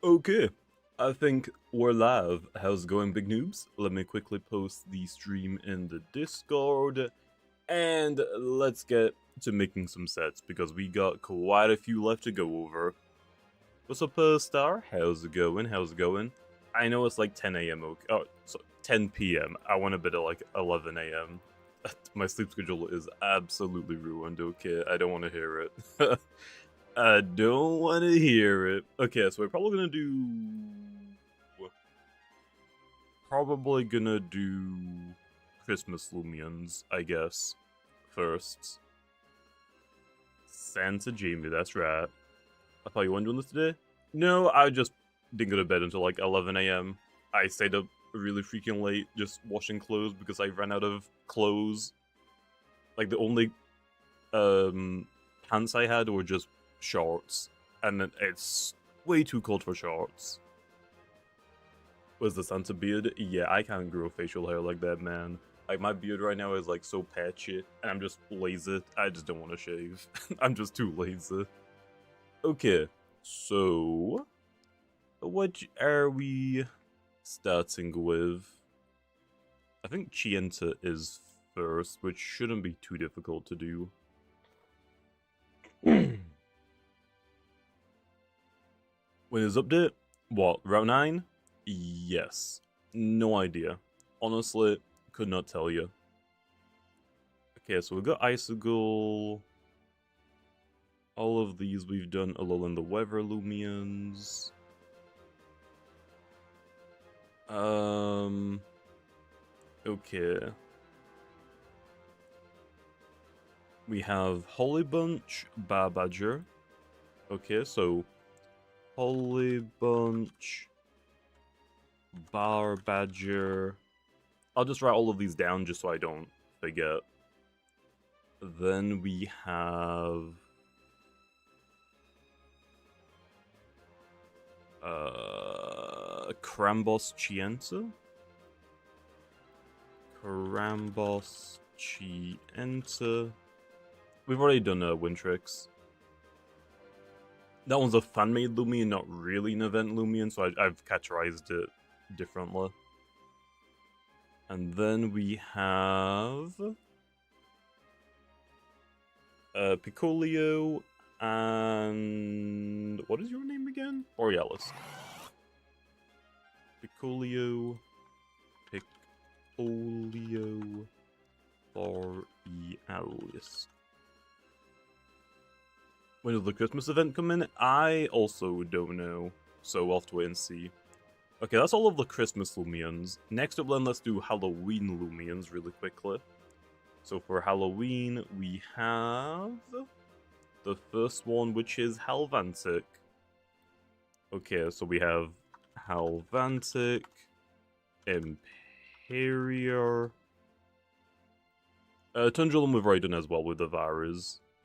Okay, I think we're live. How's it going, big noobs? Let me quickly post the stream in the Discord, and let's get to making some sets, because we got quite a few left to go over. What's up, Star? How's it going? How's it going? I know it's like 10 a.m. Okay. Oh, so 10 p.m. I went a bit at like 11 a.m. My sleep schedule is absolutely ruined, okay? I don't want to hear it. I don't want to hear it. Okay, so we're probably gonna do Christmas Loomians, I guess, first. Santa Jamie, that's right. I thought you weren't doing this today? No, I just didn't go to bed until like 11 a.m. I stayed up really freaking late just washing clothes because I ran out of clothes. Like, the only pants I had were just shorts, and it's way too cold for shorts. Was the Santa beard? Yeah, I can't grow facial hair like that, man. Like, my beard right now is like so patchy, and I'm just lazy. I just don't want to shave. I'm just too lazy. Okay, so what are we starting with? I think Chienta is first, which shouldn't be too difficult to do. When is update? What, Route 9? Yes. No idea. Honestly, could not tell you. Okay, so we got Icicle. All of these we've done a little in the Weather Loomians. Okay. We have Holly Bunch, Bar Badger. Okay, so Holly Bunch, Bar Badger. I'll just write all of these down just so I don't forget. Then we have Crambos Chienta. Crambos Chienta. We've already done Wintrix. That one's a fan-made Loomian, not really an event Loomian, so I've categorized it differently. And then we have Picolio and what is your name again? Borealis. Picolio, Borealis. When does the Christmas event come in? I also don't know, so we'll have to wait and see. Okay, that's all of the Christmas Loomians. Next up then, let's do Halloween Loomians really quickly. So for Halloween, we have the first one, which is Halvantic. Okay, so we have Halvantic, Imperior, Tundrillum we've already done as well with the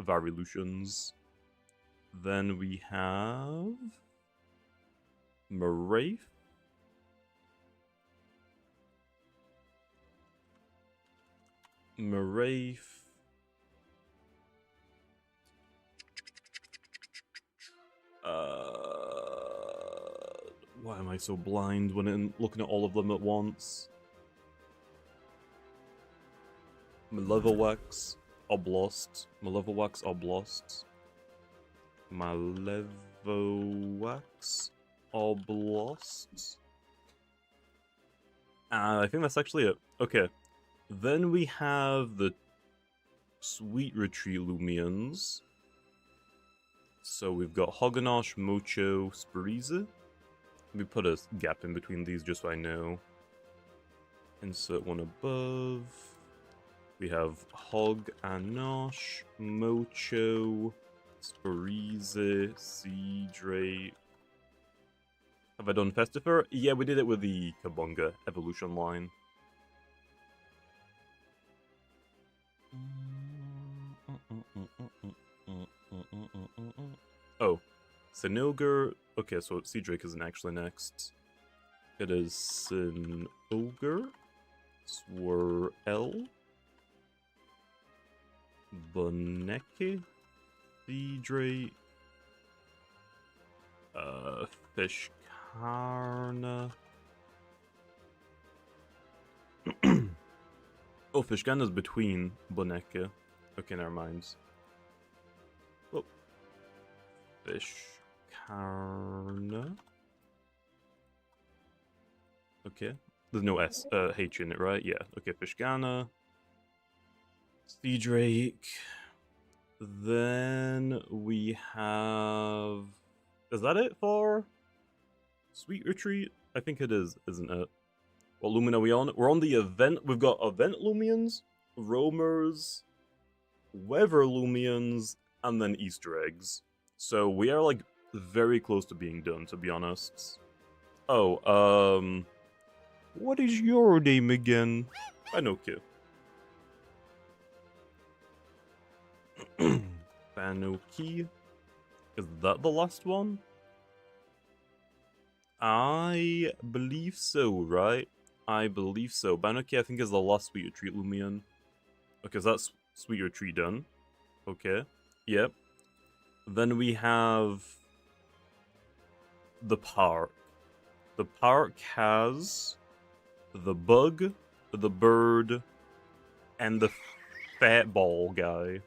Varilutions. Then we have Marafe. Why am I so blind when I'm looking at all of them at once? Malevolwax Oblost. Malevolwax Oblost. Malevolwax Oblost. I think that's actually it. Okay. Then we have the Sweet Retreat Loomians. So we've got Hoganosh, Mocho, Spiriza. Let me put a gap in between these just so I know. Insert one above. We have Hog and Nosh, Mocho, Spiriza, Seadray. Have I done Festifer? Yeah, we did it with the Kabunga evolution line. Oh, Sinogre. Okay, so Seadrake isn't actually next. It is Sinogre, Swirl, Boneke, Seadrake, Fish Fishgarna. Oh, Fishgarna's between Boneka. Okay, never mind. Oh. Fishgarna. Okay. There's no H in it, right? Yeah. Okay, Fishgarna. Sea Drake. Then we have... Is that it for Sweet Retreat? I think it is, isn't it? What Lumian are we on? We're on the event. We've got event Lumians, roamers, weather Lumians, and then Easter eggs. So we are like very close to being done, to be honest. Oh, what is your name again? Fanoki. Fanoki. Is that the last one? I believe so, right? I believe so. Fanoki, I think, is the last Sweet Retreat Lumian. Okay, so that's Sweet Retreat done. Okay. Yep. Then we have the park. The park has the bug, the bird, and the fat ball guy.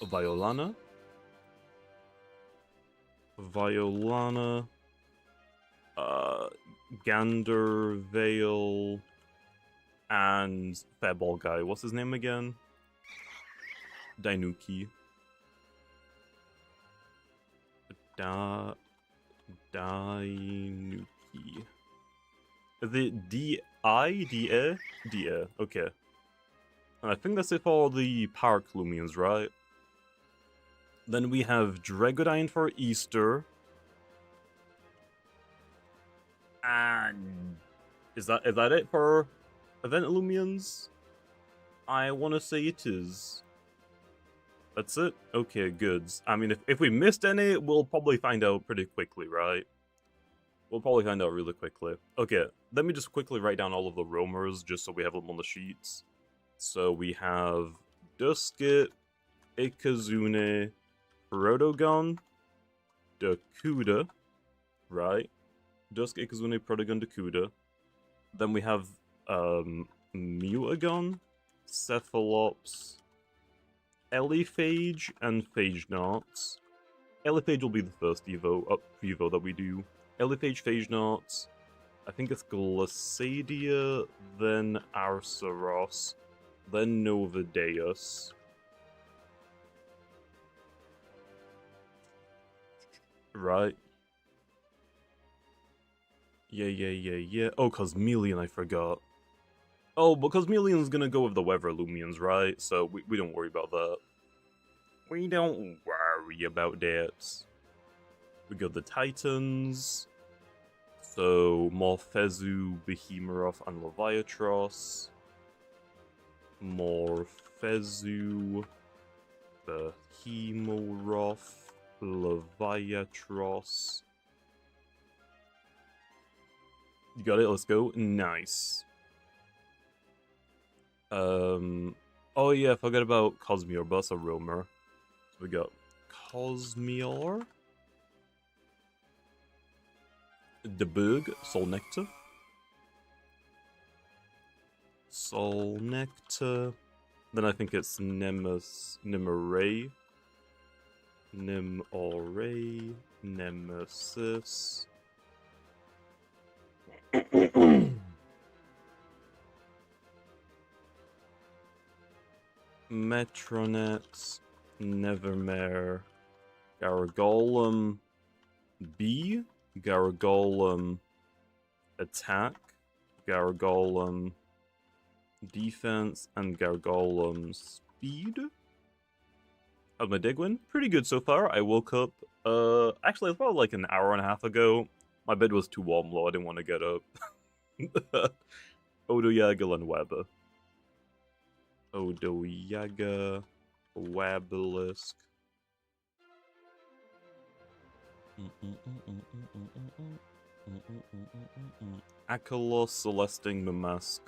Violana. Gander, Veil, and fat ball guy. What's his name again? Dainuki. Dainuki. Is it D-I? D-A? D-A. Okay. And I think that's it for all the Park Lumians, right? Then we have Dragodine for Easter. And... Is that it for Event Lumians? I want to say it is. That's it? Okay, goods. I mean, if we missed any, we'll probably find out pretty quickly, right? We'll probably find out really quickly. Okay, let me just quickly write down all of the roamers, just so we have them on the sheets. So we have Duskit, Ikazune, Protogon, Dakuda, right? Duskit, Ikazune, Protogon, Dakuda. Then we have Mutagon, Cephalops, Elephage, and Phagenauts. Elephage will be the first Evo that we do. Elephage, Phagenauts. I think it's Glacidia, then Arceros, then Novadeus. Right. Yeah. Oh, Cosmeleon, I forgot. Oh, but Cosmeleon's gonna go with the Weather Lumians, right? So we don't worry about that. We don't worry about that. We got the Titans. So, Morphezu, Behemoth, and Leviatros. Morphezu, Behemoth, Leviatros. You got it, let's go. Nice. Oh yeah, I forgot about Cosmeor, but that's a roamer. So we got Cosmeor. The Bug, Soul Nectar. Soul Nectar. Then I think it's Nimoray. Nimoray. Nemesis. Metronet. Nevermare. Gargolem. B. Gargolem attack, Gargolem defense, and Gargolem speed. How's my Digwin? Pretty good so far. I woke up, actually, it's about like an hour and a half ago. My bed was too warm, though. I didn't want to get up. Odoyaga and Webber. Odoyaga, Wabelisk. Akalos, Celesting Mamask.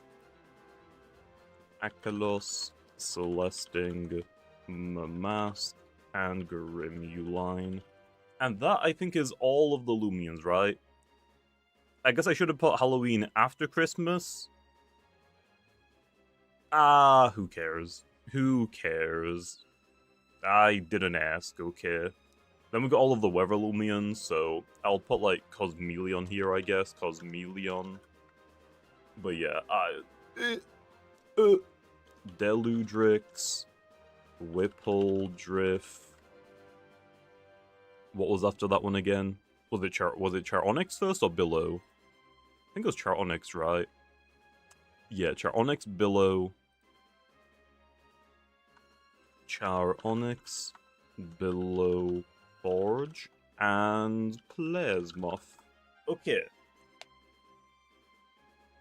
Akalos, Celesting Mamask, and Grimuline. And that, I think, is all of the Loomians, right? I guess I should have put Halloween after Christmas. Who cares? Who cares? I didn't ask, okay. Then we got all of the Weather Loomians, so I'll put, like, Cosmeleon here, I guess. Cosmeleon. But yeah, Deludrix, Whippledrift. What was after that one again? Was it Charonix first or Billow? I think it was Charonix, right? Yeah, Charonix, Billow. Charonix, Billow, Forge, and Plasmoth. Okay.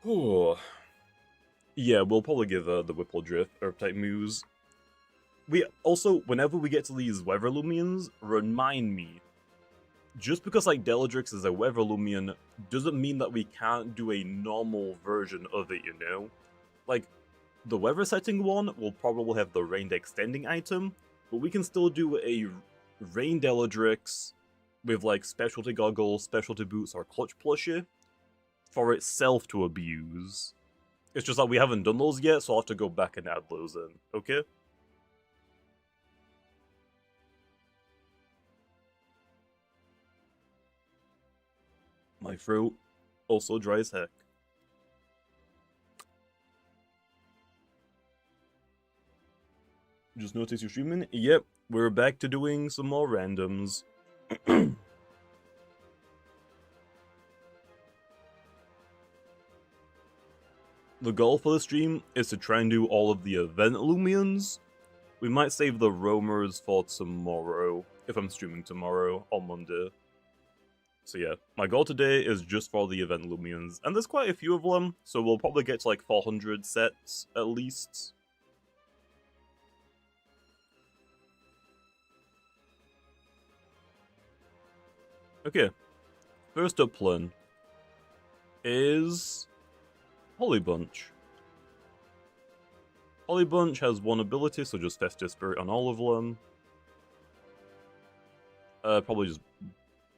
Oh. Yeah, we'll probably give the Whippledrift Earth-type moves. We also, whenever we get to these Weather Loomians, remind me, just because like Deludrix is a Weather Loomian doesn't mean that we can't do a normal version of it, you know? Like, the weather setting one will probably have the rained extending item, but we can still do a rain Deludrix with like specialty goggles, specialty boots, or clutch plushie for itself to abuse. It's just that we haven't done those yet, so I'll have to go back and add those in, okay? My throat also dry as heck. Just noticed you're streaming? Yep, we're back to doing some more randoms. The goal for the stream is to try and do all of the event Loomians. We might save the roamers for tomorrow, if I'm streaming tomorrow, or Monday. So yeah, my goal today is just for the event Loomians, and there's quite a few of them, so we'll probably get to like 400 sets, at least. Okay, first up plan is Holly Bunch. Holly Bunch has one ability, so just Festive Spirit on all of them. Probably just,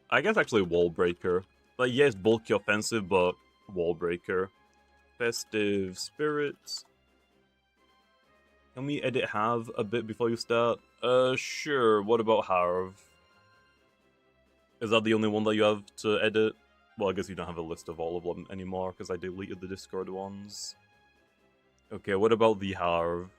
I guess actually Wall Breaker. Like, yes, bulky offensive, but Wall Breaker. Festive Spirits. Can we edit Have a bit before you start? Sure, what about Harv? Is that the only one that you have to edit? Well, I guess you don't have a list of all of them anymore, because I deleted the Discord ones. Okay, what about the Harv?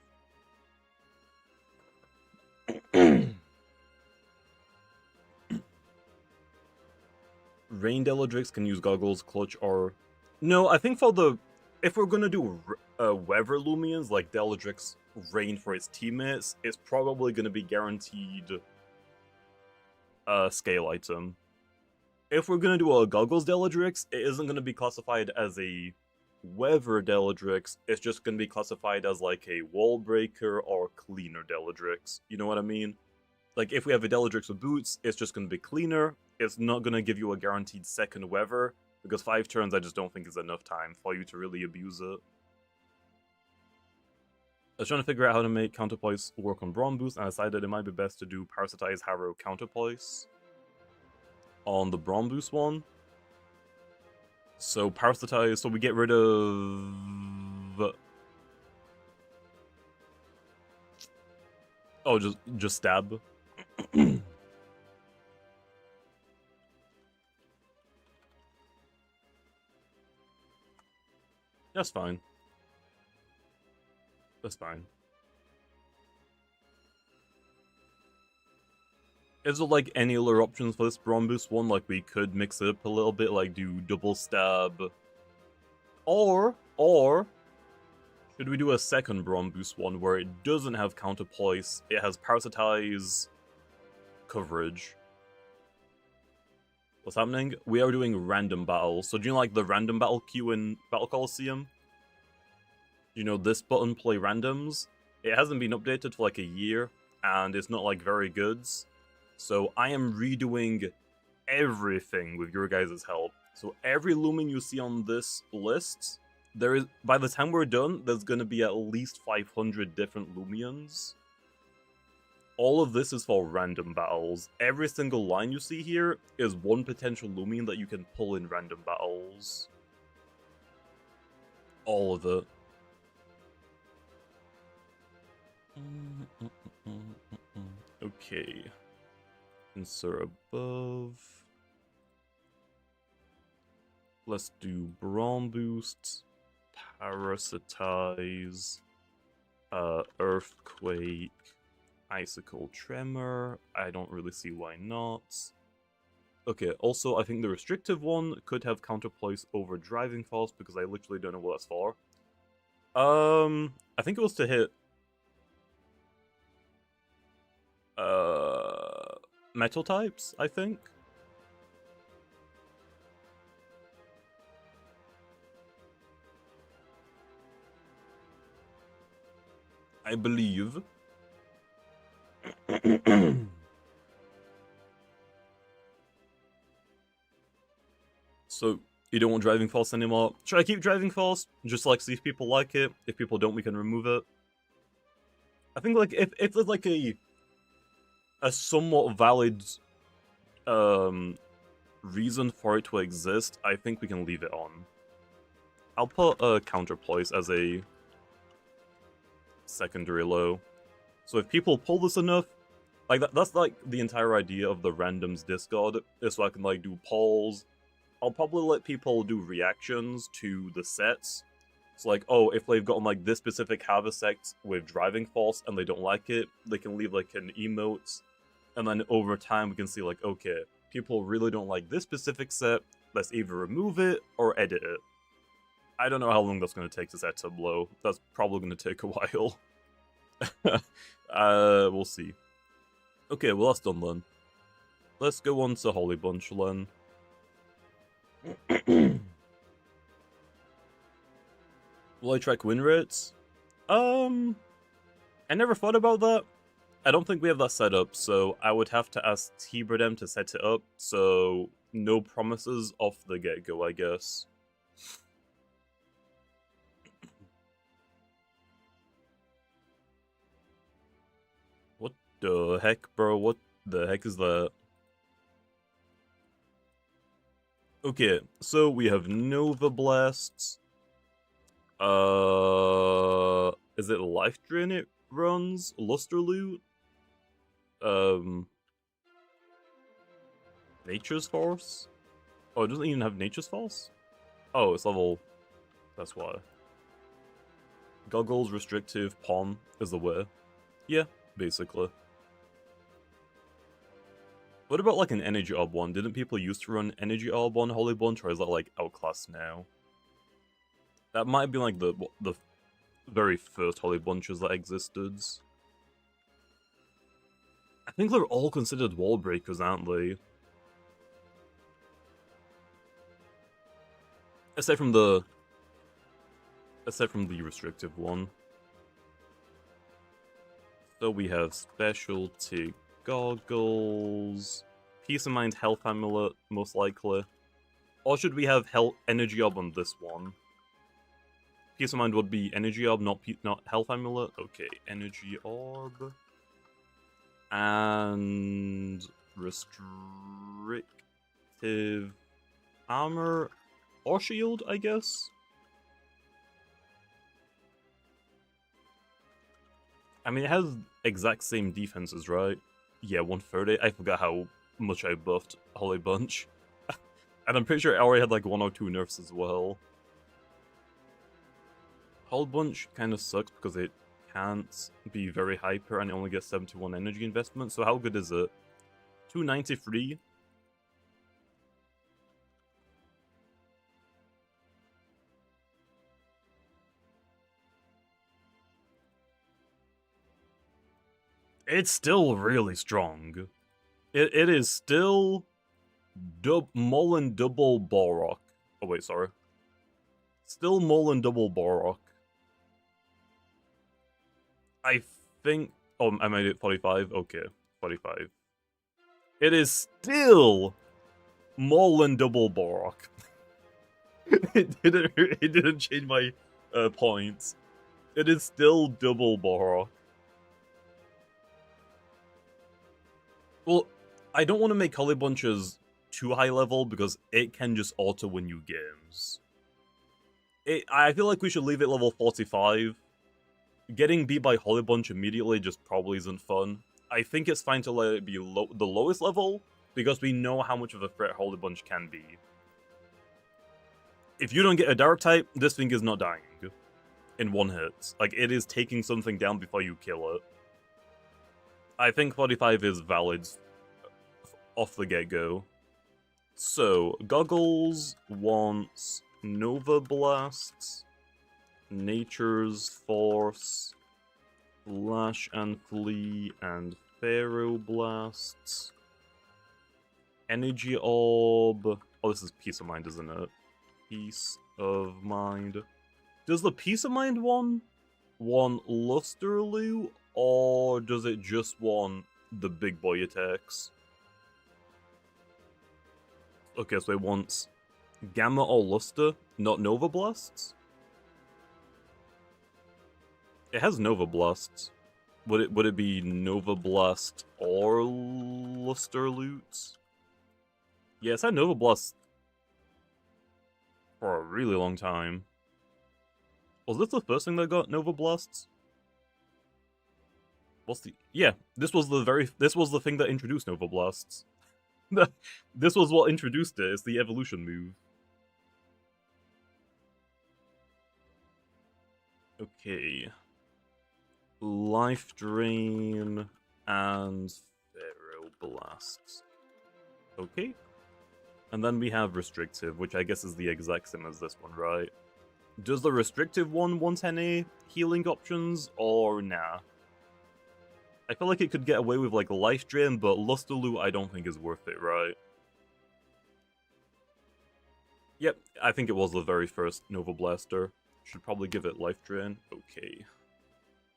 Rain Deludrix can use goggles, clutch, or... No, I think for the... If we're gonna do Weather Loomians, like Deludrix Rain for its teammates, it's probably gonna be guaranteed a scale item. If we're gonna do a Goggles Deludrix, it isn't gonna be classified as a Weather Deludrix, it's just gonna be classified as like a Wall Breaker or Cleaner Deludrix. You know what I mean? Like, if we have a Deludrix with boots, it's just gonna be cleaner. It's not gonna give you a guaranteed second Weather, because 5 turns I just don't think is enough time for you to really abuse it. I was trying to figure out how to make counterpoise work on Brawn Boost, and I decided it might be best to do Parasitize Harrow Counterpoise on the Brawn Boost one. So Parasitize, so we get rid of... Oh, just stab. That's fine. That's fine. Is there like any other options for this Brawn Boost one? Like we could mix it up a little bit, like do double stab. Or should we do a second Brawn Boost one where it doesn't have counterpoise, it has Parasitize coverage? What's happening? We are doing random battles. So do you know like the random battle queue in Battle Coliseum? You know, this button, play randoms? It hasn't been updated for like a year, and it's not like very good. So I am redoing everything with your guys' help. So every Loomian you see on this list, there is, by the time we're done, there's gonna be at least 500 different Loomians. all of this is for random battles. Every single line you see here is one potential Loomian that you can pull in random battles. All of it. Okay. Insert above. Let's do Brawn Boost, Parasitize, Earthquake, Icicle Tremor. I don't really see why not. Okay, also I think the restrictive one could have counterplace over Driving Force because I literally don't know what that's for. I think it was to hit metal types, I think. I believe. So, you don't want Driving Force anymore? Should I keep Driving Force? Just like see if people like it. If people don't, we can remove it. I think like if there's like a somewhat valid reason for it to exist, I think we can leave it on. I'll put a counterplace as a secondary low. So if people pull this enough, like that's like the entire idea of the randoms Discord, is so I can like do polls. I'll probably let people do reactions to the sets. So like, oh, if they've gotten like this specific harvest sect with Driving Force and they don't like it, they can leave like an emote. And then over time we can see like, okay, people really don't like this specific set, let's either remove it or edit it. I don't know how long that's going to take to set up low. That's probably going to take a while. We'll see. Okay, well that's done then. Let's go on to Holy Bunch then. Will I track win rates? I never thought about that. I don't think we have that set up, so I would have to ask Tbredem to set it up, so no promises off the get-go, I guess. What the heck, bro? What the heck is that? Okay, so we have Nova Blasts. Is it Life Drain it runs? Luster Loot? Nature's Force? Oh, it doesn't even have Nature's Force? Oh, it's level... That's why. Goggles, Restrictive, Pon is the way. Yeah, basically. What about like an Energy Orb one? Didn't people used to run Energy Orb on Holy Bunch, or is that like outclassed now? That might be like the very first Holy Bunches that existed. I think they're all considered wall breakers, aren't they? Aside from the restrictive one. So we have Specialty Goggles, Peace of Mind Health Amulet, most likely. Or should we have Energy Orb on this one? Peace of Mind would be Energy Orb, not Health Amulet. Okay, Energy Orb. And Restrictive Armor or Shield, I guess? I mean, it has exact same defenses, right? Yeah, 130. I forgot how much I buffed Holy Bunch. And I'm pretty sure it already had like 1 or 2 nerfs as well. Holy Bunch kind of sucks because it can't be very hyper and it only gets 71 energy investment. So how good is it? 293? It's still really strong. It is still Mullen double Balrock. Oh wait, sorry. Still Mullen double Balrock. I think... Oh, I made it 45? Okay, 45. It is still Mullen double Balrock. it didn't change my points. It is still double Balrock. Well, I don't want to make Holly Bunches too high level because it can just auto-win you games. I feel like we should leave it level 45. Getting beat by Holly Bunch immediately just probably isn't fun. I think it's fine to let it be the lowest level, because we know how much of a threat Holly Bunch can be. If you don't get a Dark type, this thing is not dying in one hit. Like, it is taking something down before you kill it. I think 45 is valid off the get-go. So, Goggles wants Nova Blasts, Nature's Force, Flash and Flee, and Pharaoh Blasts. Energy Orb. Oh, this is Peace of Mind, isn't it? Peace of Mind. Does the Peace of Mind one want Lusterloo, or does it just want the big boy attacks? Okay, so it wants Gamma or Luster, not Nova Blasts? It has Nova Blasts. Would it be Nova Blast or Luster Loot? Yeah, it's had Nova Blast for a really long time. Was this the first thing that got Nova Blasts? What's the... Yeah, this was the thing that introduced Nova Blasts. This was what introduced it, it's the evolution move. Okay. Life Drain and Pharaoh Blasts. Okay. And then we have Restrictive, which I guess is the exact same as this one, right? Does the Restrictive one want any healing options, or nah? I feel like it could get away with, like, Life Drain, but Lusterloo I don't think is worth it, right? Yep, I think it was the very first Nova Blaster. Should probably give it Life Drain. Okay.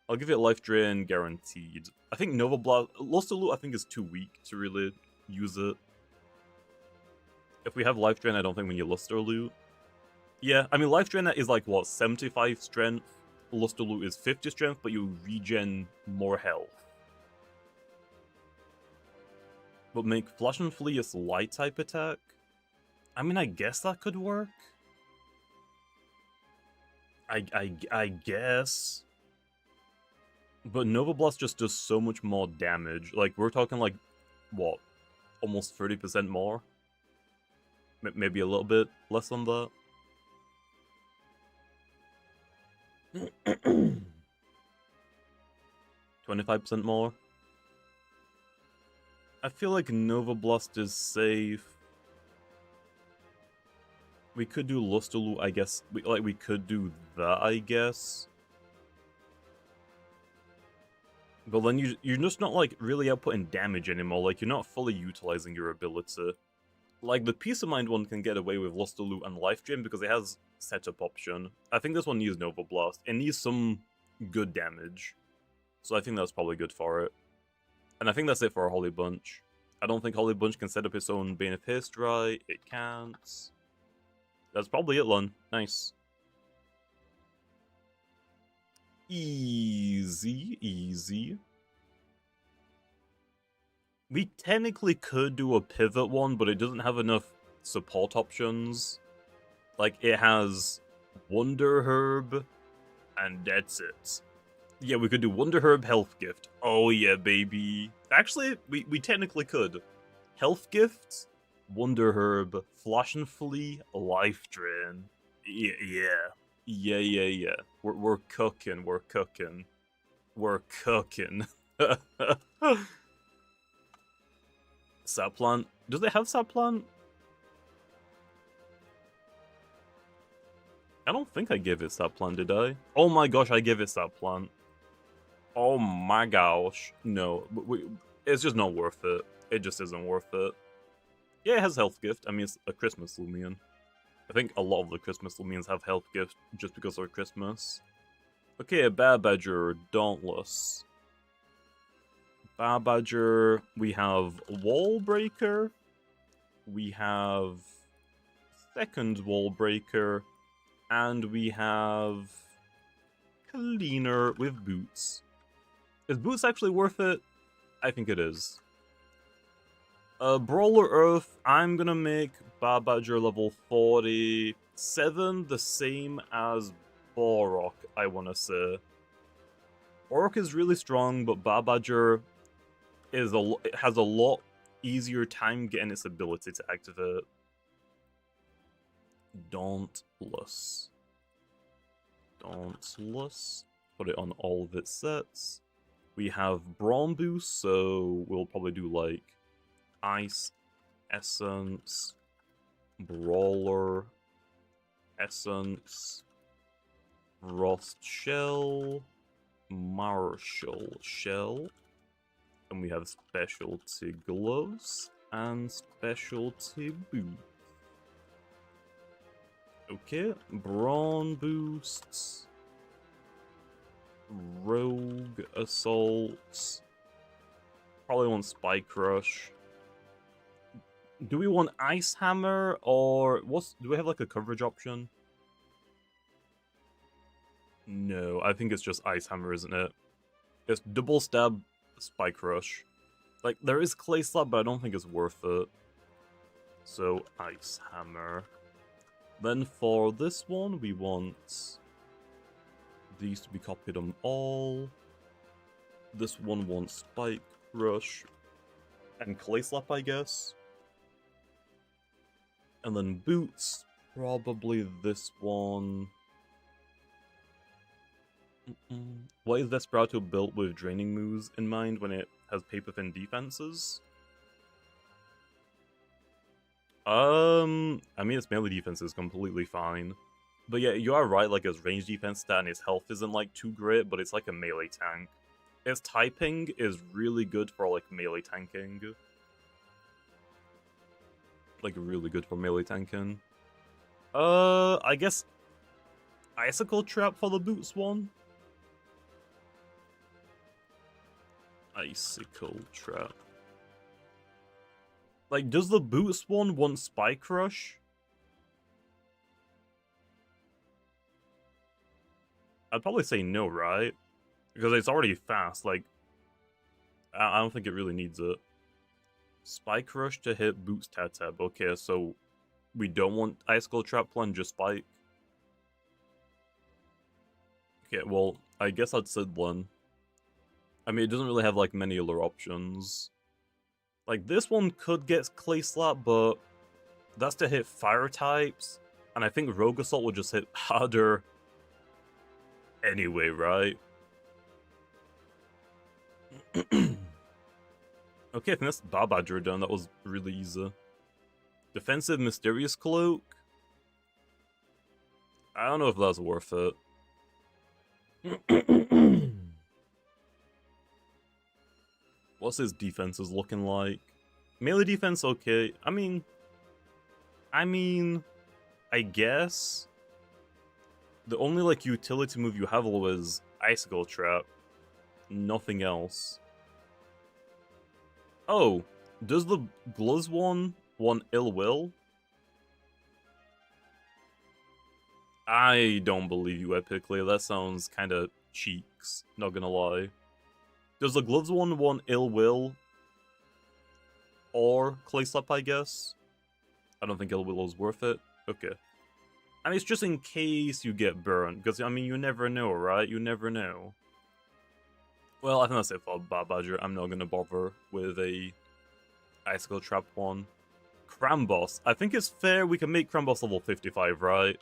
I'll give it Life Drain guaranteed. I think Nova Blast... Lusterloo I think is too weak to really use it. If we have Life Drain, I don't think we need Lusterloo. Yeah, I mean, Life Drain is like, what, 75 strength? Lusterloo is 50 strength, but you regen more health. But make Flash and Flee a light type attack? I mean, I guess that could work. I guess. But Nova Blast just does so much more damage. Like, we're talking like, what? Almost 30% more? Maybe a little bit less than that. 25% more. I feel like Nova Blast is safe. We could do Lusterloo, I guess. We could do that, I guess. But then you're just not, like, really outputting damage anymore. Like, you're not fully utilizing your ability. Like, the Peace of Mind one can get away with Lusterloo and Life Drain because it has setup option. I think this one needs Nova Blast. It needs some good damage. So I think that's probably good for it. And I think that's it for our Holly Bunch. I don't think Holly Bunch can set up its own Bane of Haste, right? It can't. That's probably it, Lon. Nice. Easy, easy. We technically could do a pivot one, but it doesn't have enough support options. Like, it has Wonder Herb, and that's it. Yeah, we could do Wonder Herb, Health Gift. Oh yeah, baby. Actually, we technically could. Health Gift, Wonder Herb, Flash and Flee, Life Drain. Yeah. We're cooking, we're cooking. We're cooking. Sap Plant. Does it have Sap Plant? I don't think I gave it Sap Plant, did I? Oh my gosh, I gave it Sap Plant. Oh my gosh. No, it's just not worth it. It just isn't worth it. Yeah, it has Health Gift. I mean, it's a Christmas Loomian. I think a lot of the Christmas Loomians have Health Gift just because they're Christmas. Okay, a Bear Badger, Dauntless. Bear Badger, we have Wall Breaker. We have Second Wall Breaker. And we have Cleaner with Boots. Is Boots actually worth it? I think it is. Brawler Earth, I'm gonna make Badger level 47 the same as Borok, I wanna say. Borok is really strong, but Badger is it has a lot easier time getting its ability to activate. Dauntless. Dauntless. Put it on all of its sets. We have Brawn boost, so we'll probably do like Ice, Essence, Brawler, Essence, Frost Shell, Martial Shell, and we have Specialty Gloves and Specialty Boots. Okay, Brawn boosts, Rogue Assaults, probably want Spike Rush. Do we want Ice Hammer, or do we have like a coverage option? No, I think it's just Ice Hammer, isn't it? It's double stab, Spike Rush. Like, there is Clay Slap, but I don't think it's worth it. So, Ice Hammer. Then for this one, we want these to be copied on all. This one wants Spike Rush and Clay Slap, I guess. And then Boots, probably this one. What is Desperado built with draining moves in mind when it has paper thin defenses? I mean, its melee defense is completely fine. But yeah, you are right, like, its range defense stat and its health isn't, like, too great, but it's like a melee tank. Its typing is really good for, like, melee tanking. Like, really good for melee tanking. I guess Icicle Trap for the Boots one? Icicle Trap. Like, does the Boots one want Spike Rush? I'd probably say no, right? Because it's already fast, like, I don't think it really needs it. Spike Rush to hit Boots Tab. Okay, so we don't want Icicle Trap plan, just Spike. Okay, well, I guess I'd said one. I mean, it doesn't really have, like, many other options. Like, this one could get Clay Slap, but that's to hit fire types, and I think Rogue Assault would just hit harder anyway, right? Okay, I think that's Badger done. That was really easy. Defensive Mysterious Cloak. I don't know if that's worth it. What's his defenses looking like? Melee defense, okay. I mean, I guess the only like utility move you have is Icicle Trap. Nothing else. Oh, does the Gluzz one want Ill Will? I don't believe you, epically. That sounds kind of cheeks, not gonna lie. Does the Gloves one want Ill Will? Or Clay Slap, I guess? I don't think Ill Will is worth it. Okay. And it's just in case you get burned, because, I mean, you never know, right? You never know. Well, I think that's it for Badger. I'm not gonna bother with a Icicle Trap one. Cramboss. I think it's fair we can make Cramboss level 55, right?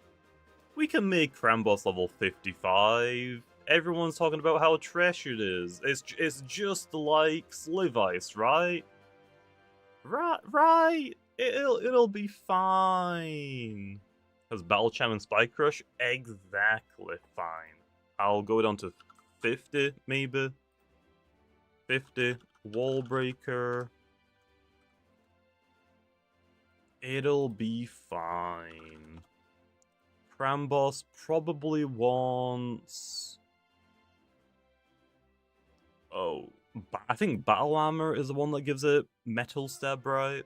We can make Cramboss level 55. Everyone's talking about how trash it is. It's just like Slivice, right? Right. It'll be fine. Has Battle Cham and Spike Rush? Exactly fine. I'll go down to 50, maybe. 50. Wall Breaker. It'll be fine. Cramboss probably wants... Oh, I think Battle Armor is the one that gives it Metal Stab, right?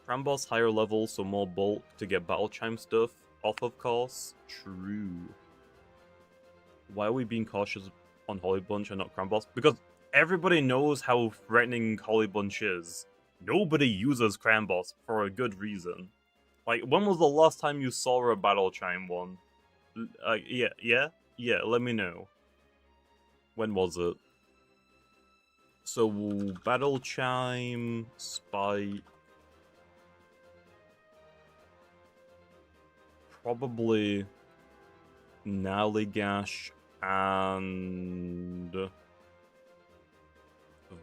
Cramboss higher level, so more bulk to get Battle Chime stuff off, of course. True. Why are we being cautious on Holy Bunch and not Cramboss? Because everybody knows how threatening Holly Bunch is. Nobody uses Cramboss for a good reason. Like, when was the last time you saw a Battle Chime one? Yeah, let me know. When was it? So, Battle Chime, Spike... Probably... Naligash and...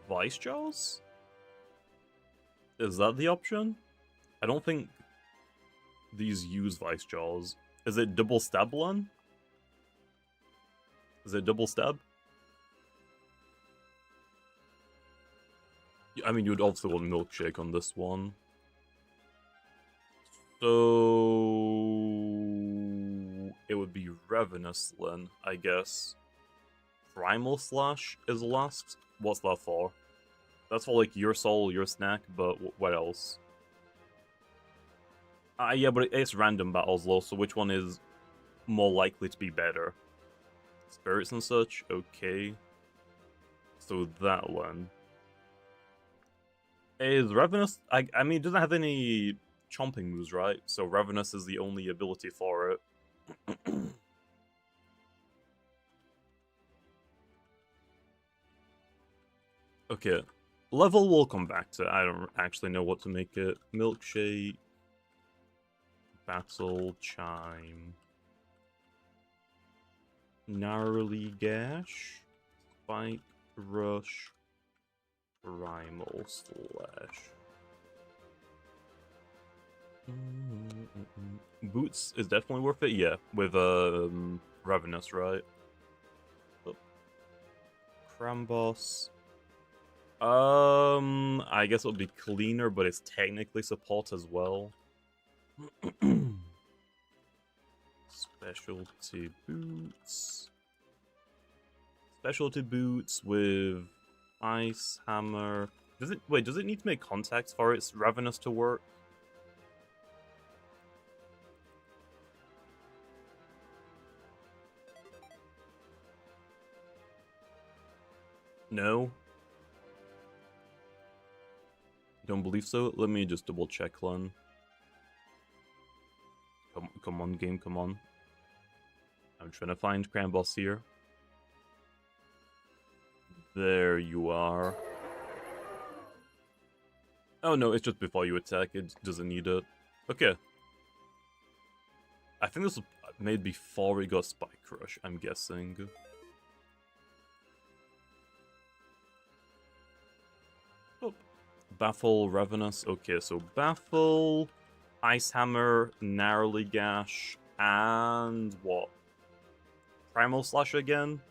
Vice Jaws? Is that the option? I don't think these use Vice Jaws. Is it double stab one? Is it double stab? I mean, you'd also want Milkshake on this one. So... it would be Ravenous then, I guess. Primal Slash is last. What's that for? That's for, like, your soul, your snack, but what else? Yeah, but it's random battles, though, so which one is more likely to be better? Spirits and such? Okay. So that one. Is Ravenous... I mean, it doesn't have any chomping moves, right? So Ravenous is the only ability for it. Okay. Level we'll come back to. I don't actually know what to make it. Milkshake. Battle Chime. Gnarly Gash. Spike Rush. Primal Slash. Boots is definitely worth it, yeah. With Ravenous, right? Oh. Cramboss. I guess it'll be cleaner, but it's technically support as well. Specialty boots. Specialty boots with Ice Hammer. Does it need to make contacts for its Ravenous to work? No. Don't believe so? Let me just double check, Len. Come on, game, come on. I'm trying to find Cramboss here. There you are. Oh no, it's just before you attack, it doesn't need it. Okay. I think this was made before it got Spike Crush, I'm guessing. Oh. Baffle, Ravenous. Okay, so Baffle, Ice Hammer, Narrowly Gash, and what? Primal Slash again?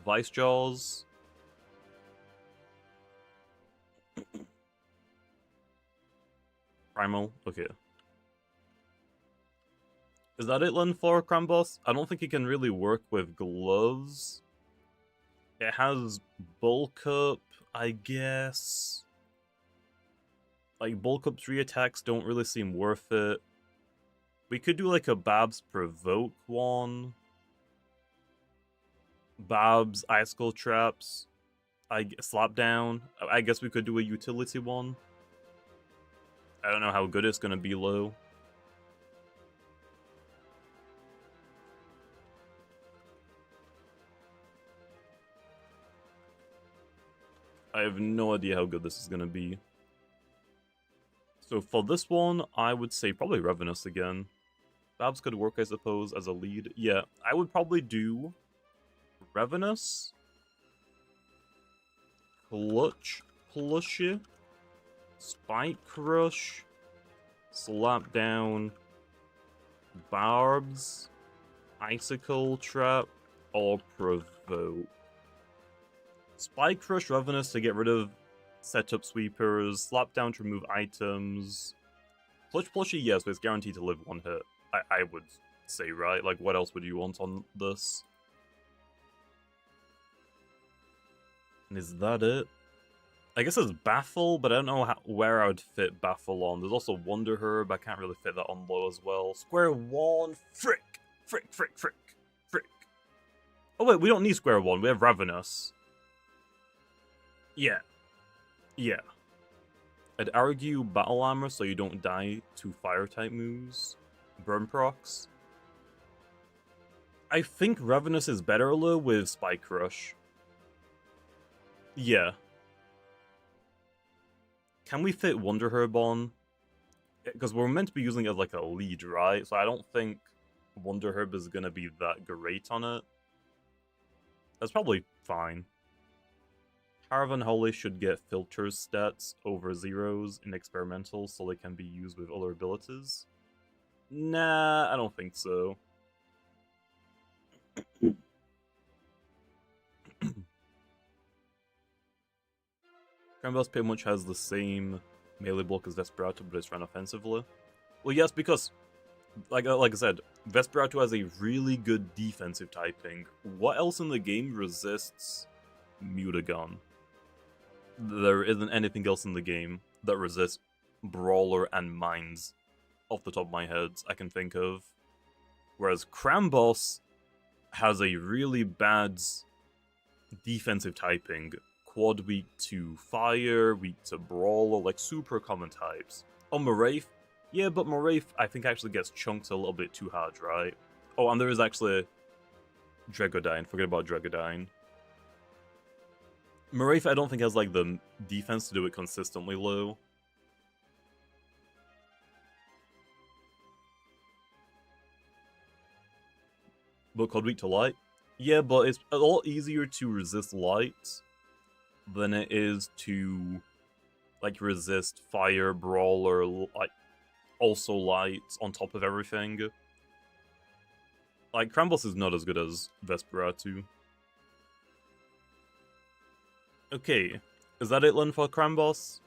Vice Jaws. Primal, okay. Is that it, Len, for Cramboss? I don't think it can really work with gloves. It has bulk up, I guess. Like, bulk up 3 attacks don't really seem worth it. We could do like a Babs Provoke one. Babs Icicle Traps. Slap Down. I guess we could do a utility one. I don't know how good it's gonna be low. I have no idea how good this is gonna be. So for this one, I would say probably Ravenous again. Babs could work, I suppose, as a lead. Yeah, I would probably do Ravenous, Clutch Plushie, Spike Crush, Slap Down, Barbs, Icicle Trap, or Provoke. Spike Crush Ravenous to get rid of setup sweepers, Slap Down to remove items. Clutch Plushie, yes, but it's guaranteed to live 1 hit. I would say, right? Like, what else would you want on this? And is that it? I guess it's Baffle, but I don't know where I would fit Baffle on. There's also Wonder Herb, I can't really fit that on low as well. Square 1, frick! Frick. Oh wait, we don't need Square 1, we have Ravenous. Yeah. Yeah. I'd argue Battle Armor so you don't die to Fire-type moves. Burn procs. I think Ravenous is better, though, with Spike Rush. Yeah. Can we fit Wonder Herb on? Because we're meant to be using it as like a lead, right? So I don't think Wonder Herb is gonna be that great on it. That's probably fine. Caravan Holy should get filters stats over zeros in experimentals so they can be used with other abilities. Nah, I don't think so. Cramboss pretty much has the same melee block as Vesperado, but it's run offensively. Well, yes, because, like I said, Vesperado has a really good defensive typing. What else in the game resists Mutagon? There isn't anything else in the game that resists Brawler and Mines, off the top of my head, I can think of. Whereas Cramboss has a really bad defensive typing. Quad weak to Fire, weak to Brawler, like super common types. Oh, Moraith? Yeah, but Moraith, I think, actually gets chunked a little bit too hard, right? Oh, and there is actually Dregodyne. Forget about Dregodyne. Moraith, I don't think, has, like, the defense to do it consistently low. But Quad weak to Light? Yeah, but it's a lot easier to resist Light than it is to, like, resist Fire, Brawler, like, also Light on top of everything. Like, Cramboss is not as good as Vesperado. Okay, is that it then for Cramboss?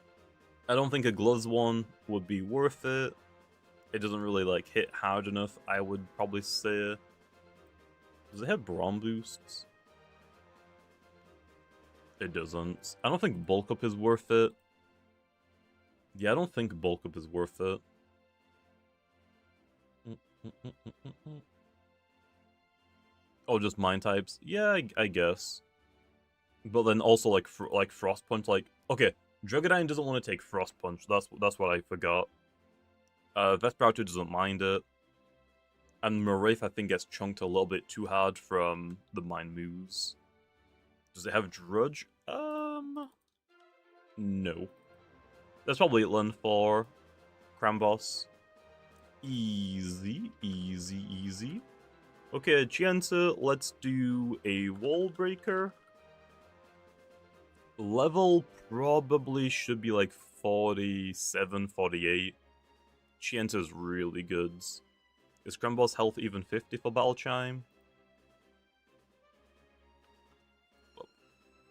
I don't think a Gloves one would be worth it. It doesn't really, like, hit hard enough, I would probably say. Does it have Brawn boosts? It doesn't. I don't think Bulk Up is worth it. Yeah, I don't think Bulk Up is worth it. Oh, just Mind types? Yeah, I guess. But then also, like Frost Punch, like... Okay, Dregodyne doesn't want to take Frost Punch, that's what I forgot. Vesperado doesn't mind it. And Moraith, I think, gets chunked a little bit too hard from the Mind moves. Does it have Drudge? No. That's probably it then for Cramboss. Easy, easy, easy. Okay, Chienta, let's do a Wall Breaker. Level probably should be like 47, 48. Chienta's really good. Is Cramboss health even 50 for Battle Chime?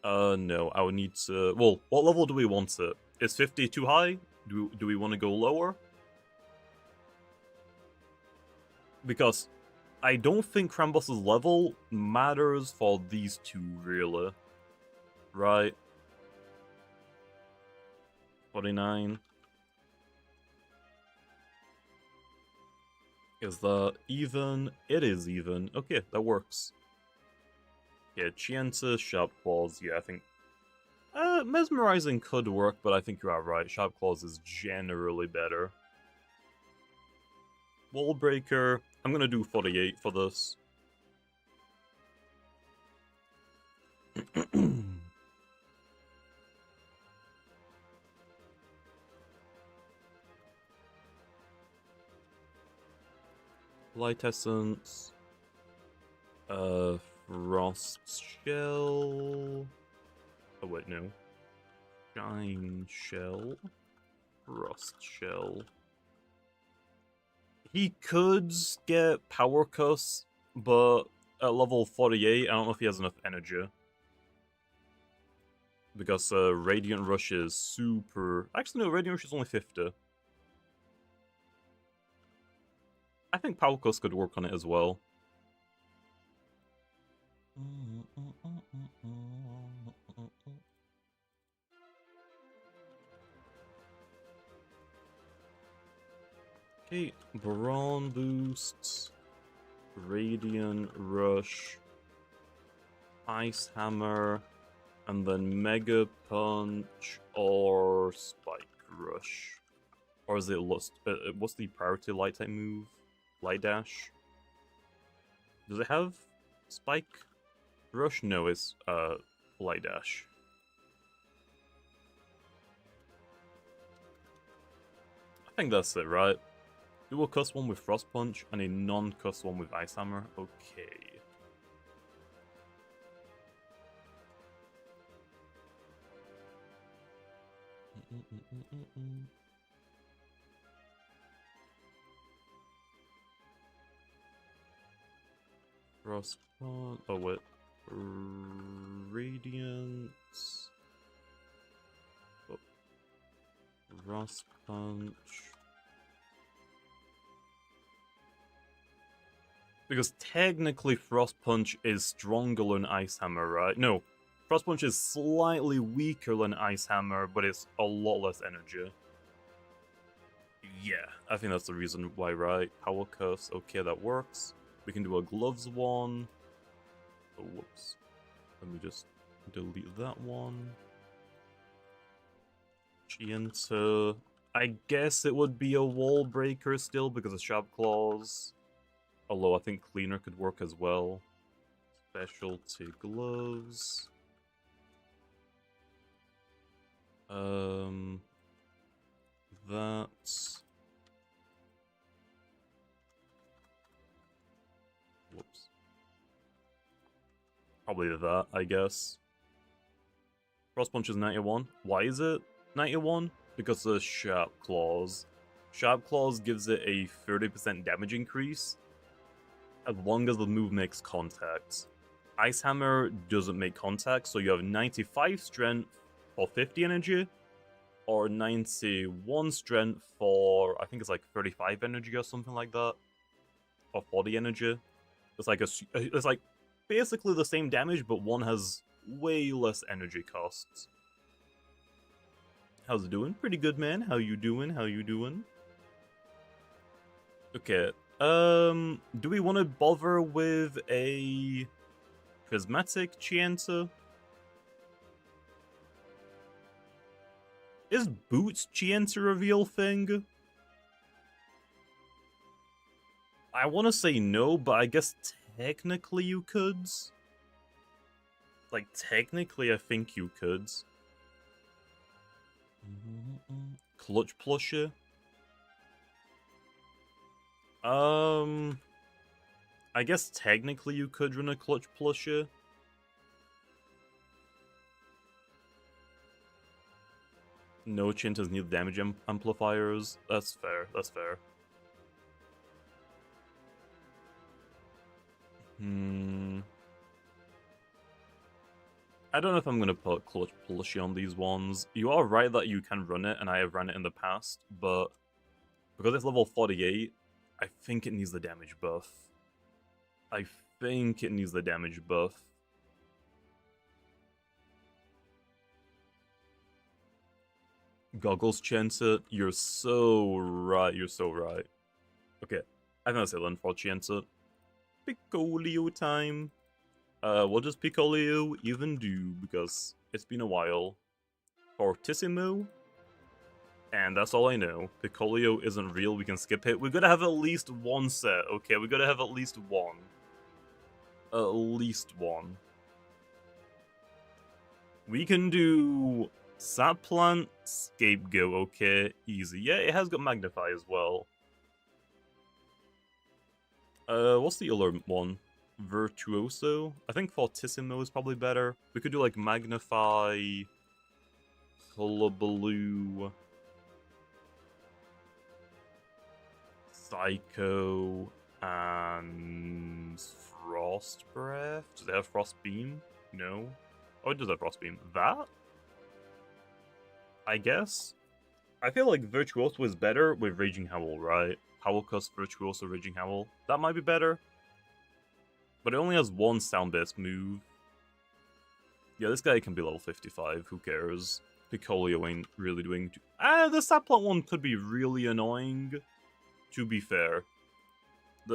No, I would need to... Well, what level do we want it? Is 50 too high? Do we want to go lower? Because I don't think Cramboss's level matters for these two, really. Right? 49. Is that even? It is even. Okay, that works. Yeah, Chienta, Sharp Claws, yeah, I think... Mesmerizing could work, but I think you are right. Sharp Claws is generally better. Wall Breaker, I'm gonna do 48 for this. Light Essence. Frost Shell. Oh wait, no. Shine Shell. Frost Shell. He could get Power Cuss, but at level 48, I don't know if he has enough energy. Because Radiant Rush is super... Actually, no, Radiant Rush is only 50. I think Power Cuss could work on it as well. Okay, Brawn boosts, Radiant Rush, Ice Hammer. And then Mega Punch or Spike Rush. Or is it Lust? What's the priority light type move? Light Dash? Does it have Spike Rush? No, it's Light Dash. I think that's it, right? Do a cuss one with Frost Punch and a non-cuss one with Ice Hammer. Okay. Frost Punch. Oh wait. Radiance. Oh. Frost Punch. Because technically Frost Punch is stronger than Ice Hammer, right? No. Frost Punch is slightly weaker than Ice Hammer, but it's a lot less energy. Yeah, I think that's the reason why, right? Power Curse, okay, that works. We can do a Gloves one. Oh, whoops. Let me just delete that one. Chienta. I guess it would be a Wall Breaker still because of Sharp Claws. Although I think Cleaner could work as well. Specialty Gloves. That's... Whoops. Probably that, I guess. Frost Punch is 91. Why is it 91? Because of Sharp Claws. Sharp Claws gives it a 30% damage increase as long as the move makes contact. Ice Hammer doesn't make contact, so you have 95 strength for 50 energy, or 91 strength for, I think it's like 35 energy or something like that, or 40 energy. It's like basically the same damage, but one has way less energy costs. How's it doing? Pretty good, man. How you doing? How you doing? Okay. Do we want to bother with a prismatic Chienta? Is Boots Chienta a real thing? I want to say no, but I guess technically you could. Like, technically I think you could. Clutch Plusher? I guess technically you could run a Clutch Plusher. No Chientas need damage amplifiers. That's fair, that's fair. I don't know if I'm going to put Clutch Plushie on these ones. You are right that you can run it, and I have run it in the past, but because it's level 48, I think it needs the damage buff. Goggles Chienta, you're so right, Okay, I think that's it then for Chienta. Picolio time. What does Picolio even do? Because it's been a while. Fortissimo? And that's all I know. Picolio isn't real, we can skip it. We gotta have at least one set, okay? We gotta have at least one. At least one. We can do Sap Plant, Scapegoat, okay? Easy. Yeah, it has got Magnify as well. What's the other one? Virtuoso? I think Fortissimo is probably better. We could do like Magnify, Hullabaloo, Psycho, and Frost Breath? Does it have Frost Beam? No. Oh, it does have Frost Beam. That? I guess? I feel like Virtuoso is better with Raging Howl, right? Howl Cuss, Virtuoso, Raging Howl. That might be better. But it only has one sound-based move. Yeah, this guy can be level 55, who cares? Picolio ain't really doing... the Sap Plant one could be really annoying, to be fair.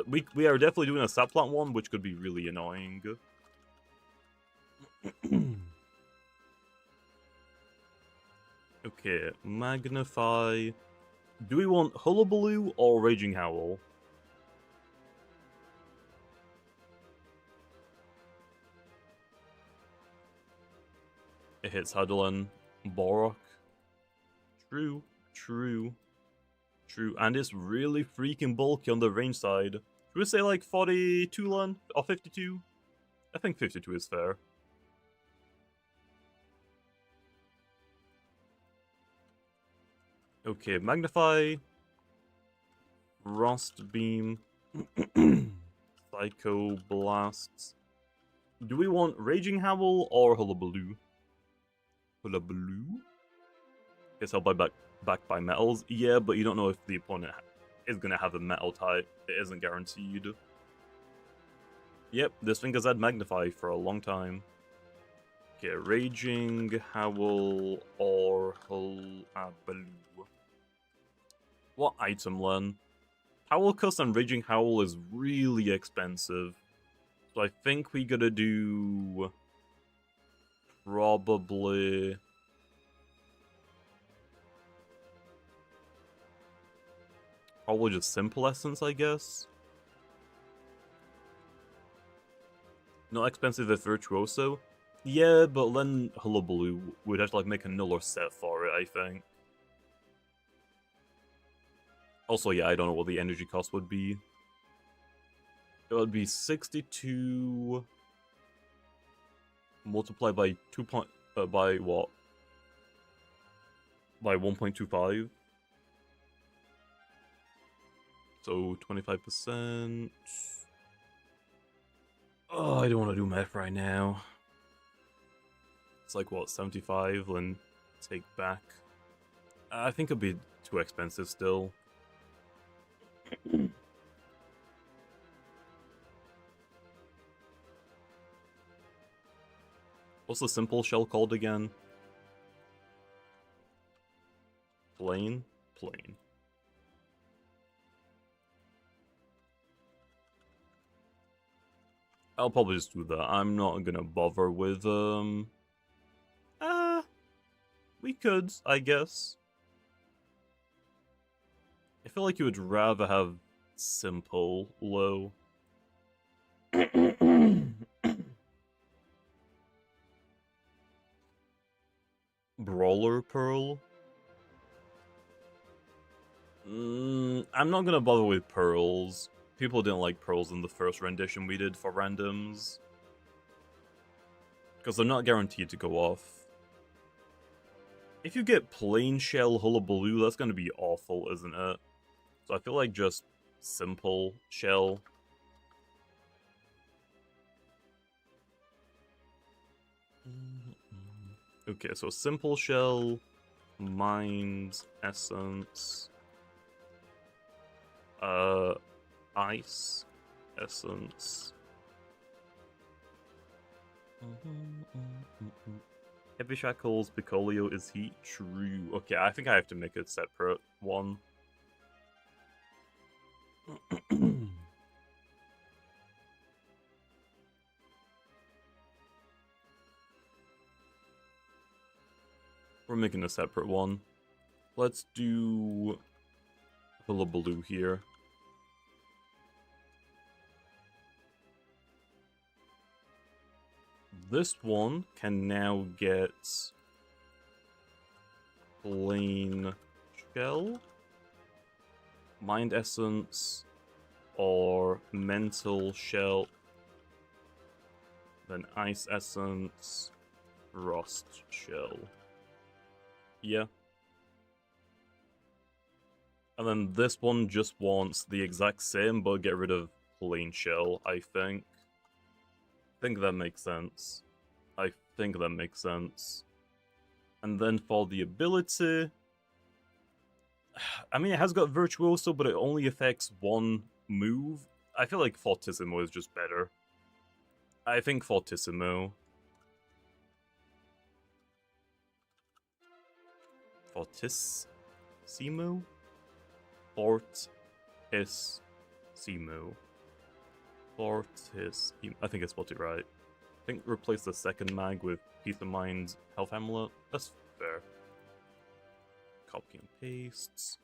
We are definitely doing a Sap Plant one, which could be really annoying. Okay, magnify. Do we want Hullabaloo or Raging Howl? It hits Huddlin, Borok. True, true, true. And it's really freaking bulky on the range side. Should we say like 42 Lun? Or 52? I think 52 is fair. Okay, Magnify. Frost Beam. Psycho Blasts. Do we want Raging Howl or Hullabaloo? Hullabaloo? Gets held back by metals. Yeah, but you don't know if the opponent is going to have a metal type. It isn't guaranteed. Yep, this thing has had Magnify for a long time. Okay, Raging Howl or Hullabaloo. What item, Len? Howl Cuss and Raging Howl is really expensive. So I think we gotta do... probably... probably just Simple Essence, I guess? Not expensive if Virtuoso? Yeah, but then Hullabaloo would have to like make a null or set for it, I think. Also, yeah, I don't know what the energy cost would be. It would be 62 multiplied by by what? By 1.25. So 25%. Oh, I don't want to do math right now. It's like what, 75 and take back. I think it'd be too expensive still. What's the simple shell called again? Plain? Plain. I'll probably just do that. I'm not gonna bother with, we could, I guess. I feel like you would rather have simple low. Brawler Pearl? I'm not gonna bother with pearls. People didn't like pearls in the first rendition we did for randoms. Because they're not guaranteed to go off. If you get plain shell Hullabaloo, that's gonna be awful, isn't it? So I feel like just simple shell. Okay, so simple shell, mind, essence, ice, essence. Heavy Shackles, Picolio is heat? True. Okay, I think I have to make a separate one. We're making a separate one. Let's do Hullabaloo here. This one can now get plain shell, mind essence, or mental shell, then ice essence, frost shell. Yeah. And then this one just wants the exact same, but get rid of plain shell, I think. I think that makes sense. I think that makes sense. And then for the ability... I mean, it has got Virtuoso, but it only affects one move. I feel like Fortissimo is just better. I think Fortissimo. Fortissimo? Fortissimo. Fortissimo. I think I spelled it right. I think replace the second mag with Peace of Mind Health Amulet. That's fair. copy and pastes.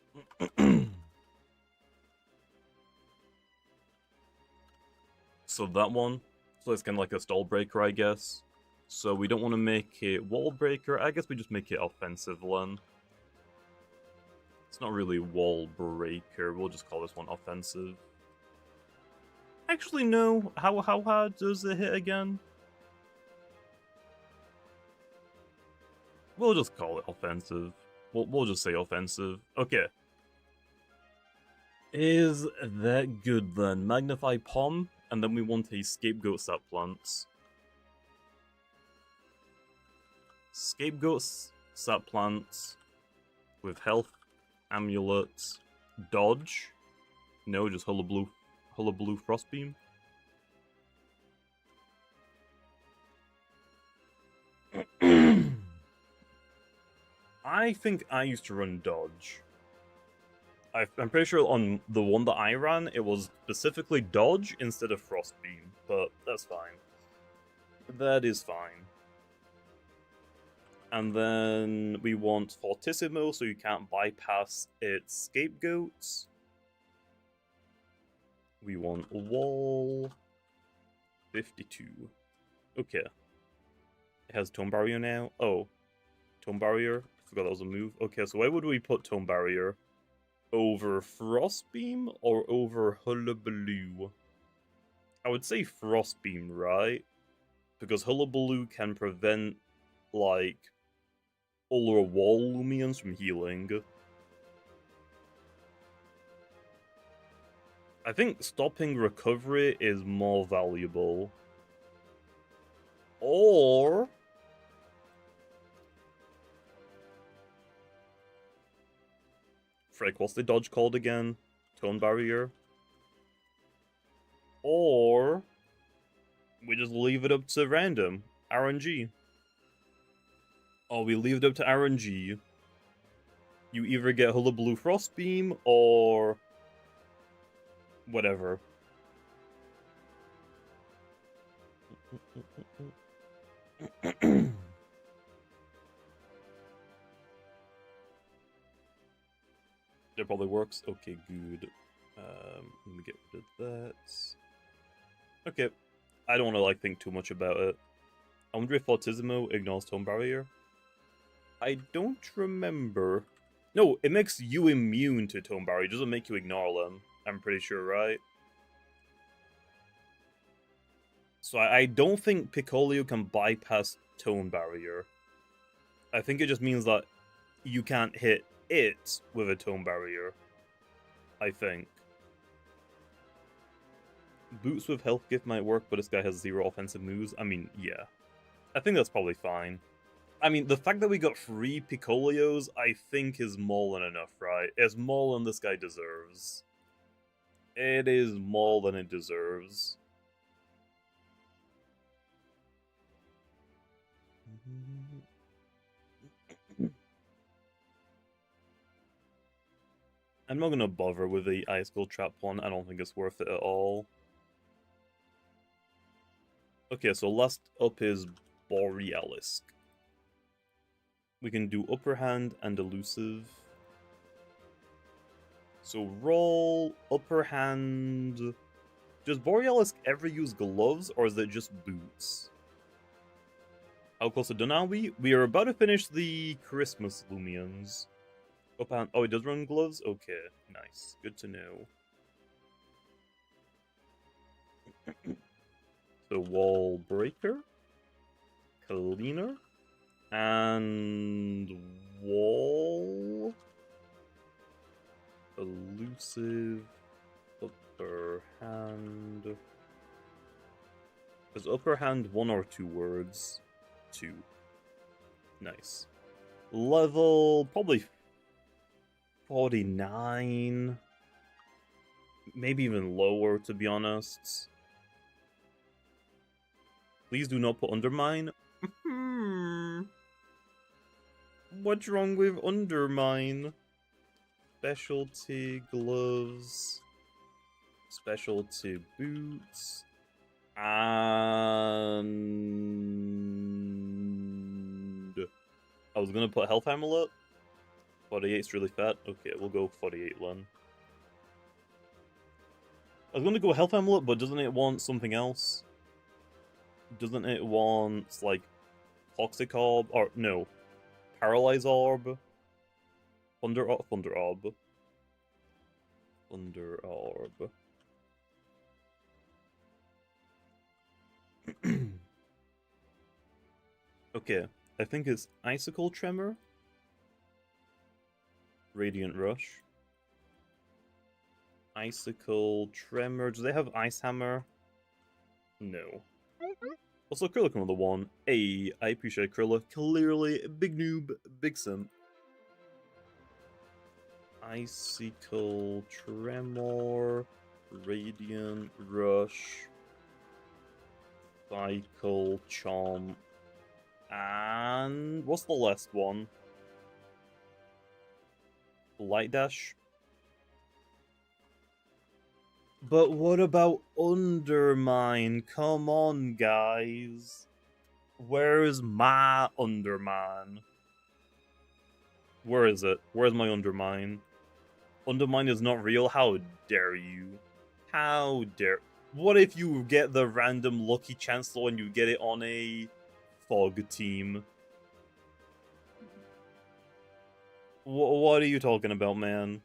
So that one, so it's kind of like a stall breaker, I guess. So we don't want to make it wall breaker. I guess we just make it offensive then. It's not really wall breaker. We'll just call this one offensive. Actually, no. How hard does it hit again? We'll just call it offensive. We'll just say offensive. Okay. Is that good then? Magnify Pom, and then we want a scapegoat sap plants. Scapegoats sap plants with health, amulets, dodge. No, just hullabaloo frostbeam. I think I used to run dodge. I'm pretty sure on the one that I ran, it was specifically dodge instead of frostbeam, but that's fine. That is fine. And then we want Fortissimo, so you can't bypass its scapegoats. We want wall 52. Okay. It has tone barrier now. Oh, tone barrier. I forgot that was a move. Okay, so where would we put tone barrier? Over frostbeam or over hullabaloo? I would say frostbeam, right? Because hullabaloo can prevent, like, all our wall Loomians from healing. I think stopping recovery is more valuable. Or... frick, what's the dodge called again? Tone barrier? Or... we just leave it up to random. RNG. Or we leave it up to RNG. You either get hullabaloo frostbeam, or... whatever. That probably works. Okay, good. Let me get rid of that. Okay. I don't want to think too much about it. I wonder if Fortissimo ignores tone barrier. I don't remember. No, it makes you immune to tone barrier. It doesn't make you ignore them. I'm pretty sure, right? So I don't think Picolio can bypass tone barrier. I think it just means that you can't hit it with a tone barrier. I think. Boots with health gift might work, but this guy has 0 offensive moves. I mean, yeah. I think that's probably fine. I mean, the fact that we got 3 Picolios, I think is more than enough, right? It's more than this guy deserves. It is more than it deserves. I'm not gonna bother with the Ice Gold Trap one. I don't think it's worth it at all. Okay, so last up is Borealisk. We can do Upper Hand and Elusive. So roll, Upper Hand... Does Borealisk ever use gloves, or is it just boots? How close to done are we? We are about to finish the Christmas Loomians. Upper Hand... oh, it does run gloves? Okay, nice. Good to know. So wall breaker, cleaner, and wall, elusive, upper hand. Is upper hand 1 or 2 words? 2. Nice. Level probably 49, maybe even lower, to be honest. Please do not put Undermine. What's wrong with Undermine? Specialty gloves. Specialty boots. And... I was gonna put Health Amulet. 48's really fat? Okay, we'll go 48 then. I was gonna go Health Amulet, but doesn't it want something else? Doesn't it want, like, Toxic Orb? Or, no. Paralyze Orb? Thunder Orb? Thunder Orb. Okay, I think it's Icicle Tremor. Radiant Rush. Icicle Tremor. Do they have Ice Hammer? No. Also, Krilla another one. Hey, I appreciate Krilla. Clearly, big noob, big simp. Icicle Tremor. Radiant Rush. Cycle Chomp. And what's the last one? Light Dash. But what about Undermine? Come on, guys. Where's my Undermine? Where is it? Where's my Undermine? Undermine is not real? How dare you? How dare... What if you get the random Lucky Chancellor and you get it on a Fog team? What are you talking about, man?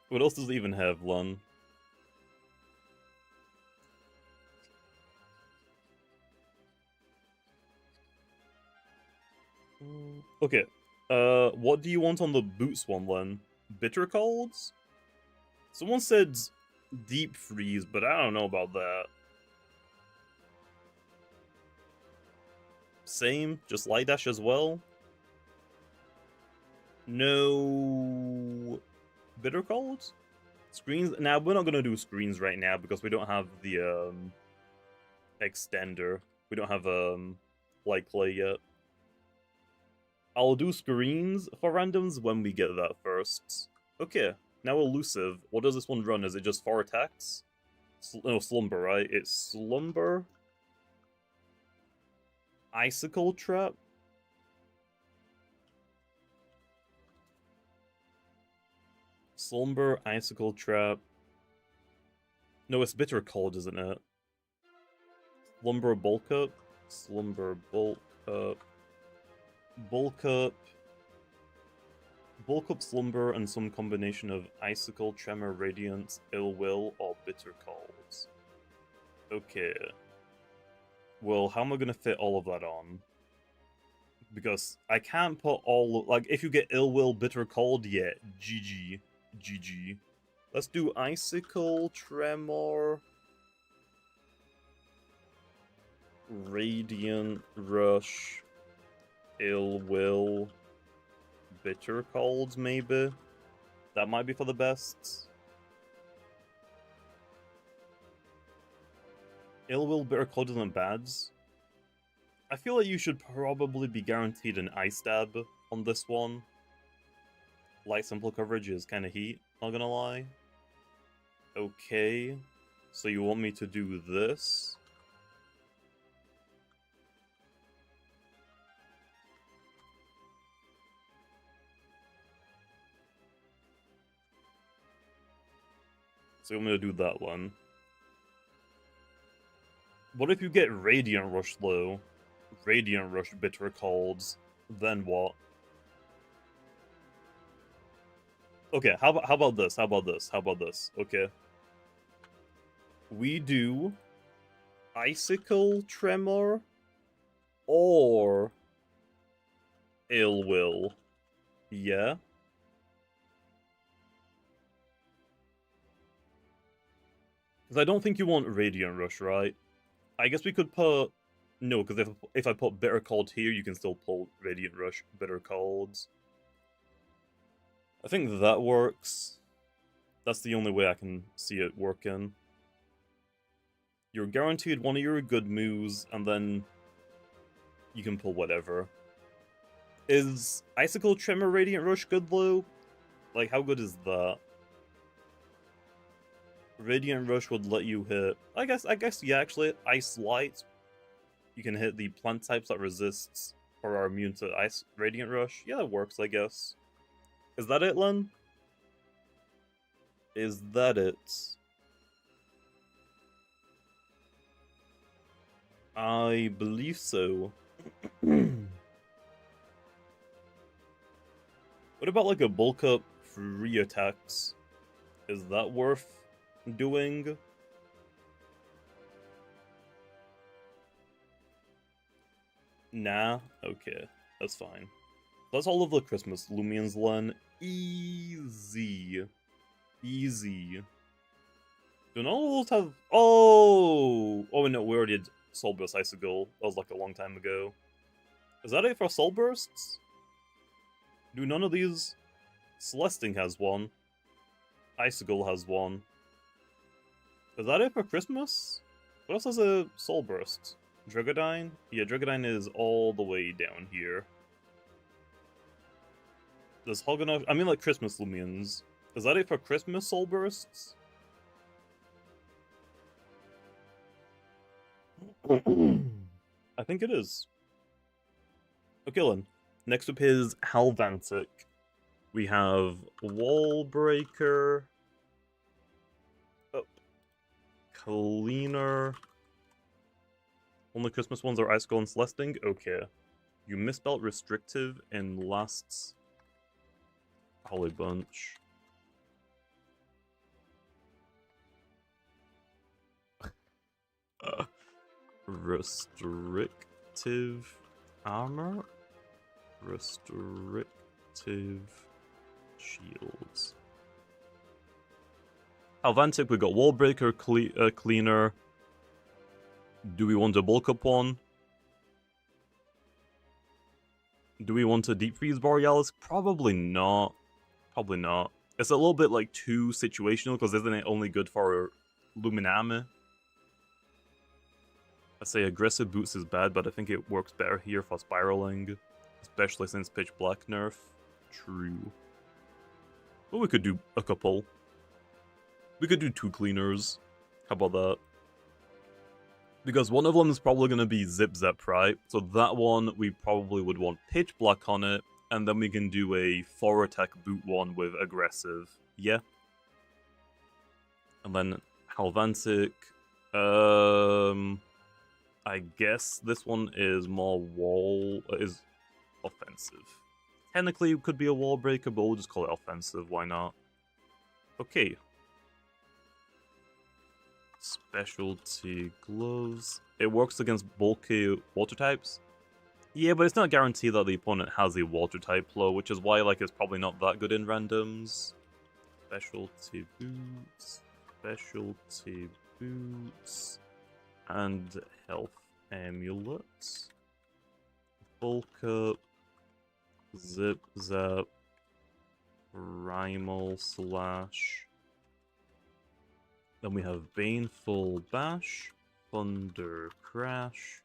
What else does it even have, Lun? Okay. What do you want on the boots one, Len? Bitter colds? Someone said deep freeze, but I don't know about that. Same, just light dash as well. No bitter colds? Screens? Now, we're not gonna do screens right now because we don't have the extender. We don't have light clay yet. I'll do screens for randoms when we get that first. Okay, now elusive. What does this one run? Is it just 4 attacks? No, slumber, right? It's slumber. Icicle trap. Slumber, icicle trap. No, it's bitter cold, isn't it? Slumber, bulk up. Slumber, bulk up. Bulk up. Bulk up, slumber, and some combination of icicle, tremor, radiance, ill will, or bitter colds. Okay. Well, how am I gonna fit all of that on? Because I can't put all... Like, if you get ill will, bitter cold, yeah, GG. GG. Let's do icicle, tremor, radiant rush, ill will, bitter colds, maybe? That might be for the best. Ill will, bitter cold isn't bad. I feel like you should probably be guaranteed an ice stab on this one. Light simple coverage is kind of heat, not gonna lie. Okay, so you want me to do this? So you want me to do that one? What if you get Radiant Rush though? Radiant Rush bitter colds, then what? Okay, how about this? How about this? How about this? Okay. We do icicle tremor or ill will. Yeah. Because I don't think you want Radiant Rush, right? I guess we could put... No, because if I put Bitter Cold here, you can still pull Radiant Rush, Bitter Colds. I think that works. That's the only way I can see it working. You're guaranteed one of your good moves, and then you can pull whatever. Is Icicle Tremor Radiant Rush good, though? Like, how good is that? Radiant Rush would let you hit... I guess, yeah, actually, Ice Light You can hit the plant types that resists or are immune to Ice Radiant Rush. Yeah, that works, I guess. Is that it, Len? Is that it? I believe so. What about like a bulk up 3 attacks? Is that worth doing? Nah? Okay, that's fine. That's all of the Christmas Loomians, Len. Easy. Easy. Do none of those have... Oh! Oh, no, we already did Soul Burst Icicle. That was like a long time ago. Is that it for Soul Bursts? Do none of these... Celesting has one. Icicle has one. Is that it for Christmas? What else has a Soul Burst? Drugadine? Yeah, Drugadine is all the way down here. Does Hoganosh... I mean, like, Christmas Loomians. Is that it for Christmas Soul Bursts? I think it is. Okay, then. Next up is Halvantic. We have Wall Breaker. Oh. Cleaner. Only Christmas ones are Icicle and Celesting? Okay. You misspelled restrictive in last Holly Bunch. Restrictive armor? Restrictive shields. Halvantic, we got Wallbreaker, Cleaner. Do we want a bulk up one? Do we want a Deep Freeze Borealis? Probably not. Probably not. It's a little bit like too situational because isn't it only good for Luminame? I say aggressive boots is bad, but I think it works better here for spiraling. Especially since Pitch Black nerf. True. But we could do a couple. We could do 2 cleaners. How about that? Because one of them is probably going to be Zip Zap, right? So that one, we probably would want Pitch Black on it. And then we can do a 4 attack boot one with aggressive. Yeah. And then Halvantic. I guess this one is more is offensive. Technically, it could be a wall breaker, but we'll just call it offensive. Why not? Okay. Specialty gloves. It works against bulky water types. Yeah, but it's not guaranteed that the opponent has a water type flow, which is why like it's probably not that good in randoms. Specialty boots. Specialty boots. And health amulets. Bulk up. Zip Zap. Primal Slash. Then we have Baneful Bash. Thunder Crash.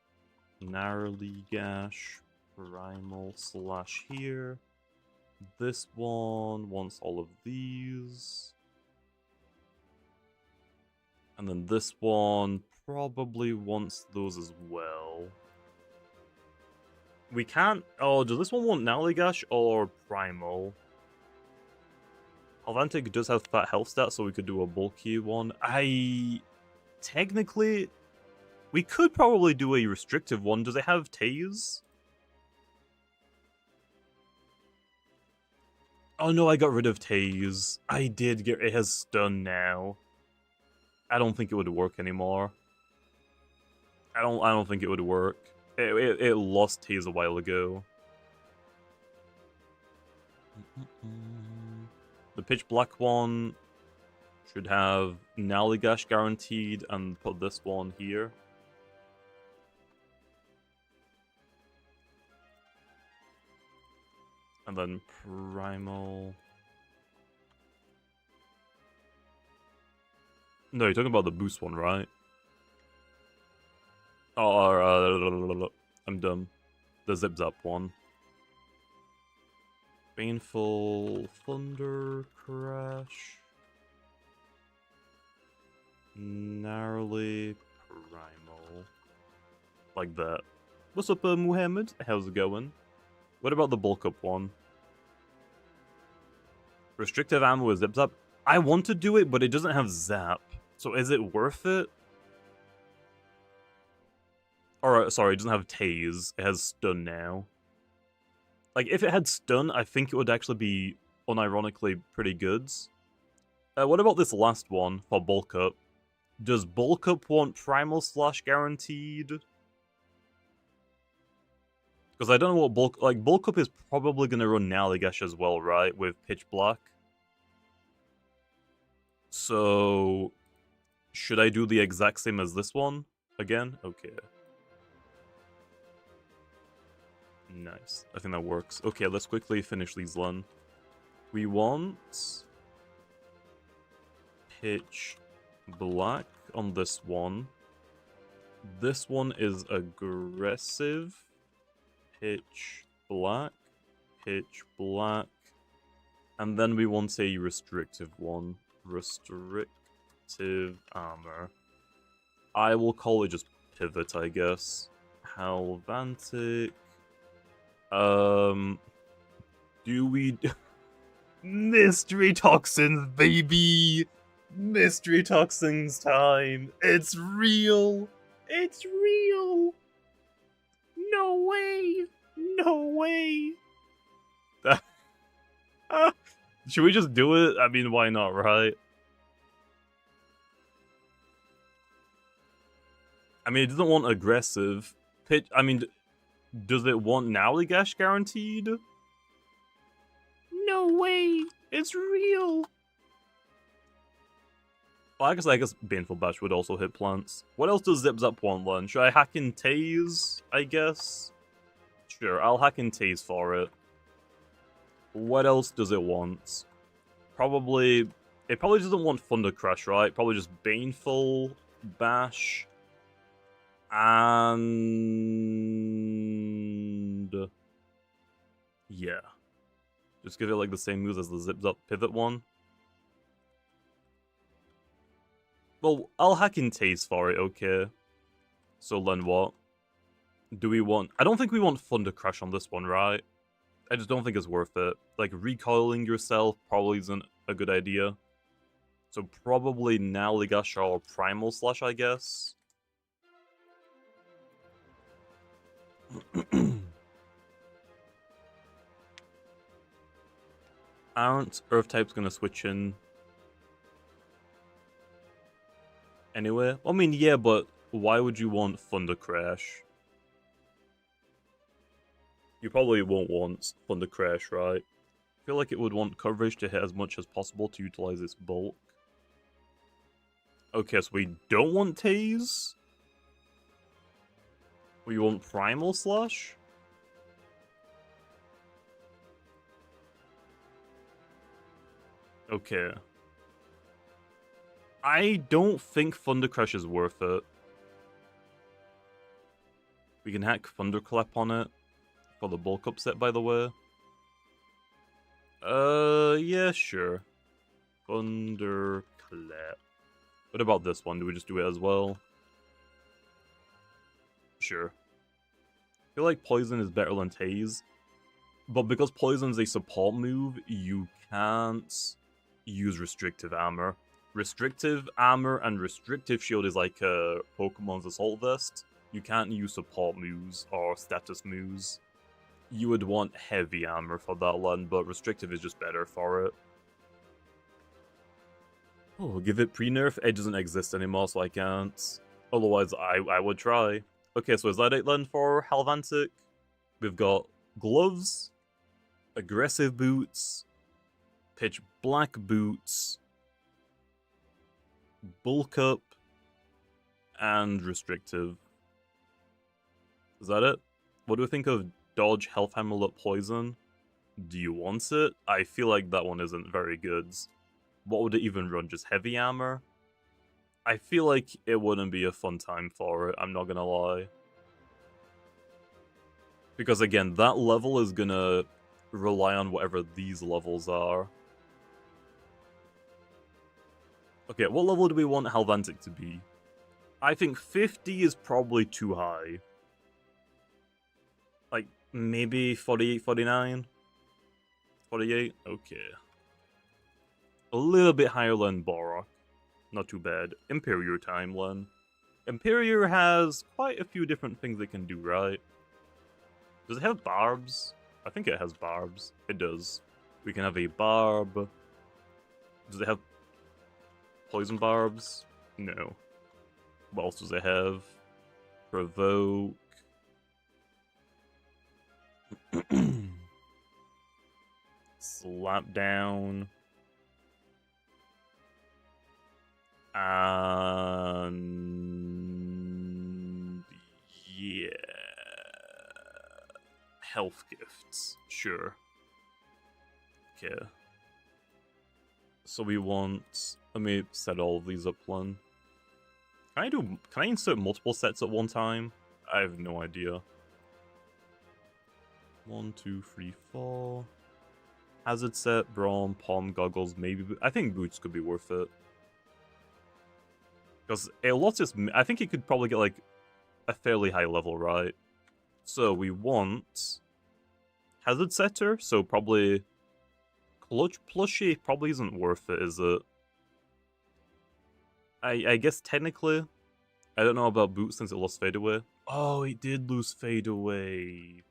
Narrowly Gash. Primal Slash here. This one wants all of these. And then this one probably wants those as well. We can't... Oh, does this one want Naligash or Primal? Halvantic does have fat health stats, so we could do a bulky one. Technically, we could probably do a restrictive one. Does it have Tase? Oh no, I got rid of Tase. I did get... It has Stun now. I don't think it would work anymore. I don't think it would work. It lost Tase a while ago. The Pitch Black one should have Naligash guaranteed and put this one here. And then Primal. No, you're talking about the boost one, right? Oh, I'm dumb. The Zip Zap one. Baneful Thunder Crash. Narrowly Primal. like that. What's up, Muhammad? How's it going? What about the bulk up one? Restrictive ammo with zip zap. I want to do it, but it doesn't have zap. So is it worth it? Or, sorry, it doesn't have tase. It has stun now. Like, if it had stun, I think it would actually be, unironically, pretty good. What about this last one for bulk up? Does bulk up want primal slash guaranteed? Because I don't know what bulk up is probably going to run Naligash as well, right? With pitch black. So, should I do the exact same as this one again? Okay. Nice. I think that works. Okay, let's quickly finish these then. We want pitch black on this one. This one is aggressive. Pitch black. Pitch black. And then we want a restrictive one. Restrictive armor. I will call it just pivot, I guess. Halvantic. Do we... Mystery toxins, baby! Mystery toxins time! It's real! It's real! No way! No way! Should we just do it? I mean, why not, right? I mean, it doesn't want aggressive. Pitch... I mean... Does it want Naligash guaranteed? No way! It's real! Well, I guess Baneful Bash would also hit plants. What else does Zip Zap want then? Should I hack in Tase, I guess? Sure, I'll hack in Tase for it. What else does it want? Probably... It probably doesn't want Thunder Crash, right? Probably just Baneful Bash... And... yeah. Just give it like the same moves as the Zip Zap Pivot one. Well, I'll hack in Tase for it, okay. So then what? Do we want... I don't think we want Thunder Crash on this one, right? I just don't think it's worth it. Like, recoiling yourself probably isn't a good idea. So probably Naligash or Primal Slash, I guess. Aren't Earth types gonna switch in anyway? I mean, yeah, but why would you want Thunder Crash? You probably won't want Thunder Crash, right? I feel like it would want coverage to hit as much as possible to utilize its bulk. Okay, so we don't want Tase? We want Primal Slash? Okay. I don't think Thunder Crash is worth it. We can hack Thunderclap on it. For the bulk up set, by the way. Yeah, sure. Thunderclap. What about this one? Do we just do it as well? Sure. I feel like Poison is better than Tase. But because Poison's a support move, you can't use Restrictive Armor. Restrictive Armor and Restrictive Shield is like Pokemon's Assault Vest. You can't use support moves or status moves. You would want Heavy Armor for that one, but Restrictive is just better for it. Oh, give it pre-nerf? It doesn't exist anymore, so I can't. Otherwise, I would try. Okay, so is that it then for Halvantic? We've got Gloves, Aggressive Boots, Pitch Black Boots, Bulk Up, and Restrictive. Is that it? What do we think of Dodge Health Amulet Poison? Do you want it? I feel like that one isn't very good. What would it even run? Just Heavy Armor? I feel like it wouldn't be a fun time for it, I'm not gonna lie. Because again, that level is gonna rely on whatever these levels are. Okay, what level do we want Halvantic to be? I think 50 is probably too high. Like, maybe 48, 49? 48? Okay. A little bit higher than Borak. Not too bad. Imperial timeline. Imperial has quite a few different things they can do, right? Does it have barbs? I think it has barbs. It does. We can have a barb. Does it have poison barbs? No. What else does it have? Provoke. Slap down. And yeah. Health gifts. Sure. Okay. So we want... Let me set all of these up one. Can I insert multiple sets at one time? I have no idea. 1, 2, 3, 4. Hazard set, Brawn, Palm, Goggles, maybe... I think Boots could be worth it. Because a lot is... I think he could probably get, like, a fairly high level, right? So we want... Hazard setter, so probably... Clutch plushie probably isn't worth it, is it? I guess technically... I don't know about Boots since it lost Fade Away. Oh, it did lose Fade Away.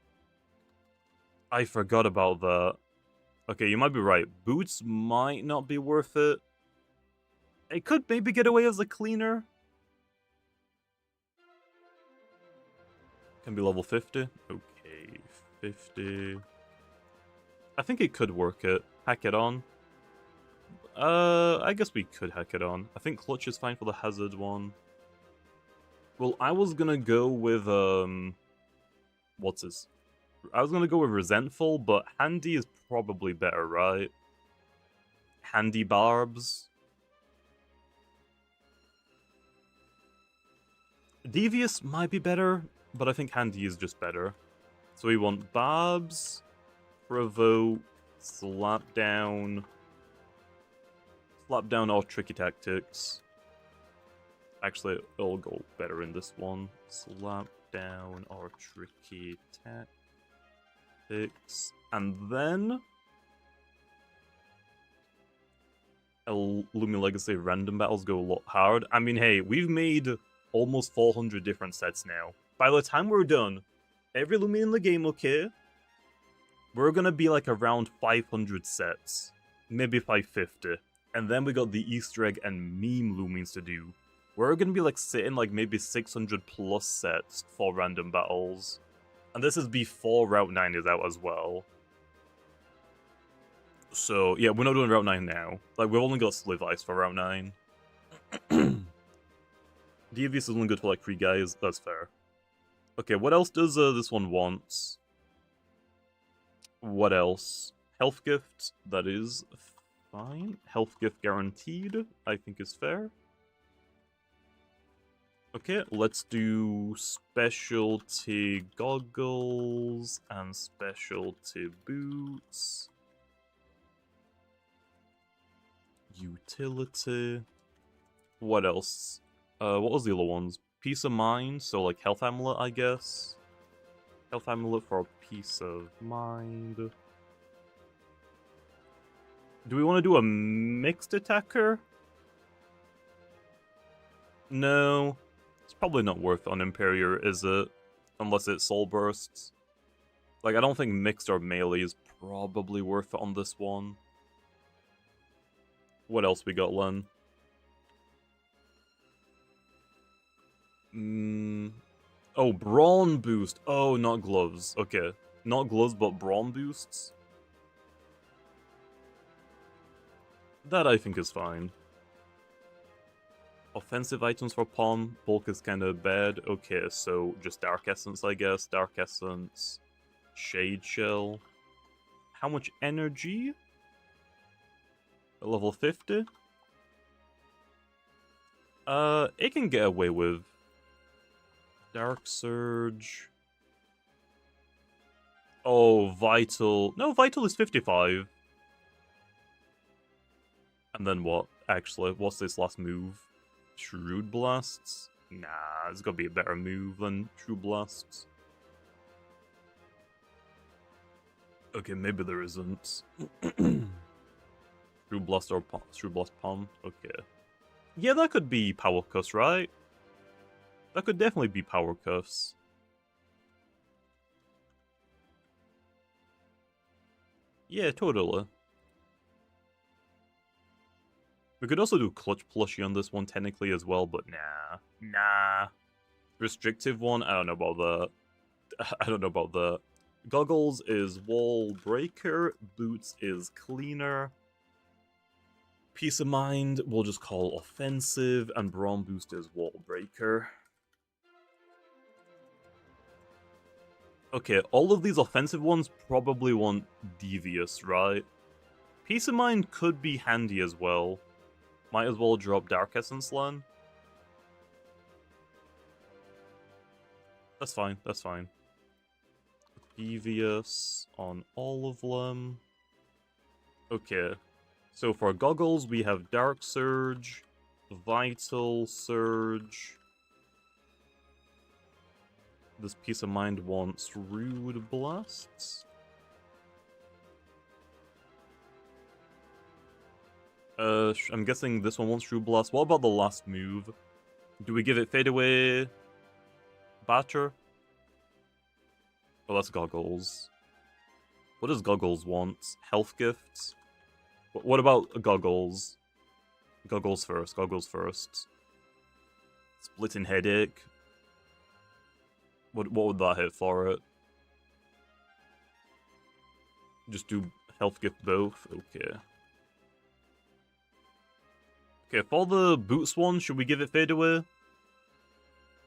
I forgot about that. Okay, you might be right. Boots might not be worth it. It could maybe get away as a cleaner. Can be level 50. Okay, 50. I think it could work it. Hack it on. I guess we could hack it on. I think Clutch is fine for the hazard one. Well, I was gonna go with, what's this? I was gonna go with Resentful, but Handy is probably better, right? Handy Barbs. Devious might be better, but I think Handy is just better. So we want Barbs, Provoke, Slap Down or Tricky Tactics. Actually, it'll go better in this one. Slap Down or Tricky Tactics. And then... Loomian Legacy random battles go a lot hard. I mean, hey, we've made almost 400 different sets now. By the time we're done, every Loomian in the game, okay, we're gonna be like around 500 sets. Maybe 550. And then we got the Easter egg and meme Loomians to do. We're gonna be like sitting like maybe 600 plus sets for random battles. And this is before Route 9 is out as well. So, yeah, we're not doing Route 9 now. Like, we've only got Slive Ice for Route 9. Devious is only good for like 3 guys, that's fair. Okay, what else does this one want? What else? Health gift, that is fine. Health gift guaranteed, I think is fair. Okay, let's do specialty goggles and specialty boots. Utility. What else? What was the other ones? Peace of mind, so like health amulet, I guess. Health amulet for peace of mind. Do we want to do a mixed attacker? No. It's probably not worth it on Imperior, is it? Unless it soul bursts. Like, I don't think mixed or melee is probably worth it on this one. What else we got, Len? Oh, brawn boost. Oh, not gloves. Okay. Not gloves, but brawn boosts. That I think is fine. Offensive items for Palm. Bulk is kind of bad. Okay, so just Dark Essence, I guess. Dark Essence. Shade Shell. How much energy? Level 50? It can get away with Dark Surge. Oh, Vital. No, Vital is 55. And then what? Actually, what's this last move? Shrewd Blasts? Nah, it's gotta be a better move than True Blasts. Okay, maybe there isn't. True Blast or True Blast Palm? Okay. Yeah, that could be Power Cuffs, right? That could definitely be Power Cuffs. Yeah, totally. We could also do Clutch Plushie on this one technically as well, but nah. Nah. Restrictive one? I don't know about that. I don't know about that. Goggles is Wall Breaker. Boots is Cleaner. Peace of Mind we'll just call Offensive. And Brawn Boost is Wall Breaker. Okay, all of these offensive ones probably want Devious, right? Peace of Mind could be handy as well. Might as well drop Dark Essence Lan. That's fine, that's fine. Devious on all of them. Okay, so for Goggles we have Dark Surge, Vital Surge. This Peace of Mind wants Rude Blasts. I'm guessing this one wants Rude Blast. What about the last move? Do we give it Fade Away? Batter? Oh, that's Goggles. What does Goggles want? Health Gifts? What about Goggles? Goggles first, Goggles first. Splitting Headache? What would that hit for it? Just do Health Gift both? Okay. Okay, for the Boots one, should we give it Fade Away?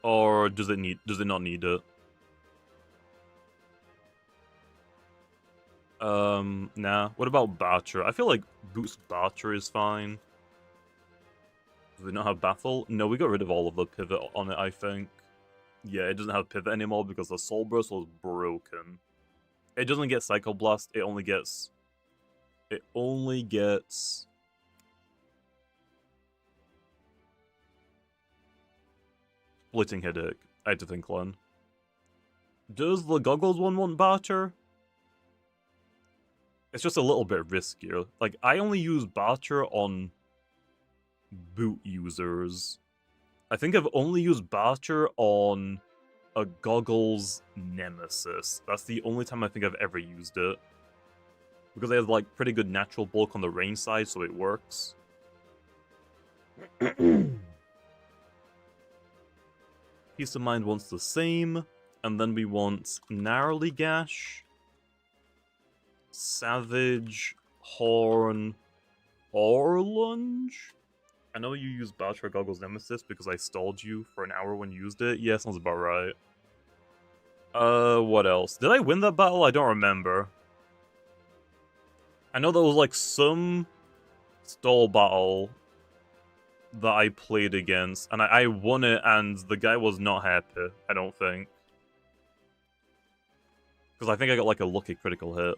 Or does it not need it? Nah. What about Batter? I feel like Boots Batter is fine. Do we not have Baffle? No, we got rid of all of the pivot on it, I think. Yeah, it doesn't have pivot anymore because the Soul Burst was broken. It doesn't get Psycho Blast, it only gets... Splitting Headache. I had to think, Len. Does the Goggles one want Batter? It's just a little bit riskier. Like, I only use Batter on boot users. I think I've only used Batter on a Goggles Nemesis. That's the only time I think I've ever used it. Because it has, like, pretty good natural bulk on the range side, so it works. Peace of Mind wants the same. And then we want Gnarly Gash, Savage, Horn, or Lunge? I know you use Batter Goggles Nemesis because I stalled you for an hour when you used it. Yeah, sounds about right. What else? Did I win that battle? I don't remember. I know there was, like, some stall battle that I played against, and I won it, and the guy was not happy, I don't think. Because I think I got, like, a lucky critical hit.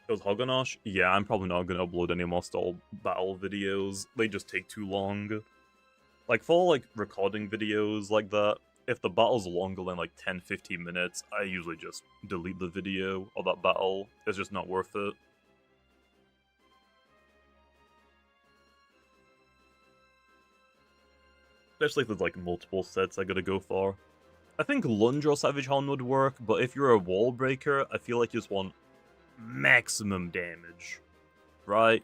It was Hoganosh? Yeah, I'm probably not going to upload any more stall battle videos. They just take too long. Like, for, like, recording videos like that, if the battle's longer than, like, 10-15 minutes, I usually just delete the video of that battle. It's just not worth it. Especially if there's, like, multiple sets I gotta go for. I think Lunge or Savage Horn would work, but if you're a Wall Breaker, I feel like you just want maximum damage. Right?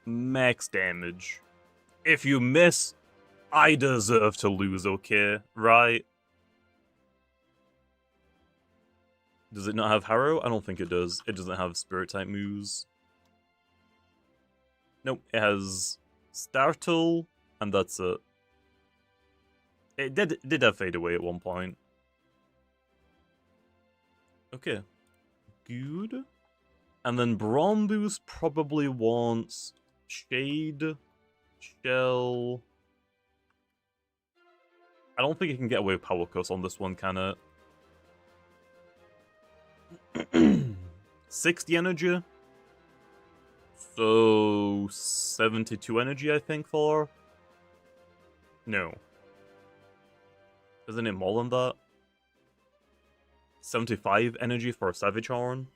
Max damage. If you miss, I deserve to lose, okay? Right? Does it not have Harrow? I don't think it does. It doesn't have Spirit-type moves. Nope, it has Startle, and that's it. It did have Fade Away at one point. Okay. Good. And then Brawn Boost probably wants Shade, Shell. I don't think it can get away with Power Curse on this one, can it? 60 energy. So 72 energy, I think, for... No. Isn't it more than that? 75 energy for Savage Horn.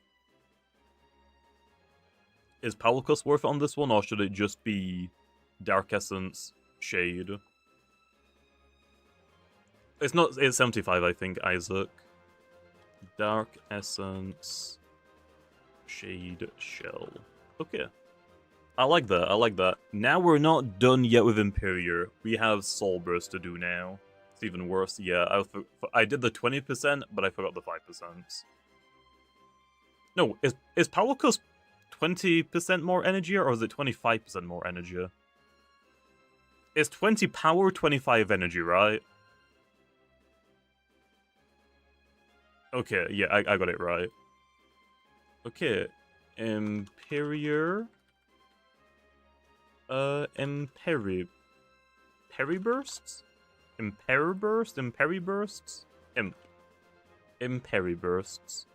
Is Palacus worth it on this one, or should it just be Dark Essence, Shade? It's not, it's 75, I think, Isaac. Dark Essence, Shade, Shell. Okay. I like that, I like that. Now we're not done yet with Imperior. We have Soul Burst to do now. It's even worse, yeah. I did the 20%, but I forgot the 5%. No, is Palacus 20% more energy, or is it 25% more energy? It's 20 power, 25 energy, right? Okay, yeah, I got it right. Okay, Imperior... Imperibursts? Imperibursts? Imperibursts.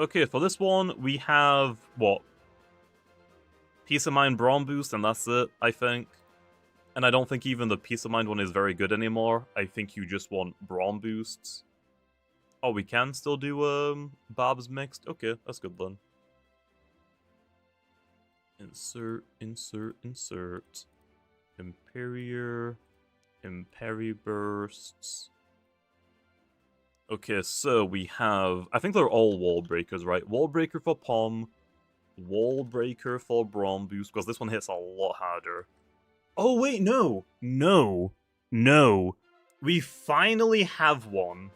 Okay, for this one, we have, what? Peace of Mind Brawn boost, and that's it, I think. And I don't think even the Peace of Mind one is very good anymore. I think you just want Brawn boosts. Oh, we can still do, Bob's Mixed? Okay, that's good then. Insert. Imperior. Imperibursts. Okay, so we have... I think they're all Wall Breakers, right? Wall Breaker for Pom. Wall Breaker for Brawn Boost, because this one hits a lot harder. Oh, wait, no! No. We finally have one.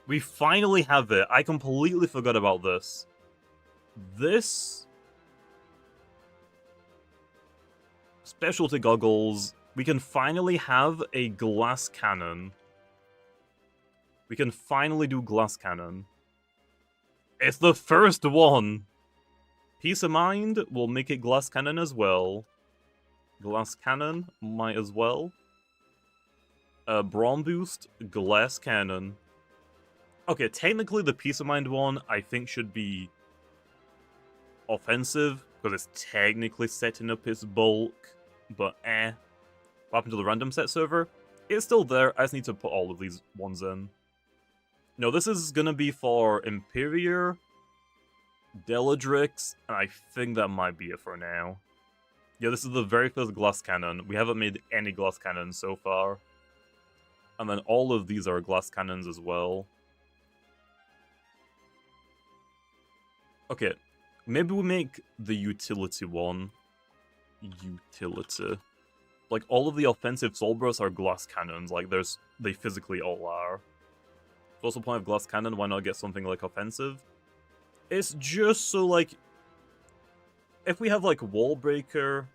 We finally have it. I completely forgot about this. This... Specialty Goggles. We can finally have a Glass Cannon. We can finally do Glass Cannon. It's the first one! Peace of Mind will make it Glass Cannon as well. Glass Cannon might as well. Brawn Boost, Glass Cannon. Okay, technically the Peace of Mind one I think should be offensive, because it's technically setting up its bulk, but What happened to the random set server? It's still there, I just need to put all of these ones in. No, this is gonna be for Imperior, Deladrix, and I think that might be it for now. Yeah, this is the very first Glass Cannon. We haven't made any Glass Cannons so far. And then all of these are Glass Cannons as well. Okay, maybe we make the utility one. Utility. Like, all of the offensive Soul Bursts are Glass Cannons. Like, they physically all are. What's the point of Glass Cannon? Why not get something like offensive? It's just so, like... If we have, like, Wall Breaker...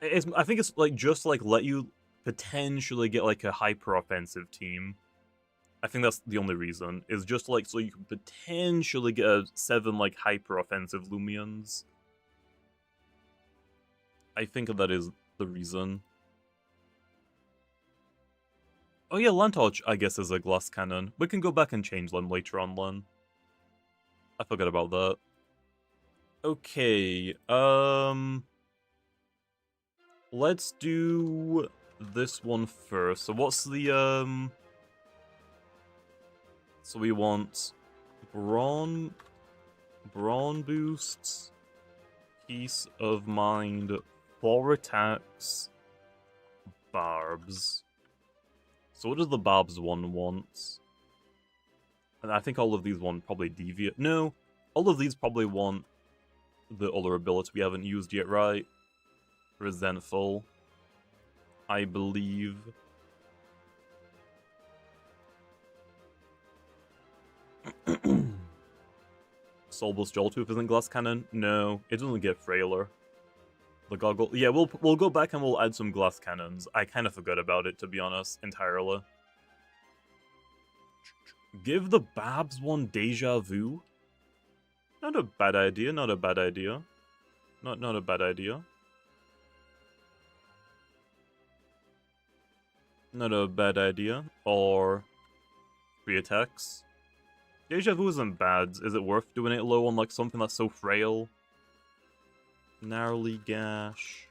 I think it's, like, just, like, let you potentially get, like, a hyper-offensive team. I think that's the only reason. Is just, like, so you can potentially get 7, like, hyper-offensive Loomians. I think that is the reason. Oh yeah, Lantorch, I guess, is a Glass Cannon. We can go back and change them later on, Len. I forgot about that. Okay, let's do this one first. So what's the, So we want Brawn boosts, Peace of Mind, 4 attacks, Barbs. So what does the Barbs one want? And I think all of these want probably Deviate. No, all of these probably want the other ability we haven't used yet, right? Resentful, I believe. Soulblast Joltooth isn't Glass Cannon? No, it doesn't get frailer. The goggle... Yeah, we'll go back and we'll add some Glass Cannons. I kind of forgot about it, to be honest, entirely. Give the Babs one Deja Vu? Not a bad idea, not a bad idea. Not a bad idea. Not a bad idea. Or 3 attacks. Deja Vu isn't bad. Is it worth doing it low on like something that's so frail? Narrowly Gash.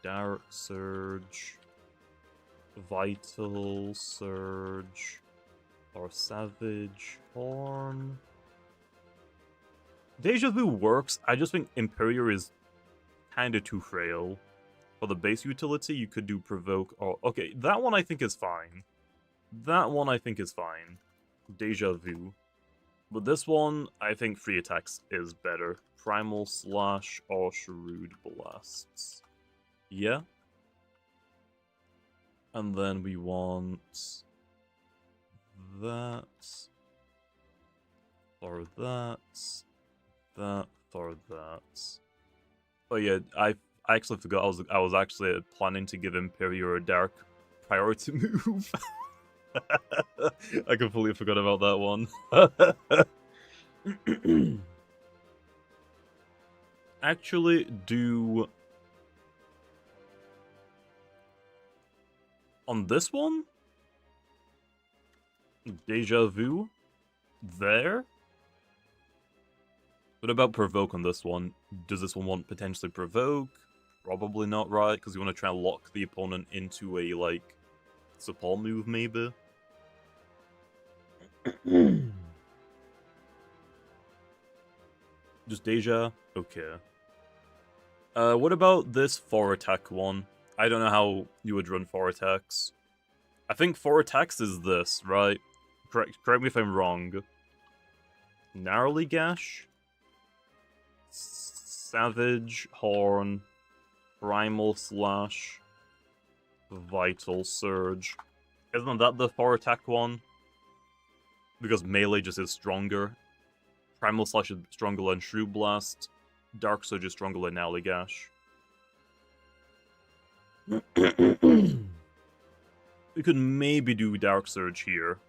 Dark Surge. Vital Surge or Savage Horn. Deja Vu works. I just think Imperior is kind of too frail. For the base utility, you could do Provoke or... Okay, that one I think is fine. That one I think is fine. Deja Vu. But this one, I think free attacks is better. Primal Slash or Shrewd Blasts. Yeah. And then we want... that... for that... that for that. Oh yeah, I actually forgot I was actually planning to give Imperior a dark priority move. I completely forgot about that one. Actually, do... on this one? Deja Vu? There? What about Provoke on this one? Does this one want potentially Provoke? Probably not, right? Because you want to try and lock the opponent into a, like, support move, maybe? Just Deja? Okay. What about this 4-attack one? I don't know how you would run 4 attacks. I think 4 attacks is this, right? Correct me if I'm wrong. Narrowly Gash? Savage Horn, Primal Slash, Vital Surge. Isn't that the 4-attack one? Because melee just is stronger. Primal Slash is stronger than Shrewd Blast. Dark Surge is stronger than Narrowly Gash. We could maybe do Dark Surge here.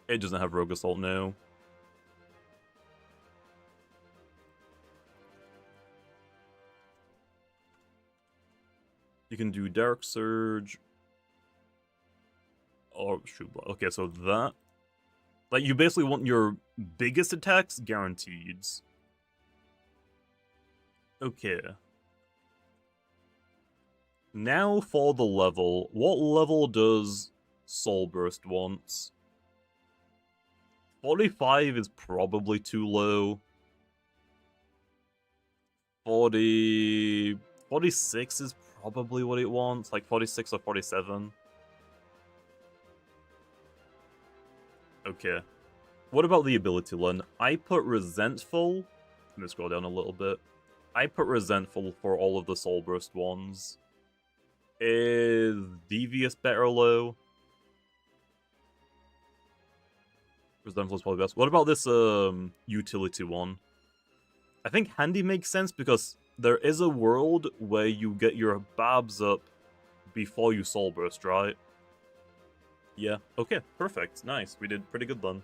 It doesn't have Rogue Assault now. You can do Dark Surge. Or Shrewd Blast. Okay, so that... like, you basically want your biggest attacks guaranteed. Okay. Now for the level. What level does Soul Burst want? 45 is probably too low. 46 is probably what it wants. Like 46 or 47. Okay. What about the ability line? I put Resentful. Let me scroll down a little bit. I put Resentful for all of the Soul Burst ones. Is Devious better low? Resentful is probably best. What about this utility one? I think Handy makes sense because there is a world where you get your Babs up before you Soul Burst, right? Yeah, okay, perfect. Nice, we did pretty good then.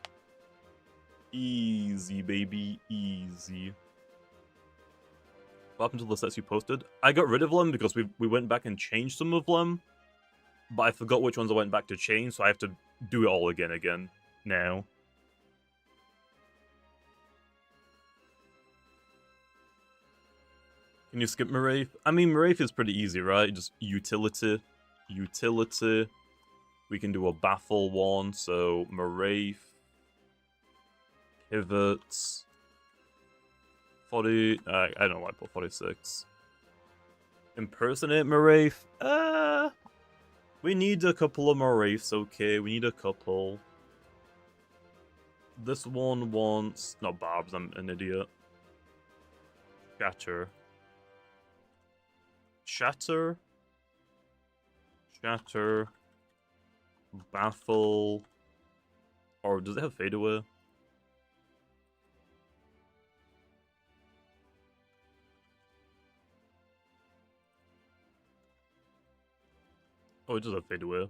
Easy, baby, easy. What happened to the sets you posted? I got rid of them because we went back and changed some of them. But I forgot which ones I went back to change, so I have to do it all again now. Can you skip Maraith? I mean, Maraith is pretty easy, right? Just utility. Utility. We can do a Baffle one, so Maraith. Pivots. 40... I don't know why I put 46. Impersonate Maraith? We need a couple of Maraiths, okay? We need a couple. This one wants... not Barbs, I'm an idiot. Shatter. Shatter. Shatter. Baffle. Or does it have Fade Away? Oh, it does have Fade Away.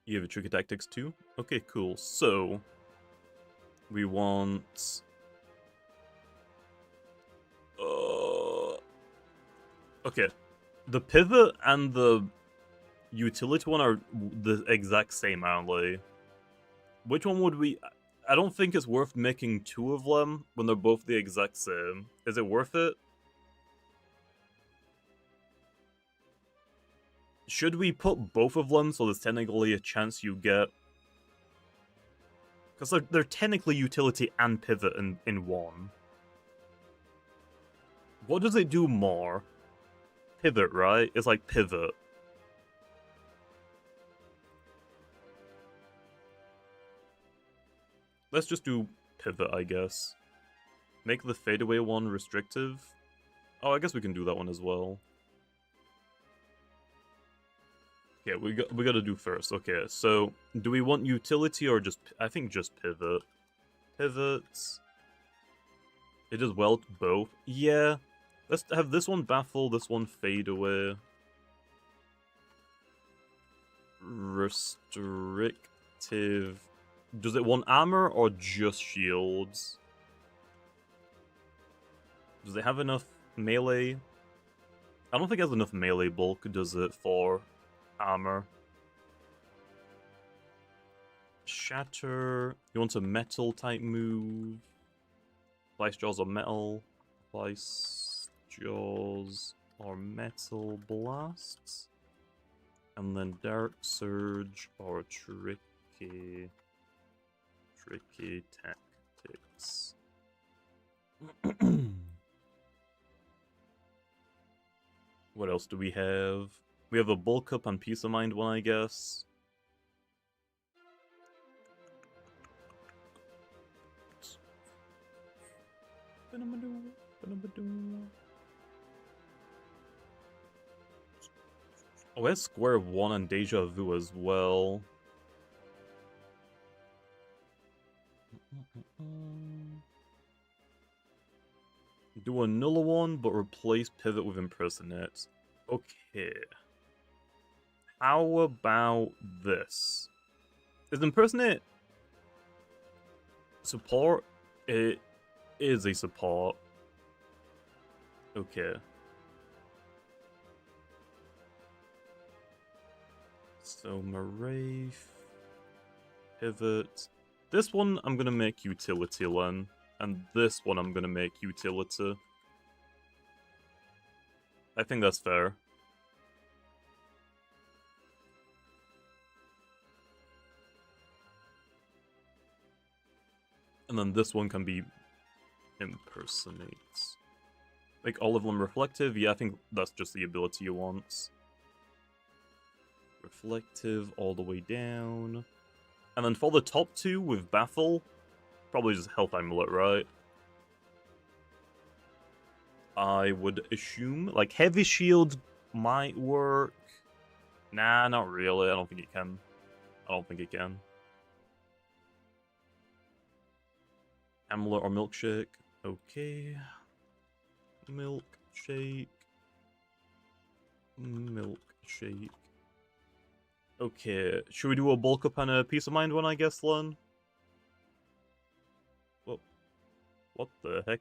You have a Tricky Tactics too? Okay, cool. So, we want... okay. The Pivot and the Utility one are the exact same, aren't they? Which one would we... I don't think it's worth making 2 of them when they're both the exact same. Is it worth it? Should we put both of them so there's technically a chance you get... Because they're technically utility and pivot in one. What does it do more? Pivot, right? It's like pivot. Let's just do pivot, I guess. Make the fadeaway one restrictive. Oh, I guess we can do that one as well. Yeah, we gotta do first. Okay, so do we want utility or just... I think just pivot. Pivots. It does well to both. Yeah. Let's have this one baffle, this one fade away. Restrictive. Does it want armor or just shields? Does it have enough melee? I don't think it has enough melee bulk, does it, for armor? Shatter. You want a metal type move? Slice jaws or metal? Slice jaws or metal blasts? And then dark surge or tricky tactics. What else do we have? We have a bulk up and peace of mind one, I guess. Oh, it's Square 1 and Deja Vu as well. Do a null one, but replace pivot with impersonate. Okay. How about this? Is impersonate support? It is a support. Okay. So Marafe, pivot. This one I'm gonna make utility then, and this one I'm gonna make utility. I think that's fair. And then this one can be impersonates. Like all of them reflective? Yeah, I think that's just the ability you want. Reflective all the way down. And then for the top two with Baffle, probably just Health Amulet, right? I would assume. Like, Heavy Shield might work. Nah, not really. I don't think it can. I don't think it can. Amulet or Milkshake. Okay. Milkshake. Milkshake. Okay, should we do a bulk up and a peace of mind one, I guess, Len? What the heck?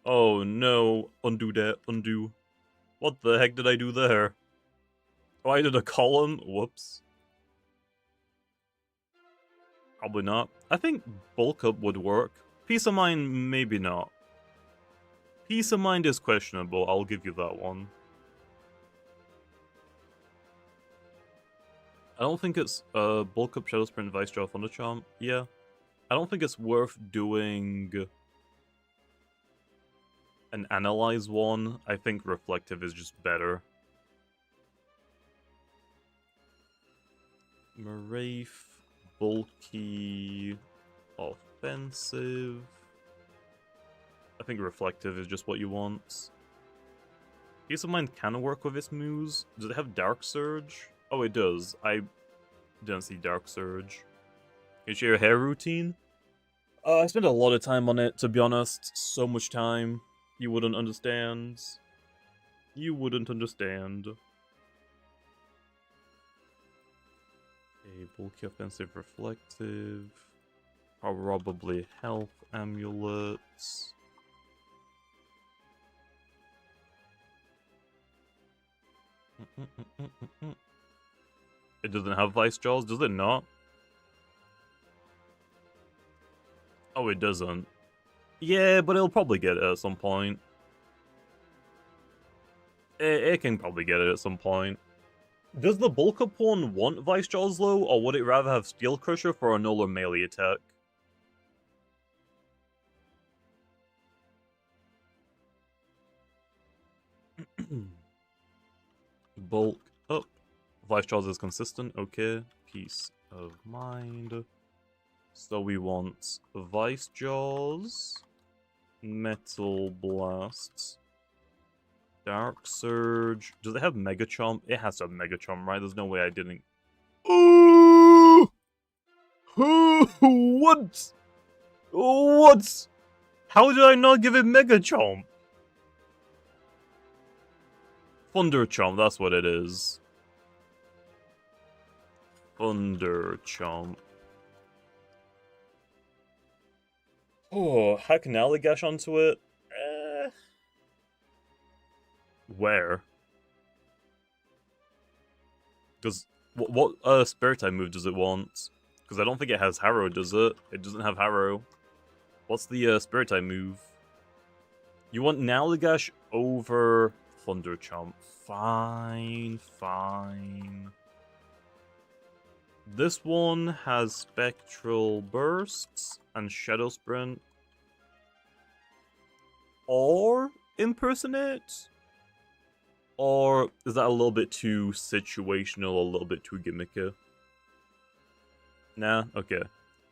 Oh no, undo that, undo. What the heck did I do there? Oh, I did a column? Whoops. Probably not. I think bulk up would work. Peace of mind, maybe not. Peace of mind is questionable, I'll give you that one. I don't think it's bulk up Shadow Sprint Vice Jaw Thunder Charm. Yeah. I don't think it's worth doing an analyze one. I think reflective is just better. Marafe, bulky, offensive. I think reflective is just what you want. Peace of Mind can work with its moves. Does it have Dark Surge? Oh, it does. I didn't see Dark Surge. Can you share your hair routine? I spent a lot of time on it, to be honest. So much time. You wouldn't understand. You wouldn't understand. Okay, bulky, offensive, reflective. Probably health amulets. It doesn't have Vice Jaws, does it not? Oh, it doesn't. Yeah, but it'll probably get it at some point. It can probably get it at some point. Does the bulk up one want Vice Jaws though, or would it rather have Steel Crusher for a null or melee attack? Bulk up. Vice Jaws is consistent, okay. Peace of mind. So we want Vice Jaws, Metal Blast, Dark Surge. Does it have Mega Chomp? It has to have Mega Chomp, right? There's no way I didn't. Oh! What? What? How did I not give it Mega Chomp? Thunder Chomp, that's what it is. Thunder Chomp. Oh, how can Allagash onto it? Where? Because what Spirit type move does it want? Because I don't think it has Harrow, does it? It doesn't have Harrow. What's the Spirit type move? You want Nalagash over Thunder Chomp. Fine, fine. This one has Spectral Bursts and Shadow Sprint. Or Impersonate? Or is that a little bit too situational, a little bit too gimmicky? Nah, okay.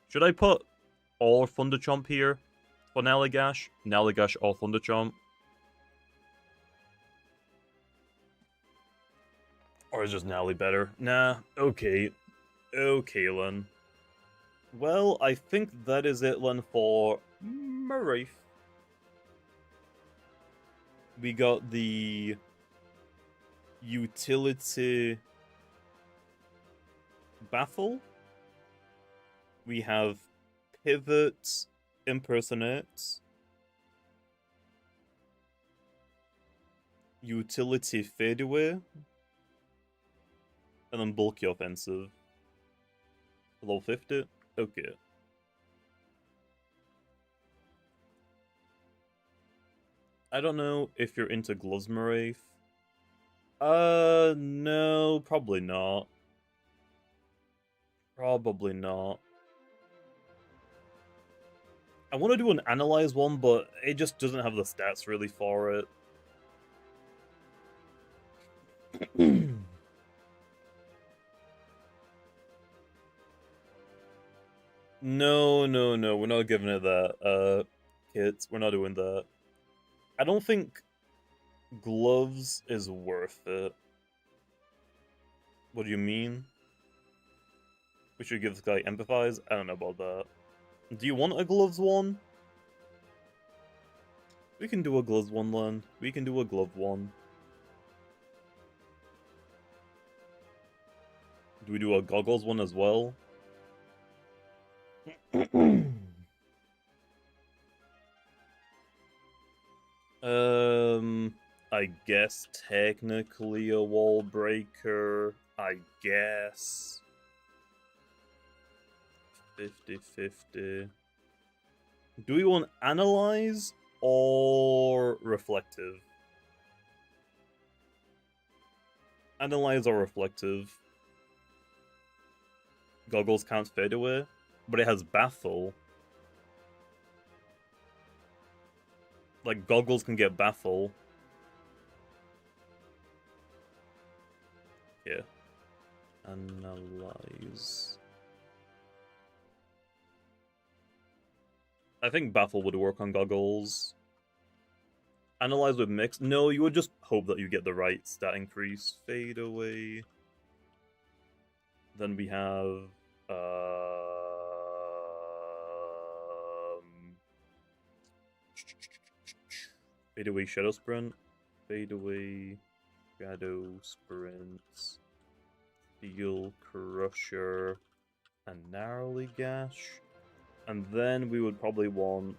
Should I put all Thunder Chomp here for Nalagash? Nalagash or Thunder Chomp? Or is just Nally better? Nah, okay. Okay, Len. Well, I think that is it, Len, for Maraith. We got the utility Baffle. We have Pivot, Impersonate, utility Fadeaway, and then Bulky Offensive. Level 50? Okay. I don't know if you're into Gloves, Maraith. No, probably not. Probably not. I want to do an Analyze one, but it just doesn't have the stats really for it. No, we're not giving it that, kids. We're not doing that. I don't think Gloves is worth it. What do you mean? We should give this guy Empathize? I don't know about that. Do you want a Gloves one? We can do a Gloves one, Len. We can do a Glove one. Do we do a Goggles one as well? I guess technically a wall breaker. I guess. 50-50. Do we want Analyze or Reflective? Analyze or Reflective. Goggles can't fade away, but it has Baffle. Like, Goggles can get Baffle. Yeah. Analyze. I think Baffle would work on Goggles. Analyze with Mix? No, you would just hope that you get the right stat increase. Fade away. Then we have... Fade away Shadow Sprint. Fade away Shadow Sprint. Steel Crusher. And Narrowly Gash. And then we would probably want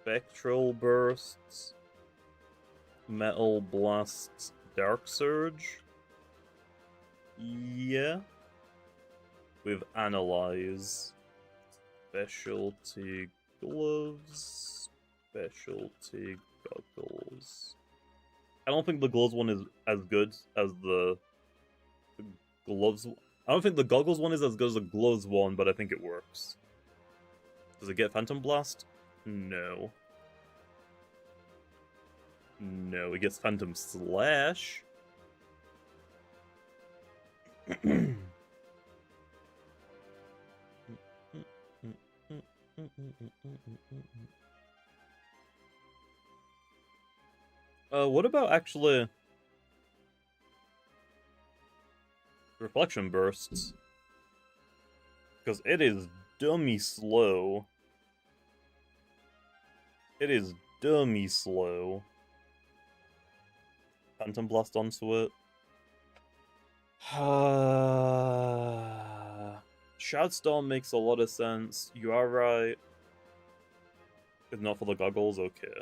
Spectral Bursts. Metal Blast. Dark Surge. Yeah. With Analyze. Specialty gloves, specialty goggles. I don't think the gloves one is as good as the gloves. I don't think the goggles one is as good as the gloves one, but I think it works. Does it get Phantom Blast? No. No, it gets Phantom Slash. What about actually Reflection Bursts? Because it is dummy slow. It is dummy slow. Phantom Blast onto it. Shoutstorm makes a lot of sense. You are right. If not for the goggles, okay.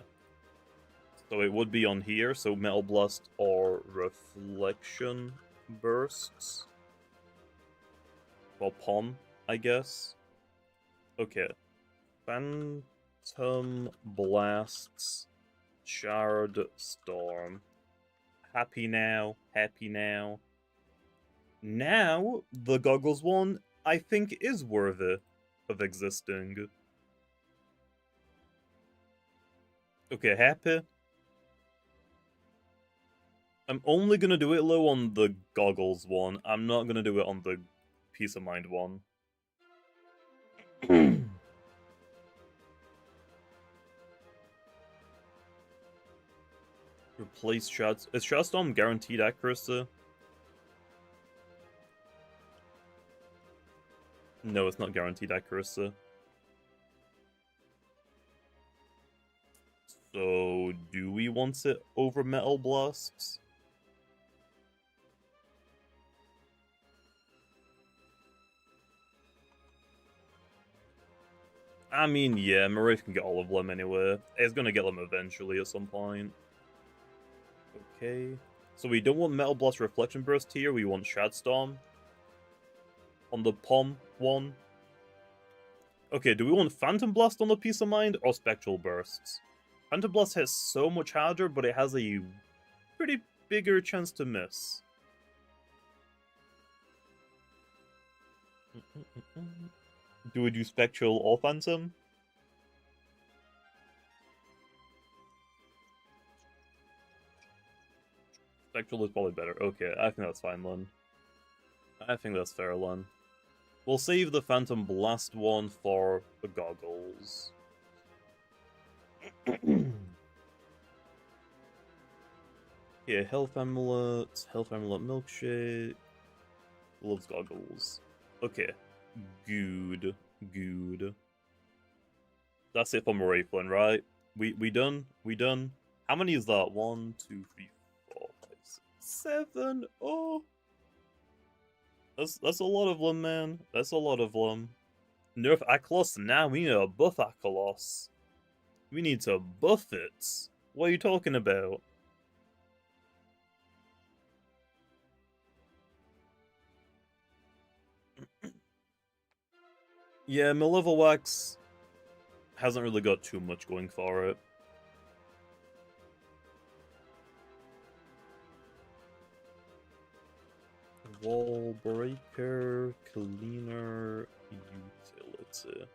So it would be on here, so Metal Blast or Reflection Bursts. Or Pom, I guess. Okay. Phantom Blasts. Shard Storm. Happy now, happy now. Now, the goggles one, I think, is worthy of existing. Okay, happy. I'm only gonna do it low on the goggles one. I'm not gonna do it on the Peace of Mind one. Replace shots. Is Shoutstorm guaranteed accuracy? No, it's not guaranteed accuracy. So, do we want it over Metal Blasts? I mean, yeah, Marif can get all of them anyway. It's gonna get them eventually at some point. Okay. So we don't want Metal Blast Reflection Burst here, we want Shadstorm. On the Pom one. Okay, do we want Phantom Blast on the Peace of Mind or Spectral Bursts? Phantom Blast hits so much harder, but it has a pretty bigger chance to miss. Do we do Spectral or Phantom? Spectral is probably better. Okay, I think that's fine, Lun. I think that's fair, Lun. We'll save the Phantom Blast one for the goggles. Yeah, Health Amulet Milkshake, Gloves Goggles. Okay, good. That's it for Moraiflin, right? We done? We done? How many is that? 1, 2, 3, 4, 5, 6, 7. Oh, that's a lot of them, man. That's a lot of them. Nerf Aklos now. We need to buff Aklos. We need to buff it. What are you talking about? Yeah, Malevolwax hasn't really got too much going for it. Wall breaker, cleaner, utility.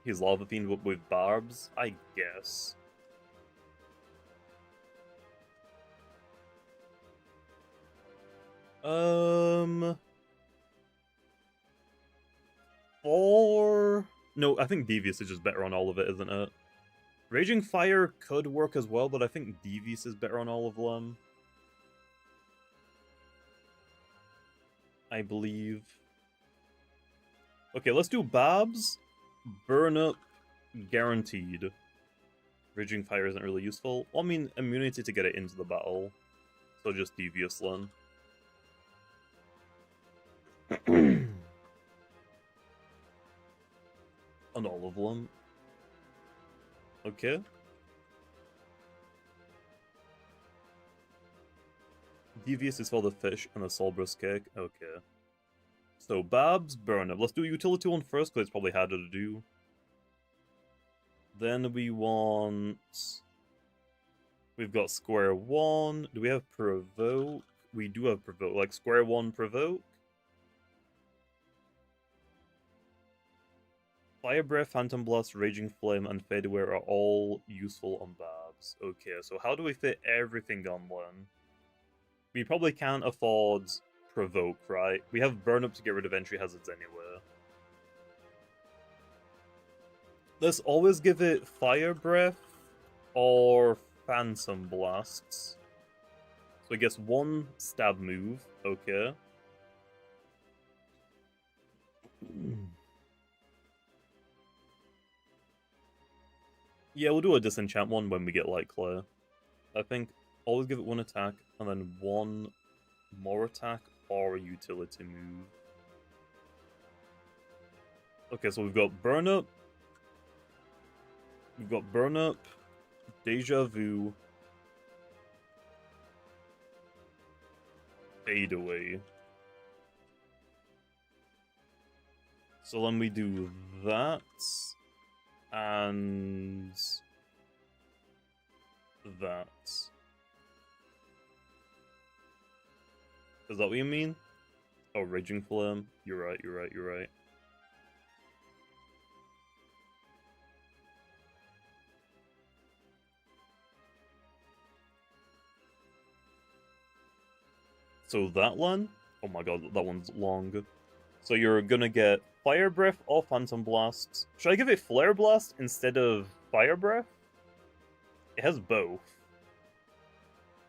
He's Lava Fiend with barbs, I guess. No, I think Devious is just better on all of it, isn't it? Raging Fire could work as well, but I think Devious is better on all of them. I believe. Okay, let's do Barbs. Burn Up, guaranteed. Raging Fire isn't really useful. Well, I mean, immunity to get it into the battle. So just Devious then. Malevolent. Okay. Devious is for the fish and the Solbrus cake. Okay. So, Babs, burn up. Let's do utility one first, because it's probably harder to do. Then we want... We've got square one. Do we have provoke? We do have provoke. Like, square one provoke. Fire Breath, Phantom Blast, Raging Flame, and Fade Away are all useful on Babs. Okay, so how do we fit everything on one? We probably can't afford provoke, right? We have burn up to get rid of entry hazards anywhere. Let's always give it Fire Breath or Phantom Blasts. So I guess one stab move, okay. Yeah, we'll do a disenchant one when we get light clear. I think always give it one attack and then one more attack or a utility move. Okay, so we've got burn up. We've got burn up, deja vu, fade away. So then we do that and that. Is that what you mean? Oh, Raging Flame. You're right, you're right, you're right. So that one? Oh my god, that one's long. So you're gonna get Fire Breath or Phantom Blast. Should I give it Flare Blast instead of Fire Breath? It has both.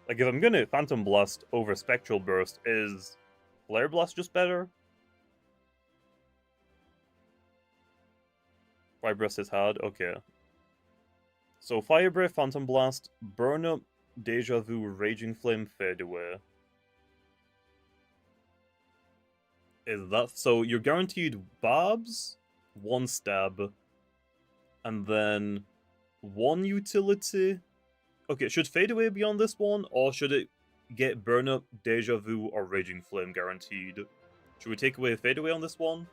Like, if I'm gonna Phantom Blast over Spectral Burst, is Flare Blast just better? Fire Breath is hard? Okay. So Fire Breath, Phantom Blast, Burn Up, Deja Vu, Raging Flame, Fade Away. Is that so? You're guaranteed Barbs, one stab, and then one utility. Okay, should Fade Away be on this one, or should it get Burn Up, Deja Vu, or Raging Flame guaranteed? Should we take away Fade Away on this one?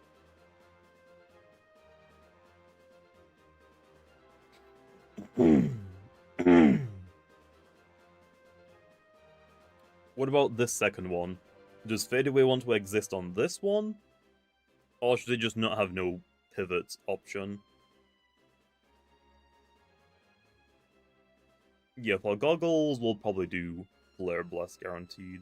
What about this second one? Does Fade Away want to exist on this one? Or should it just not have no pivot option? Yeah, for goggles, we'll probably do Flare Blast guaranteed.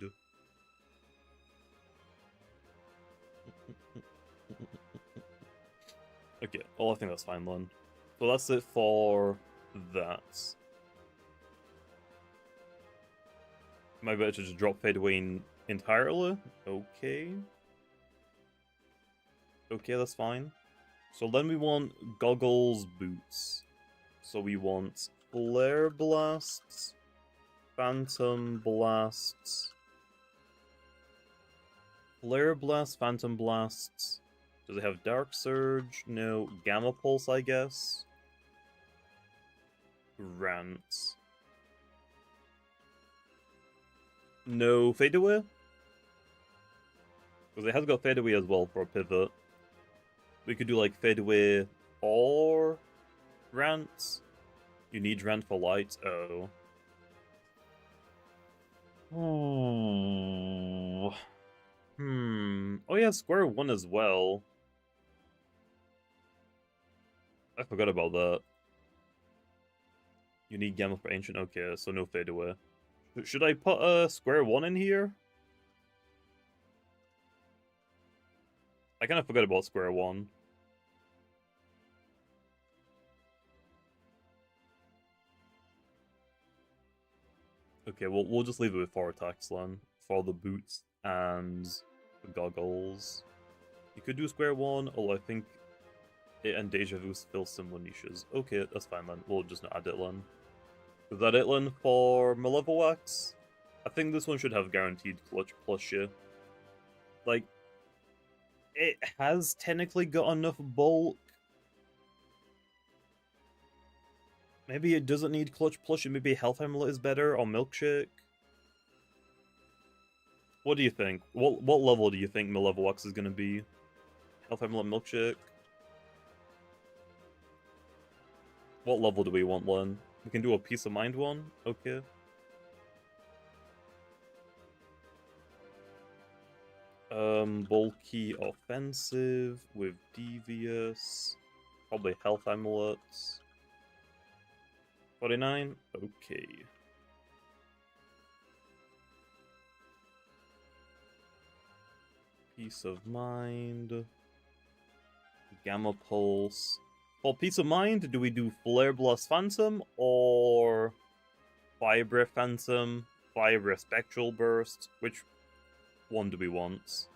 Okay, well, I think that's fine then. So that's it for that. Am I better to just drop Fade Away entirely? Okay. Okay, that's fine. So then we want Goggles Boots. So we want Flare Blasts, Phantom Blasts, Flare Blast, Phantom Blasts. Does it have Dark Surge? No. Gamma Pulse, I guess. Rant. No Fade Away? Because it has got Fade Away as well for a pivot. We could do like Fade Away or Rant. You need Rant for light? Oh. Oh. Oh yeah, square one as well. I forgot about that. You need Gamma for Ancient? Okay, so no Fade Away. Should I put a square one in here? I kind of forgot about square one. Okay, we'll just leave it with 4 attacks then. For the boots and the goggles. You could do square one, although I think it and Deja Vu fill similar niches. Okay, that's fine then. We'll just not add it then. Is that it then for Malevolence? I think this one should have guaranteed clutch plus yeah. Like, it has technically got enough bulk, Maybe it doesn't need Clutch Plush, and maybe Health Amulet is better, or Milkshake. What do you think? What level do you think Malevel X is gonna be? Health Amulet, Milkshake? What level do we want, Len? We can do a Peace of Mind one? Okay. Bulky Offensive with Devious. Probably Health Amulets. 49? Okay. Peace of Mind. Gamma Pulse. For Peace of Mind, do we do Flare Blast Phantom or Fire Breath Phantom, Fire Breath Spectral Burst? Which one do we want?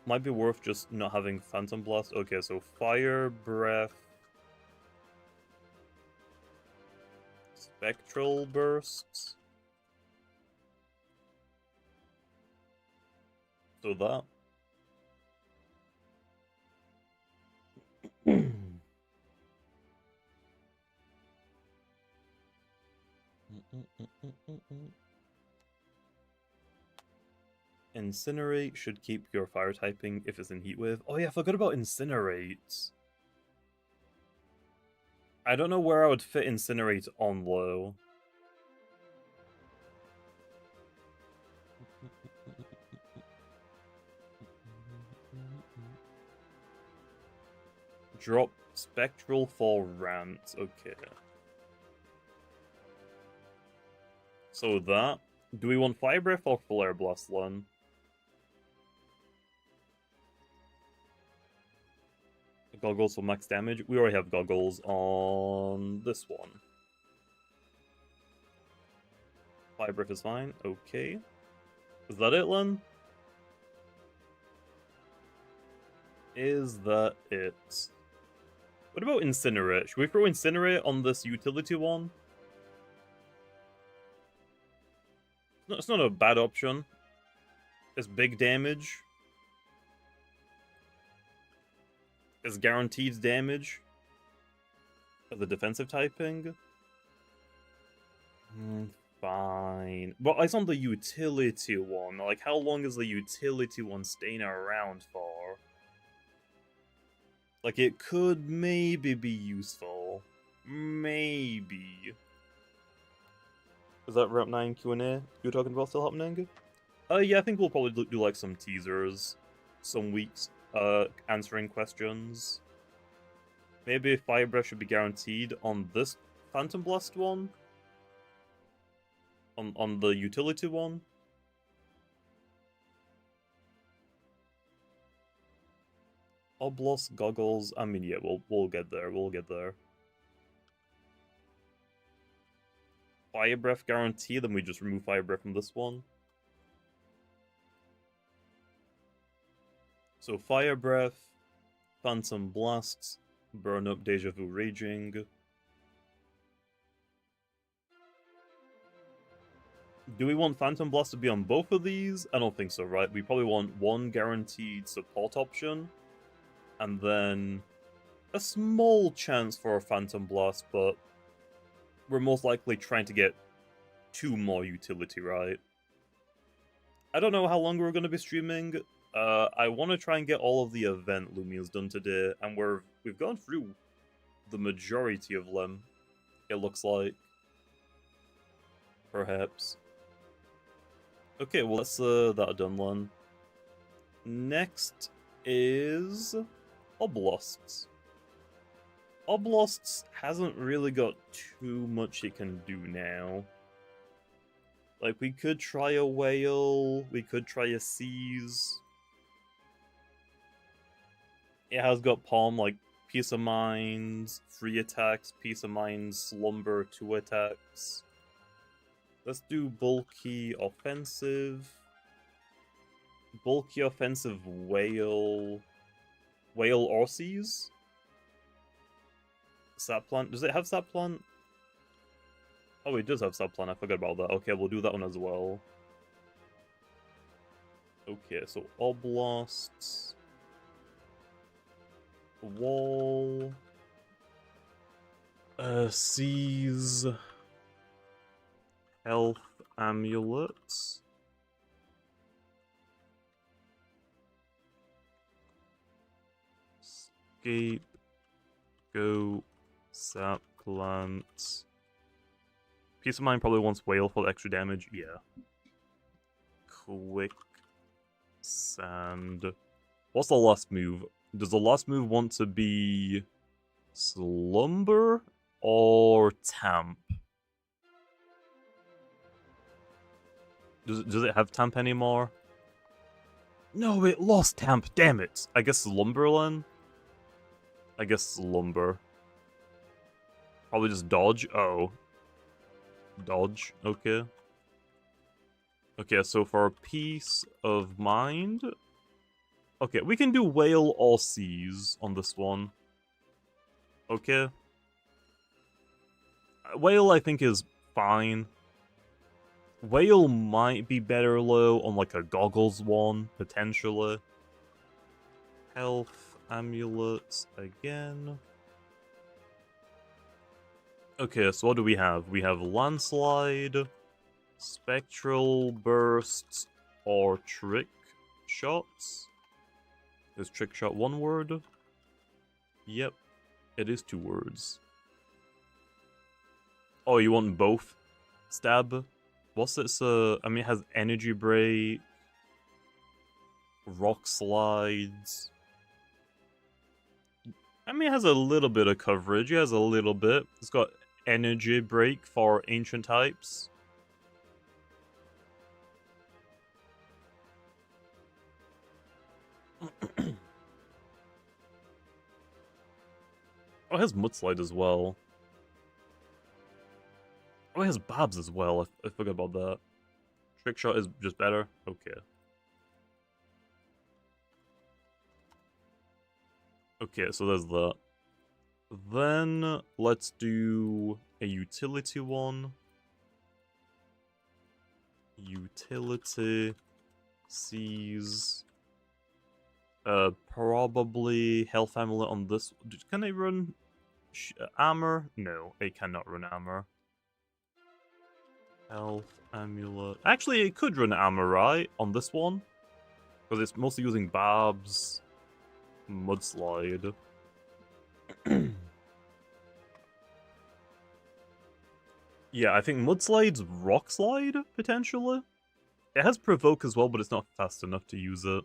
Might be worth just not having Phantom Blast. Okay, so Fire Breath, Spectral Burst. So that. Incinerate should keep your fire typing if it's in Heat Wave. Oh yeah, I forgot about Incinerate. I don't know where I would fit Incinerate on low. Drop Spectral for Rant. Okay. So that. Do we want Fire Breath or Flare Blast, Len? Goggles for max damage. We already have goggles on this one. Fire Breath is fine. Okay. Is that it, Len? Is that it? What about Incinerate? Should we throw Incinerate on this utility one? No, it's not a bad option. It's big damage. It's guaranteed damage. Of the defensive typing. Fine. But it's on the utility one. Like, how long is the utility one staying around for? Like, it could maybe be useful. Maybe. Is that Route 9 Q&A you were talking about still happening? Yeah, I think we'll probably do, like, some teasers. Some weeks, answering questions. Maybe Fire Breath should be guaranteed on this Phantom Blast one? On the utility one? Oblos, Goggles, I mean, yeah, we'll get there, we'll get there. Fire Breath guarantee, then we just remove Fire Breath from this one. So Fire Breath, Phantom Blast, Burn Up, Deja Vu Raging. Do we want Phantom Blast to be on both of these? I don't think so, right? We probably want one guaranteed support option, and then a small chance for a Phantom Blast, but we're most likely trying to get 2 more utility, right? I don't know how long we're going to be streaming. I want to try and get all of the event Loomians done today, and we've gone through the majority of them, it looks like. Perhaps. Okay, well, that's that done, Len. Next is Oblosts. Oblosts hasn't really got too much it can do now. Like, we could try a Whale, we could try a Seize. It has got Palm, like, Peace of Mind, 3 attacks, Peace of Mind, Slumber, 2 attacks. Let's do Bulky Offensive. Bulky Offensive Whale. Whale or Seize? Sap Plant. Does it have Sap Plant? Oh, it does have Sap Plant. I forgot about that. Okay, we'll do that one as well. Okay, so Oblasts. Wall. Seize. Health amulets. Escape. Go. Sap plants. Peace of Mind probably wants whale for the extra damage. Yeah. Quick. Sand. What's the last move? Does the last move want to be Slumber or Tamp? Does it have Tamp anymore? No, it lost Tamp. Damn it. I guess Slumberland? I guess Slumber. Probably just dodge. Oh. Dodge. Okay. Okay, so for peace of mind... Okay, we can do whale or seize on this one. Okay. Whale, I think, is fine. Whale might be better low on, like, a goggles one, potentially. Health amulets again. Okay, so what do we have? We have landslide, spectral bursts, or trick shots. Is trick shot one word? Yep, it is 2 words. Oh, you want both? Stab? What's this? I mean, it has energy break, rock slides. I mean, it has a little bit of coverage. It has a little bit. It's got energy break for ancient types. Oh, it has mudslide as well. Oh, it has Babs as well. I forgot about that. Trick shot is just better? Okay. Okay, so there's that. Then, let's do a utility one. Utility. Seize. Probably health amulet on this. Can I run armor? No, it cannot run armor. Health amulet. Actually, it could run armor, right? On this one? Because it's mostly using Babs. Mudslide. Yeah, I think Mudslide's Rock Slide, potentially? It has Provoke as well, but it's not fast enough to use it.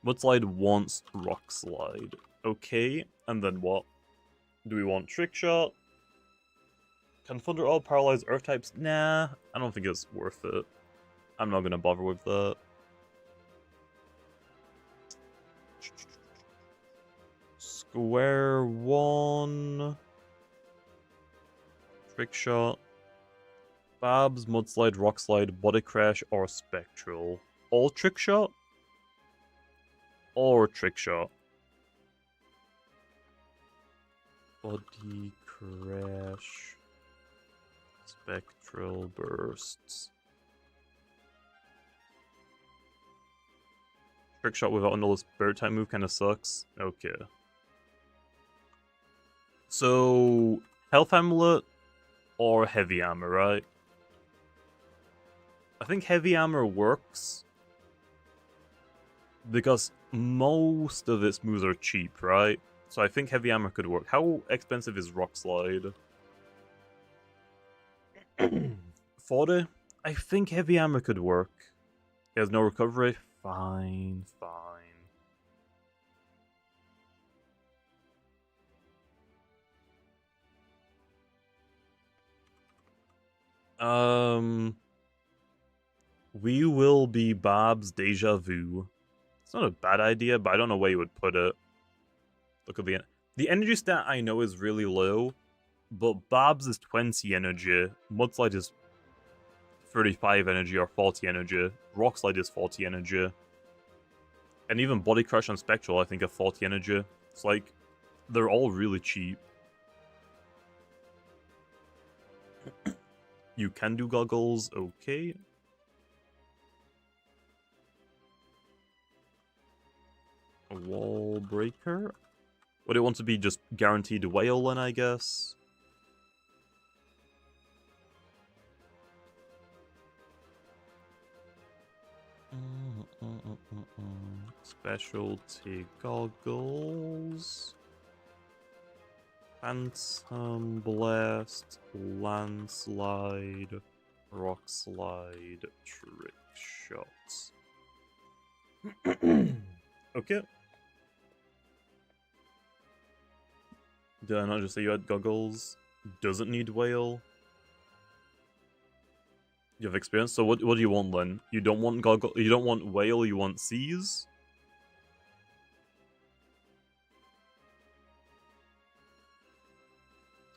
Mudslide wants Rock Slide. Okay, and then what? Do we want Trick Shot? Can Thunder all paralyze Earth types? Nah, I don't think it's worth it. I'm not gonna bother with that. Square one. Trick Shot. Babs, Mudslide, Rock Slide, Body Crash, or Spectral. All Trick Shot? Or Trick Shot. Body Crash. Spectral Bursts. Trick Shot without another Spirit type move kind of sucks. Okay. So, Health Amulet or Heavy Armor, right? I think Heavy Armor works because most of its moves are cheap, right? So I think Heavy Armor could work. How expensive is Rock Slide? 40? I think Heavy Armor could work. It has no recovery? Fine, fine. We will be Bab's Deja Vu. It's not a bad idea, but I don't know where you would put it. Look at the energy stat I know is really low, but Bab's is 20 energy, Mudslide is 35 energy or 40 energy, Rockslide is 40 energy, and even Body Crush and Spectral I think are 40 energy. It's like, they're all really cheap. You can do goggles, okay. Wall breaker? Would it want to be just guaranteed whale then, I guess? Specialty goggles. Phantom blast, landslide, rock slide, trick shots. Okay. Did I not just say you had goggles? Doesn't need whale. You have experience. So what do you want then? You don't want goggle. You don't want whale. You want seas.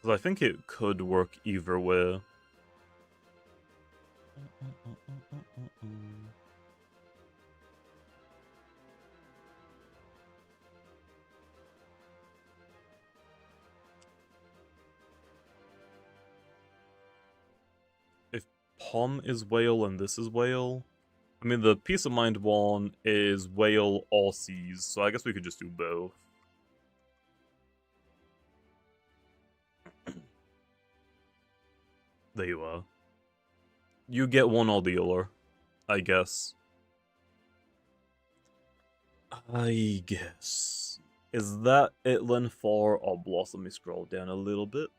Because I think it could work either way. If Pom is whale and this is whale, I mean the peace of mind one is whale or seas, so I guess we could just do both. There you are. You get one or the other, I guess. I guess. Is that it then for Oblos? Let me scroll down a little bit.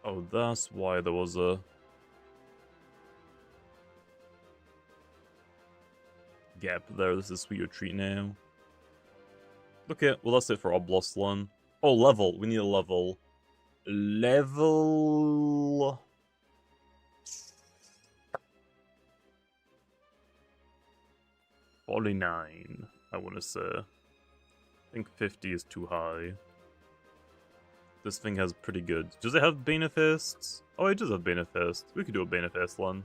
Oh, that's why there was a gap there. This is Sweet Retreat now. Okay, well that's it for Obloslan. Oh, level. We need a level. Level... 49, I want to say. I think 50 is too high. This thing has pretty good... Does it have Benefists? Oh, it does have Benefists. We could do a Benefist one.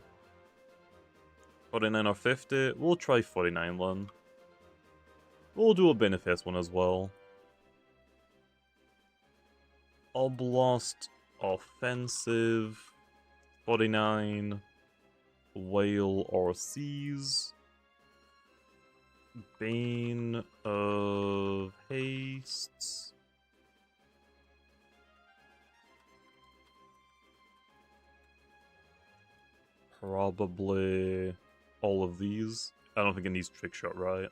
49 or 50? We'll try 49 one. We'll do a Benefist one as well. Oblast, offensive, 49, whale or seas, bane of hastes, probably all of these. I don't think it needs trick shot, right?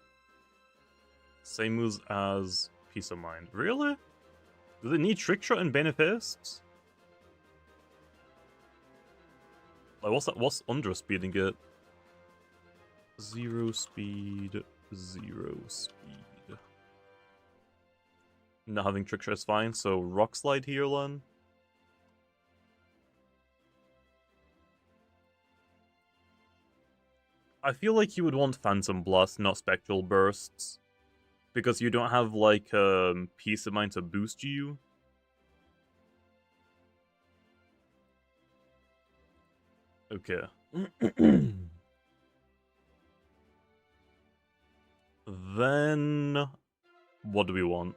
Same moves as peace of mind. Really? Does it need trick shot and benefists? Like what's that? What's under speeding it? 0 speed, 0 speed. Not having trick shot is fine. So rock slide here, Len. I feel like you would want Phantom Blast, not Spectral Bursts. Because you don't have, like, peace of mind to boost you. Okay. Then... what do we want?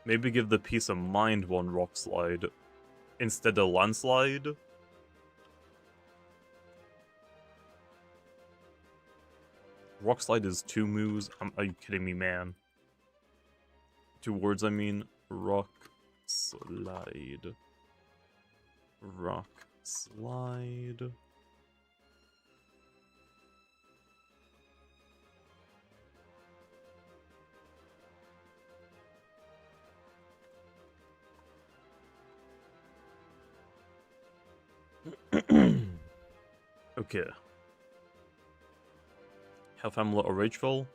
Maybe give the peace of mind one rock slide. Instead of landslide. Rock slide is 2 moves. Are you kidding me, man? 2 words, I mean. Rock slide. Rock slide. Okay. Health Amulet or Rageful?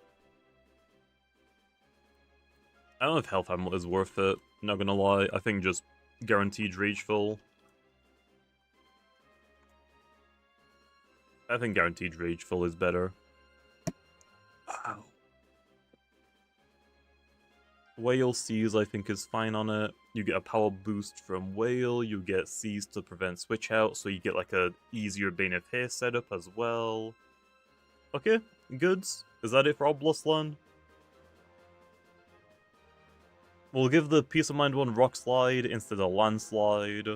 I don't know if Health Amulet is worth it, not gonna lie. I think just guaranteed Rageful. I think guaranteed Rageful is better. Ow. Whale Seas I think is fine on it. You get a power boost from Whale, you get Seas to prevent switch out, so you get like a easier Bane of Haste setup as well. Okay, goods. Is that it for Obloslan? We'll give the Peace of Mind one Rock Slide instead of Landslide.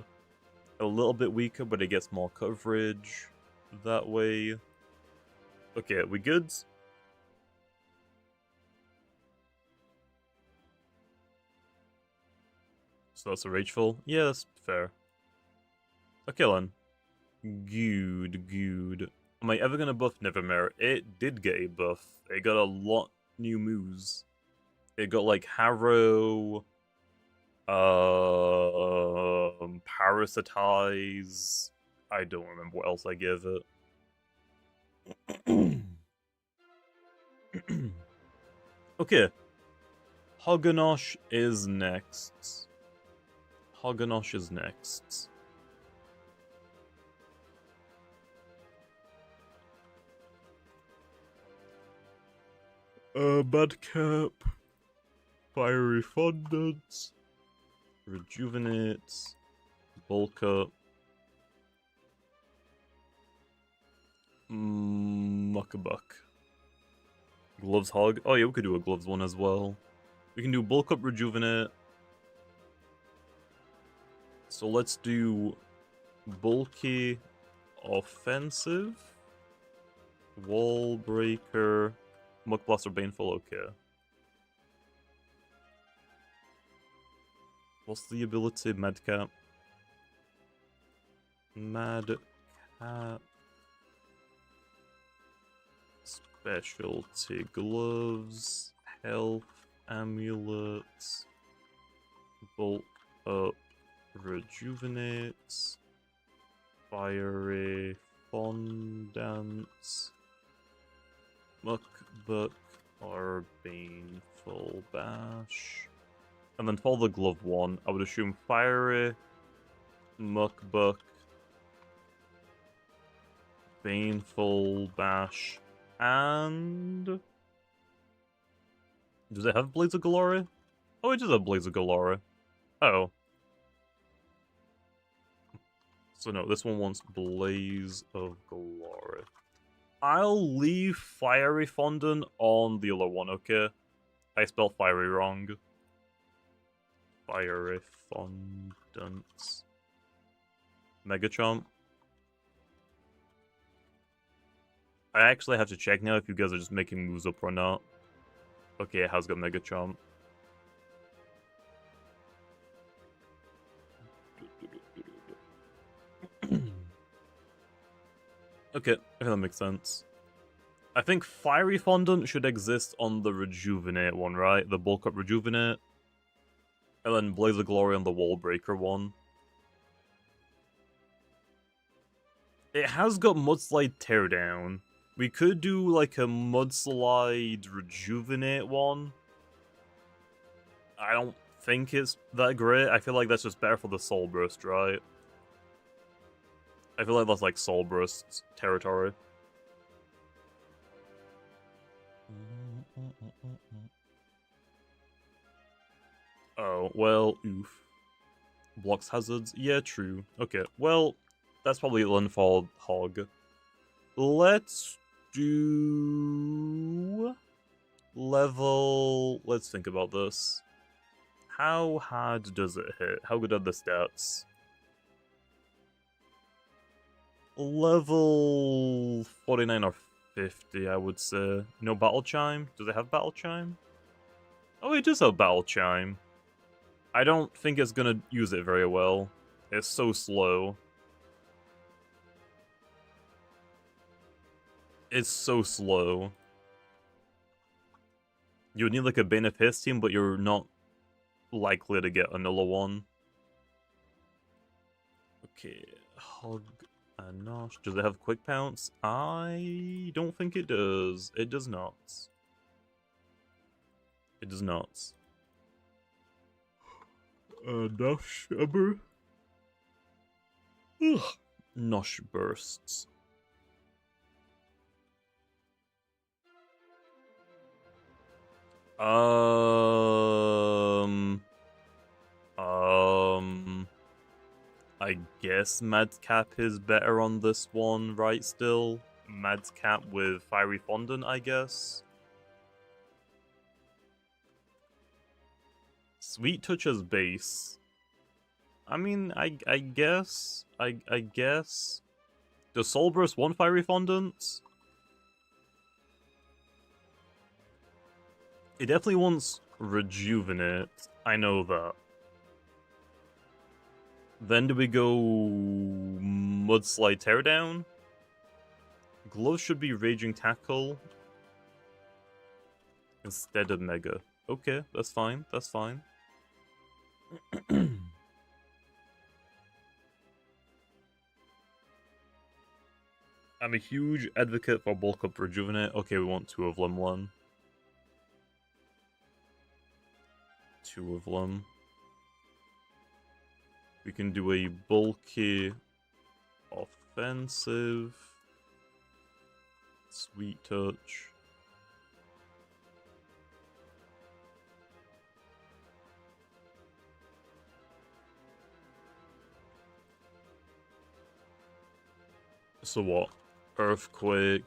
a little bit weaker, but it gets more coverage that way. Okay, we good? So that's a rageful? Yeah, that's fair. Okay then. Good. Am I ever gonna buff Nevermere? It did get a buff. It got a lot new moves. It got like Harrow, Parasitize. I don't remember what else I gave it. Okay. Hoganosh is next. Badcap. Fiery Fondants. Rejuvenates. Bulk up. Muckabuck. Gloves Hog. Oh yeah, we could do a Gloves one as well. We can do Bulk Up Rejuvenate. So let's do Bulky Offensive. Wall Breaker. Muck Blaster Baneful, okay. What's the ability? Madcap. Madcap. Specialty Gloves. Health Amulets. Bulk Up Rejuvenates. Fiery Fondants. Muckbuck or Baneful Bash. And then for the glove one, I would assume Fiery, Muckbuck, Baneful Bash, and... Does it have Blaze of Glory? Oh, it does have Blaze of Glory. Oh. So no, this one wants Blaze of Glory. I'll leave Fiery Fondant on the other one, okay? I spelled Fiery wrong. Fiery Fondants. Megachomp. I actually have to check now if you guys are just making moves up or not. Okay, it has got Megachomp. Okay, I think that makes sense. I think Fiery Fondant should exist on the Rejuvenate one, right? The Bulk Up Rejuvenate. And then Blaze of Glory on the Wall Breaker one. It has got Mudslide Teardown. We could do like a Mudslide Rejuvenate one. I don't think it's that great. I feel like that's just better for the Soul Burst, right? I feel like that's like Soul Burst territory. Oh, well, oof. Blocks hazards? Yeah, true. Okay, well, that's probably Linfall Hog. Let's do... level... Let's think about this. How hard does it hit? How good are the stats? Level 49 or 50, I would say. No Battle Chime? Does it have Battle Chime? Oh, it does have Battle Chime. I don't think it's gonna use it very well. It's so slow. It's so slow. You would need like a Bane of His team, but you're not likely to get another one. Okay, Hog and Nosh. Does it have Quick Pounce? I don't think it does. It does not. It does not. Nosh Ember? Nosh Bursts. I guess Madcap is better on this one, right, still? Madcap with Fiery Fondant, I guess? Sweet Touch as base. I mean, I guess. I guess. Does Soul Burst want Fiery Fondant? It definitely wants Rejuvenate. I know that. Then do we go Mudslide Teardown? Gloves should be Raging Tackle instead of Mega. Okay, that's fine. That's fine. I'm a huge advocate for Bulk Up Rejuvenate. Okay, we want 2 of them, one. 2 of them. We can do a bulky offensive. Sweet Touch. So what? Earthquake,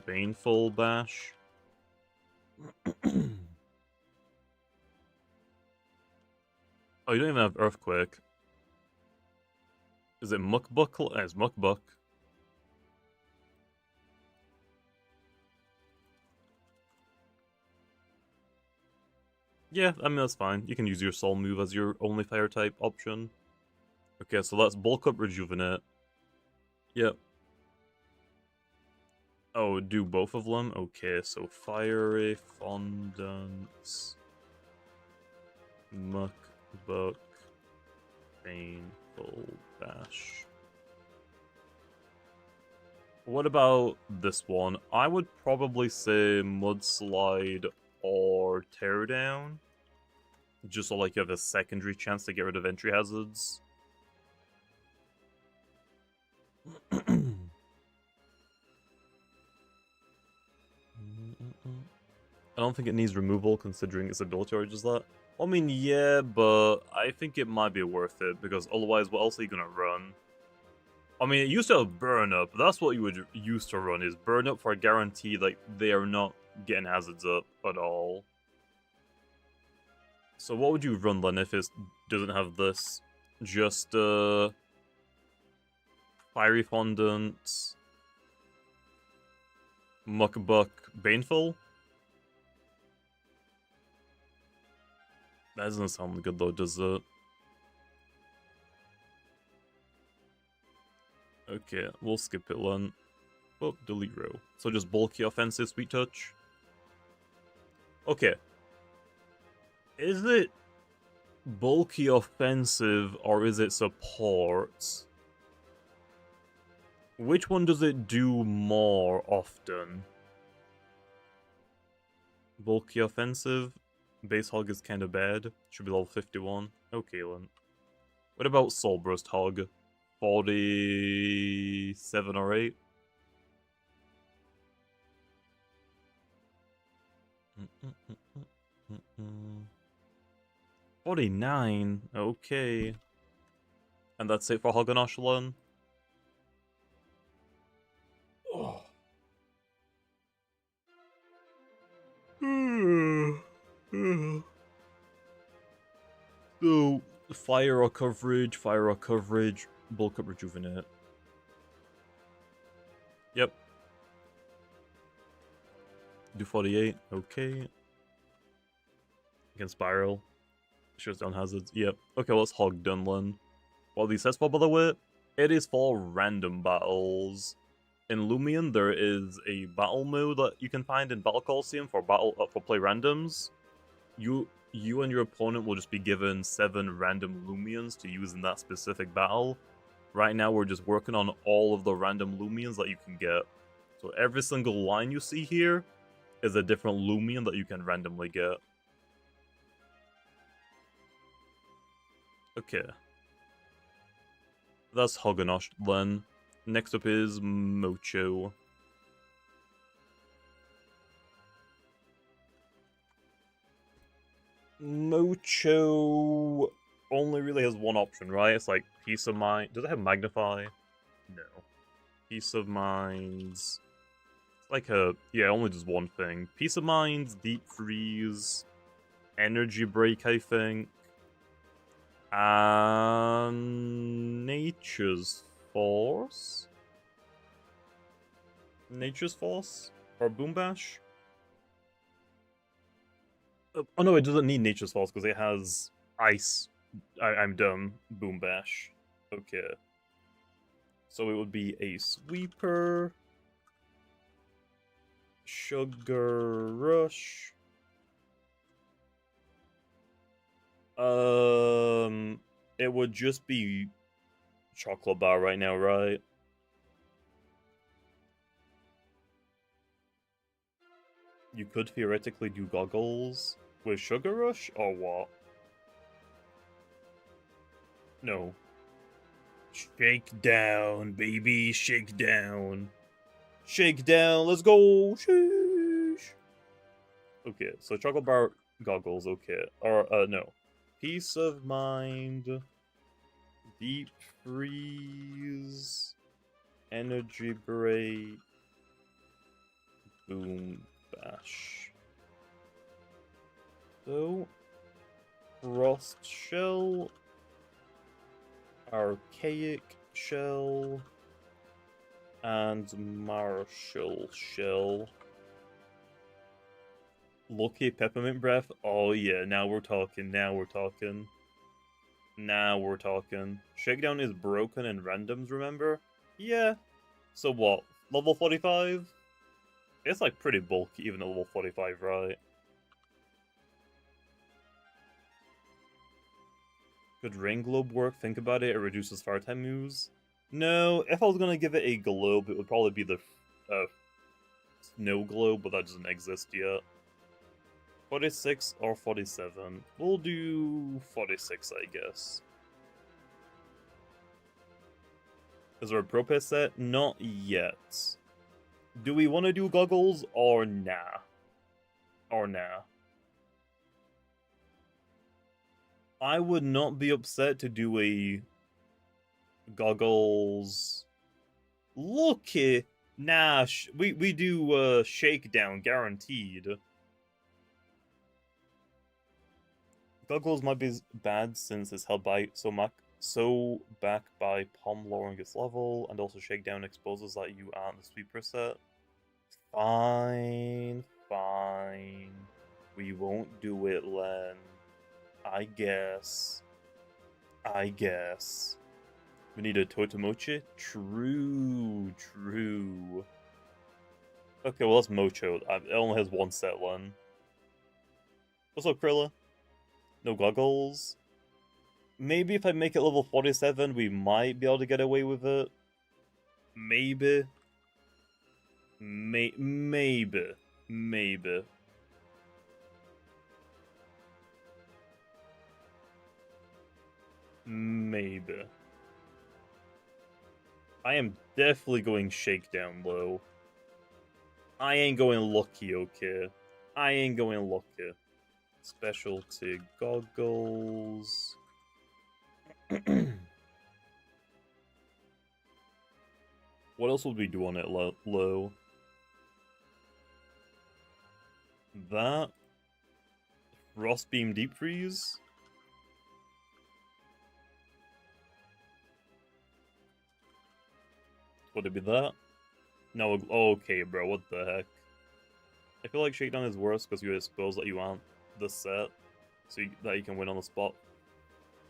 Baneful Bash. Oh, you don't even have Earthquake. Is it Muckbuck? It's Muckbuck. Yeah, I mean, that's fine. You can use your Soul move as your only fire type option. Okay, so let's bulk up Rejuvenate. Yep. Oh, do both of them? Okay, so Fiery Fondant, Muckbuck, Baneful Bash. What about this one? I would probably say Mudslide or Teardown. Just so like you have a secondary chance to get rid of entry hazards. I don't think it needs removal considering its ability or just that. I mean, yeah, but I think it might be worth it because otherwise, what else are you gonna run? I mean, it used to have Burn Up. That's what you would used to run, is Burn Up for a guarantee, like, they are not getting hazards up at all. So what would you run then if it doesn't have this? Just, Fiery Fondant, Muckbuck, Baneful? That doesn't sound good though, does it? Okay, we'll skip it then. Oh, delete row. So just bulky offensive, Sweet Touch. Okay. Is it bulky offensive or is it support? Which one does it do more often? Bulky offensive? Base Hog is kind of bad. Should be level 51. Okay, then. What about Soul Burst Hog? 47 or 8? 49? Okay. And that's it for Hoganosh alone? Oh. So, fire or coverage, bulk up rejuvenate. Yep. Do 48, okay. Against Spiral. Shuts down hazards, yep. Okay, let's Hog Dunlin. What these sets for, by the way? It is for random battles. In Loomian, there is a battle mode that you can find in Battle Coliseum for play randoms. You and your opponent will just be given 7 random Loomians to use in that specific battle. Right now, we're just working on all of the random Loomians that you can get. So every single line you see here is a different Loomian that you can randomly get. Okay. That's Hoganosh then. Next up is Mocho. Mocho only really has one option, right? It's like Peace of Mind. Does it have Magnify? No. Peace of Minds. It's like a... yeah, it only does one thing. Peace of Minds, Deep Freeze, Energy Break, I think. And Nature's Force? Nature's Force? Or Boom Bash? Oh no, it doesn't need Nature's Force because it has Ice. I'm dumb. Boom Bash. Okay. So it would be a Sweeper. Sugar Rush. It would just be Chocolate Bar right now, right? You could theoretically do Goggles with Sugar Rush, or what? No. Shake down, baby, shake down. Shake down, let's go! Sheesh! Okay, so Chocolate Bar Goggles, okay. Or, no. Peace of Mind. Deep Freeze. Energy Break. Boom Bash. So, Frost Shell. Archaic Shell. And Marshall Shell. Lucky Peppermint Breath. Oh yeah, now we're talking, now we're talking. Now we're talking. Shakedown is broken in randoms, remember? Yeah. So what? Level 45? It's like pretty bulky even at level 45, right? Could Rain Globe work? Think about it, it reduces fire time moves. No, if I was gonna give it a globe, it would probably be the Snow Globe, but that doesn't exist yet. 46 or 47? We'll do 46, I guess. Is there a Pro Pass set? Not yet. Do we want to do Goggles or nah? Or nah? I would not be upset to do a Goggles. Lucky. Nah, we do Shakedown, guaranteed. Goggles might be bad since it's held by so back by Palm lowering its level, and also Shakedown exposes that you aren't the sweeper set. Fine, fine. We won't do it, Len. I guess. I guess. We need a Totemochi? True, true. Okay, well, that's Mocho. It only has one set, Len. What's up, Krilla? No Goggles? Maybe if I make it level 47, we might be able to get away with it. Maybe. Maybe. Maybe. Maybe. I am definitely going Shakedown low. I ain't going Lucky, okay? I ain't going Lucky. Specialty Goggles. What else would we do on it low? That? Frostbeam Deep Freeze? Would it be that? No, okay, bro, what the heck? I feel like Shakedown is worse because you expose that you aren't the set, so that you can win on the spot.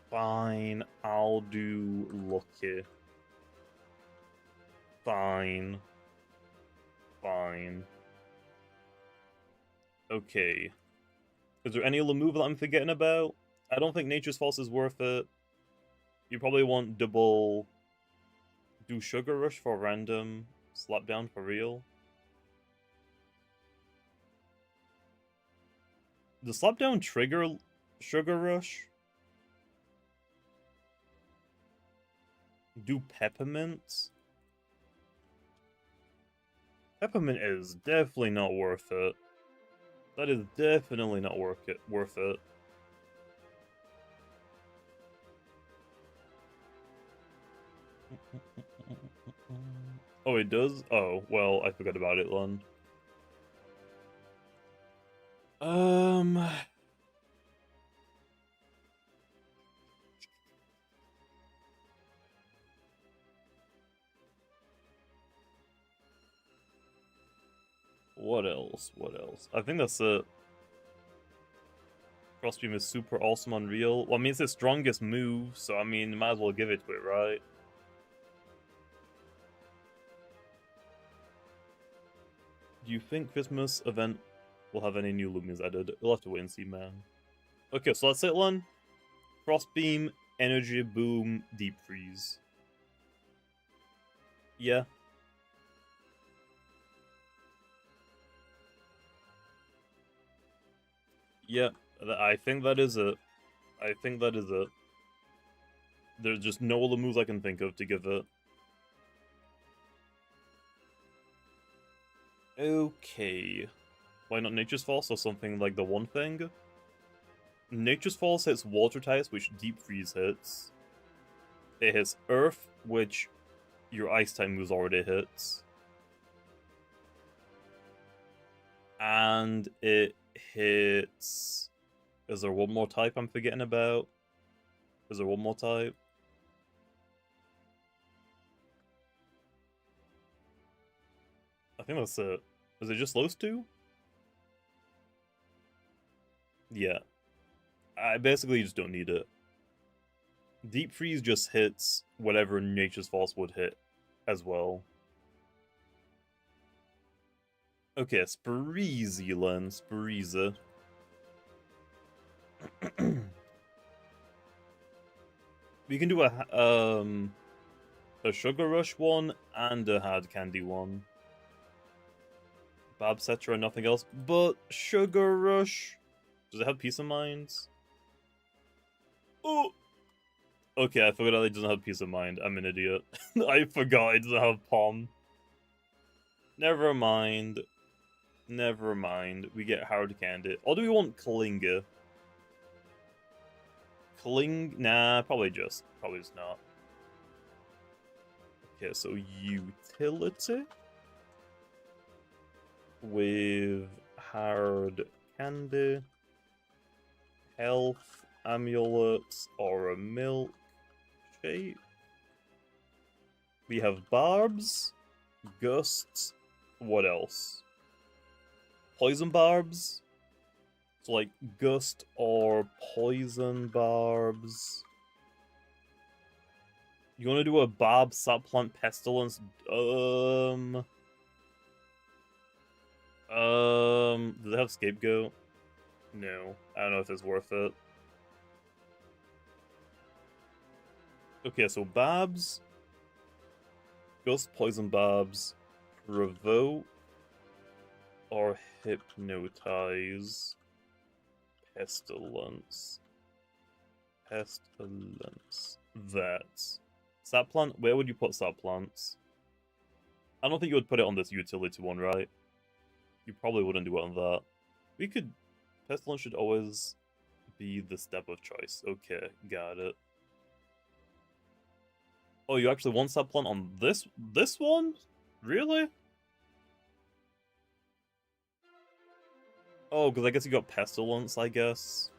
Fine, I'll do Lucky. Fine. Fine. Okay. Is there any other move that I'm forgetting about? I don't think Nature's False is worth it. You probably want double... Do Sugar Rush for random, Slap Down for real. Does Slap Down trigger Sugar Rush? Do Peppermint? Peppermint is definitely not worth it. That is definitely not worth it. Oh, it does? Oh, well, I forgot about it, Lon. What else? What else? I think that's it. Crossbeam is super awesome on Real. Well, I mean, it's the strongest move, so I mean, might as well give it to it, right? Do you think Christmas event will have any new Loomians added? We'll have to wait and see, man. Okay, so that's it, Len. Crossbeam, Energy Boom, Deep Freeze. Yeah. Yeah, I think that is it. I think that is it. There's just no other moves I can think of to give it. Okay. Why not Nature's Force or something like the one thing? Nature's Force hits water types, which Deep Freeze hits. It hits Earth, which your Ice type moves already hits. And it hits... Is there one more type I'm forgetting about? Is there one more type? I think that's it. Is it just those two? Yeah. I basically just don't need it. Deep Freeze just hits whatever Nature's Force would hit as well. Okay, Spreezy, Len. Spreezy. We can do a Sugar Rush one and a Hard Candy one. Bab Cetra and nothing else, but Sugar Rush. Does it have Peace of Mind? Oh! Okay, I forgot it doesn't have Peace of Mind. I'm an idiot. I forgot it doesn't have Palm. Never mind. Never mind. We get Hard Candy. Or do we want Kalinga? Nah, probably just not. Okay, so utility with Hard Candy, Health, Amulets, or a Milk shape. We have Barbs, Gusts, what else? Poison Barbs? So like Gust or Poison Barbs. You want to do a Barb Subplant Pestilence? Does it have Scapegoat? No. I don't know if it's worth it. Okay, so Barbs, Gust, Poison Barbs, Provoke, or Hypnotize. Pestilence. That. Saplant? Where would you put Saplants? I don't think you would put it on this utility one, right? You probably wouldn't do it on that. We could... Pestilence should always be the step of choice. Okay, got it. Oh, you actually want Saplant on this one? Really? Oh, because I guess you got Pestilence, I guess.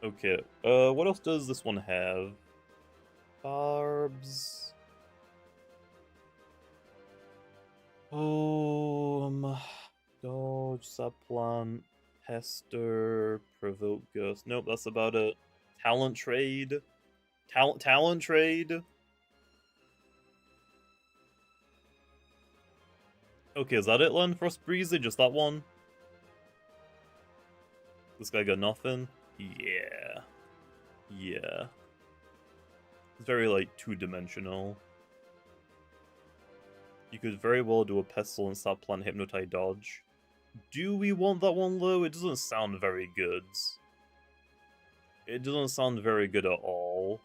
Okay, what else does this one have? Barbs... Dodge, Subplant, Pester, Provoke Ghost. Nope, that's about it. Talent Trade. Talent Trade. Okay, is that it, Len? For Spreezy? Just that one? This guy got nothing? Yeah. Yeah. It's very, like, two-dimensional. You could very well do a Pestilence, Subplant, Hypnotize, Dodge. Do we want that one, though? It doesn't sound very good. It doesn't sound very good at all.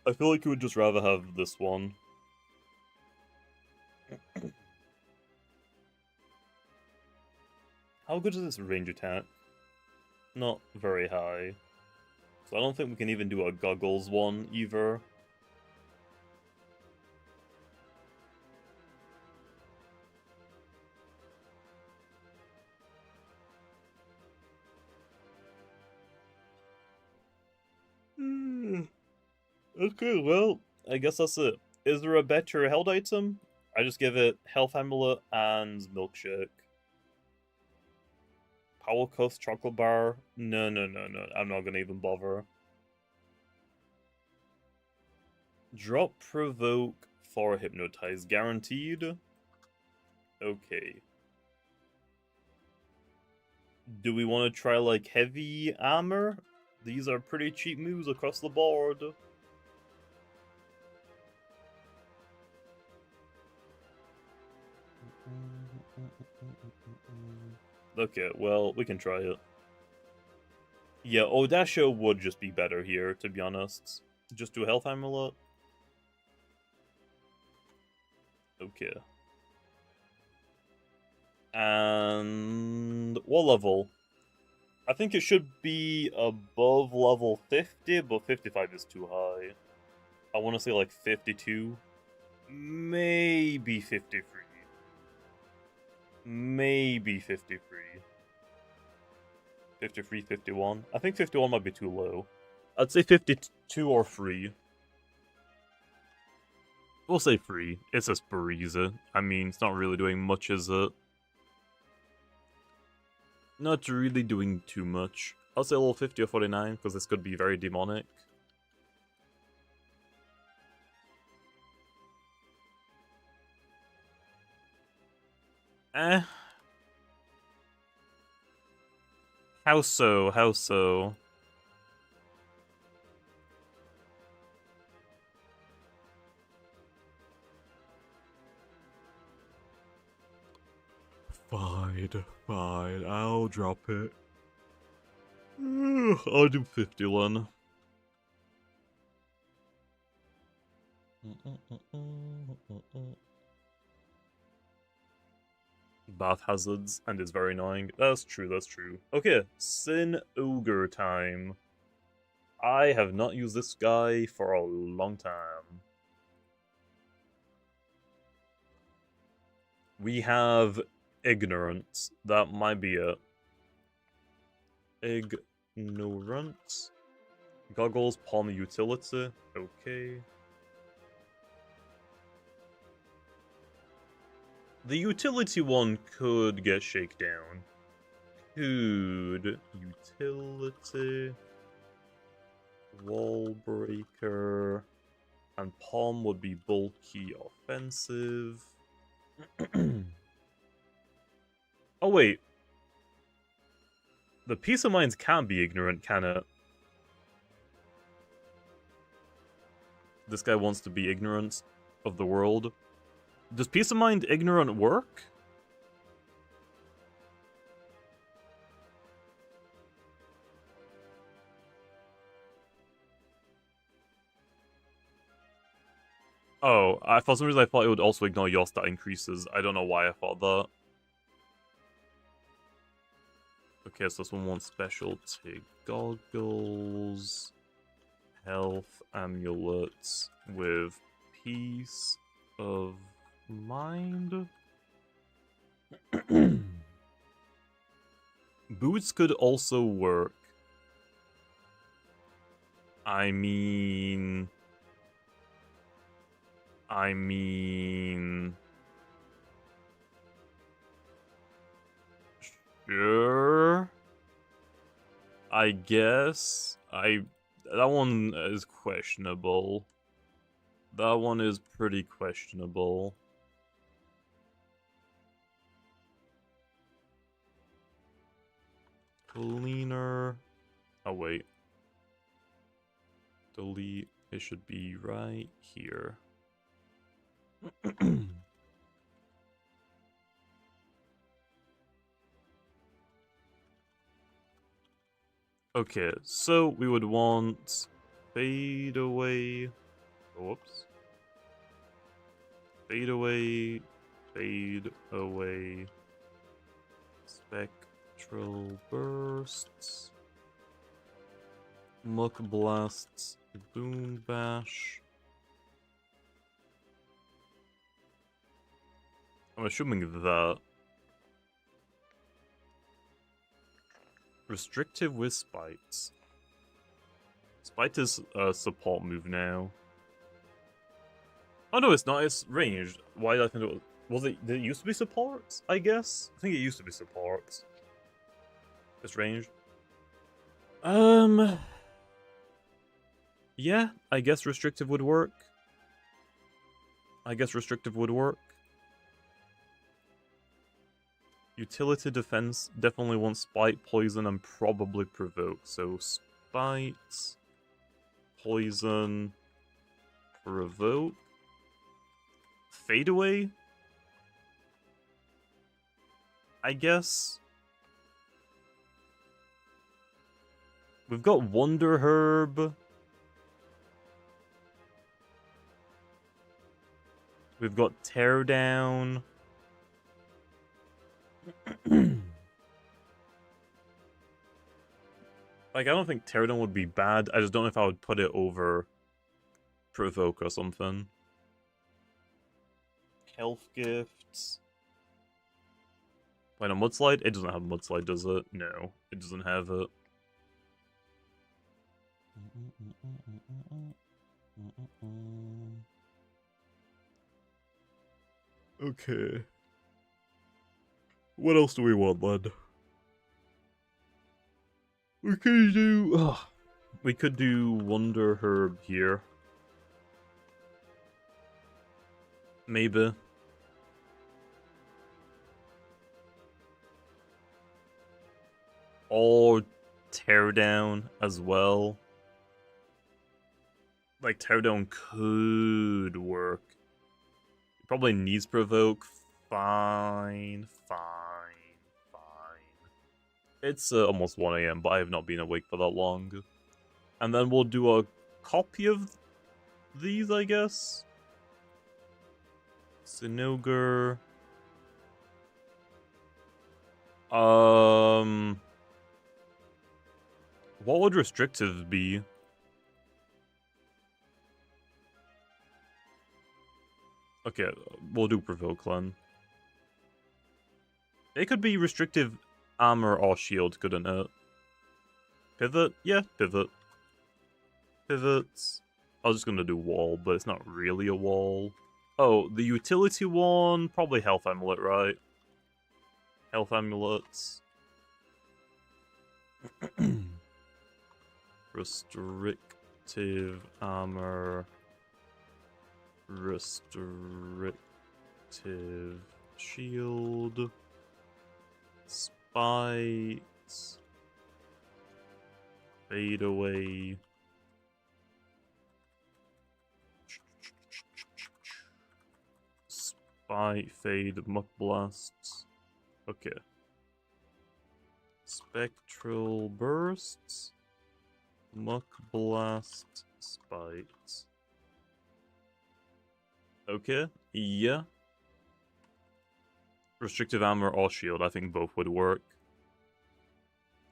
I feel like you would just rather have this one. How good is this range attack? Not very high. So I don't think we can even do a Goggles one, either. Okay, well, I guess that's it. Is there a better held item? I just give it health amulet and milkshake. Power Cuff chocolate bar? No. I'm not gonna even bother. Drop provoke for hypnotize guaranteed. Okay. Do we want to try like heavy armor? These are pretty cheap moves across the board. Okay, well, we can try it. Yeah, Odasho would just be better here, to be honest. Just do health amulet. Okay. And what level? I think it should be above level 50, but 55 is too high. I want to say like 52. Maybe 53. Maybe 53. 53, 51. I think 51 might be too low. I'd say 52 or 3. We'll say 3. It's a Spariza. I mean, it's not really doing much, is it? Not really doing too much. I'll say level 50 or 49, because this could be very demonic. How so? How so? Fine, I'll drop it. I'll do 51. Bath hazards and is very annoying. That's true. Okay, Sin Ogre time. I have not used this guy for a long time. We have Ignorance. That might be it. Ignorance. Goggles, palm utility. Okay. The utility one could get shakedown. Could. Utility. Wall breaker. And palm would be bulky offensive. Oh wait. The Peace of Minds can't be ignorant, can it? This guy wants to be ignorant of the world. Does Peace of Mind ignorant work? Oh, for some reason I thought it would also ignore your stat increases. I don't know why I thought that. Okay, so this one wants specialty goggles, health amulets with peace of mind. Boots could also work. I mean... Sure. I guess. That one is questionable. That one is pretty questionable. Cleaner. Oh, wait. Delete. It should be right here. Okay, so we would want fade away. Whoops. Fade away. Fade away. Spectral bursts. Muck blasts. Boom bash. I'm assuming that. Restrictive with spikes. Spite is a support move now. Oh no, it's not. It's ranged. Why did I think it was? Was it? Did it used to be support? I guess. I think it used to be support. It's ranged. Yeah, I guess restrictive would work. Utility defense definitely wants spite, poison, and probably provoke. So spite, poison, provoke, fade away, I guess. We've got Wonder Herb. We've got Teardown. Like, I don't think Teardown would be bad. I just don't know if I would put it over Provoke or something. Health Gifts. Wait, a Mudslide? It doesn't have Mudslide, does it? No, it doesn't have it. Okay. What else do we want, then? We could do... we could do Wonder Herb here. Maybe. Or Teardown as well. Like, Teardown could work. It probably needs Provoke. Fine. It's almost 1 AM, but I have not been awake for that long. And then we'll do a copy of these, I guess. Sinogar. What would restrictive be? Okay, we'll do Provoke then. It could be restrictive armor or shield, couldn't it? Pivot? Yeah, pivot. Pivots. I was just gonna do wall, but it's not really a wall. Oh, the utility one, probably health amulet, right? Health amulets. Restrictive armor. Restrictive shield. Spite. Fade away. Spite, fade, muck blasts. Okay. Spectral bursts. Muck blast. Spite. Okay. Yeah. Restrictive armor or shield, I think both would work.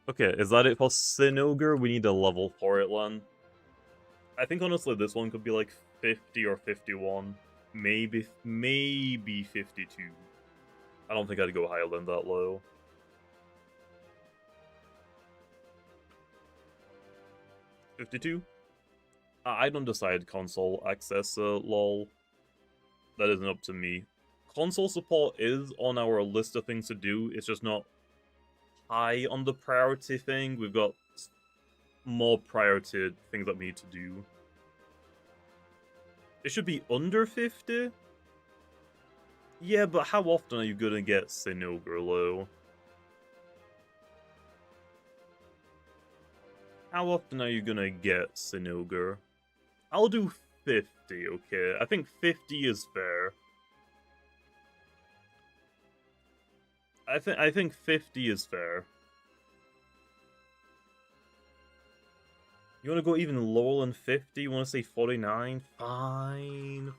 Okay, is that it for Sinogar? We need a level for it, Len. I think honestly this one could be like 50 or 51. Maybe 52. I don't think I'd go higher than that low. $52? I don't decide console access, lol. That isn't up to me. Console support is on our list of things to do, it's just not high on the priority thing. We've got more priority things that we need to do. It should be under 50? Yeah, but how often are you gonna get Sinogar low? How often are you gonna get Sinogar? I'll do 50, okay? I think 50 is fair. I think 50 is fair. You want to go even lower than 50? You want to say 49? Fine.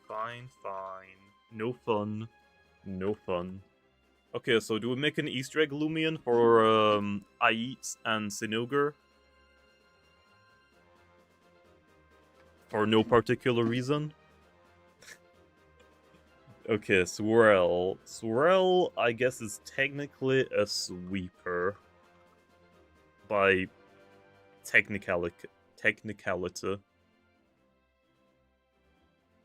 No fun. Okay, so do we make an Easter egg Loomian for Ait and Sinogar? For no particular reason? Okay, Swirl. Swirl, I guess, is technically a sweeper. By technicality. technicality.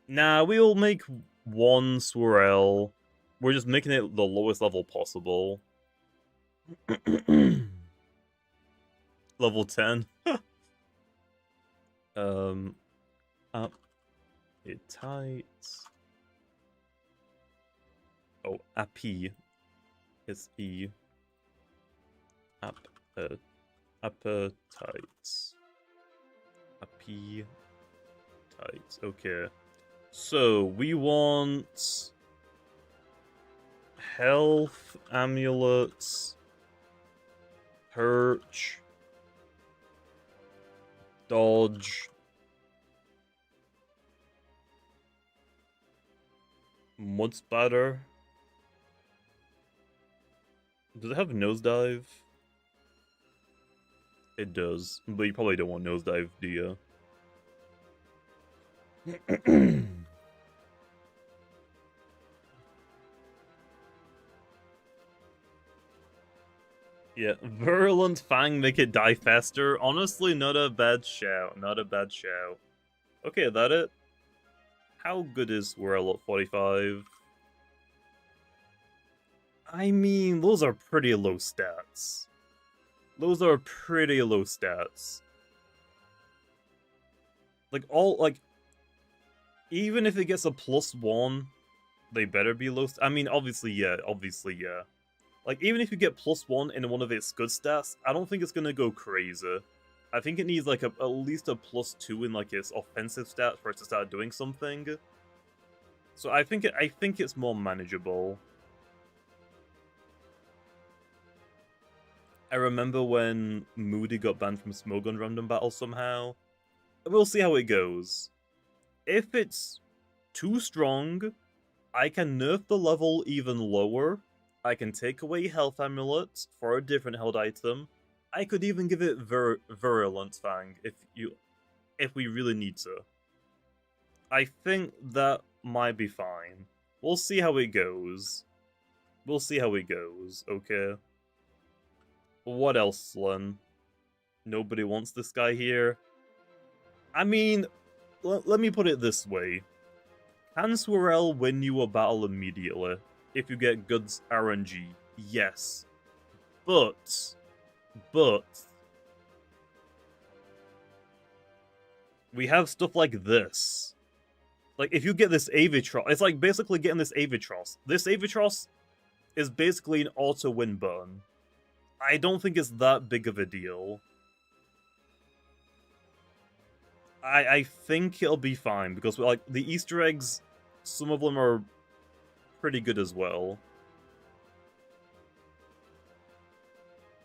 Nah, we'll make one swirl. We're just making it the lowest level possible. Level 10. Up it tight. Oh, appy. It's E. Appetite. Appetite. Okay. So we want health amulets, perch, dodge, mud spatter. Does it have nosedive? It does, but you probably don't want nosedive, do you? Yeah, Virulent Fang make it die faster. Honestly, not a bad shout. Not a bad shout. Okay, that it? How good is Swirl at 45? I mean, those are pretty low stats. Those are pretty low stats. Like, even if it gets a +1, they better be low. I mean, obviously, yeah. Like, even if you get +1 in one of its good stats, I don't think it's gonna go crazy. I think it needs, like, at least a +2 in, like, its offensive stats for it to start doing something. So I think it's more manageable. I remember when Moody got banned from Smogon Random Battle somehow. We'll see how it goes. If it's too strong, I can nerf the level even lower. I can take away health amulets for a different held item. I could even give it Virulent Fang if we really need to. I think that might be fine. We'll see how it goes. Okay. What else, Len? Nobody wants this guy here. I mean, let me put it this way. Can Swirl win you a battle immediately if you get good RNG? Yes. But we have stuff like this. Like, if you get this Avatros, it's like basically getting this Avatros. This Avatros is basically an auto-win button. I don't think it's that big of a deal. I think it'll be fine, because, like, the Easter eggs, some of them are pretty good as well.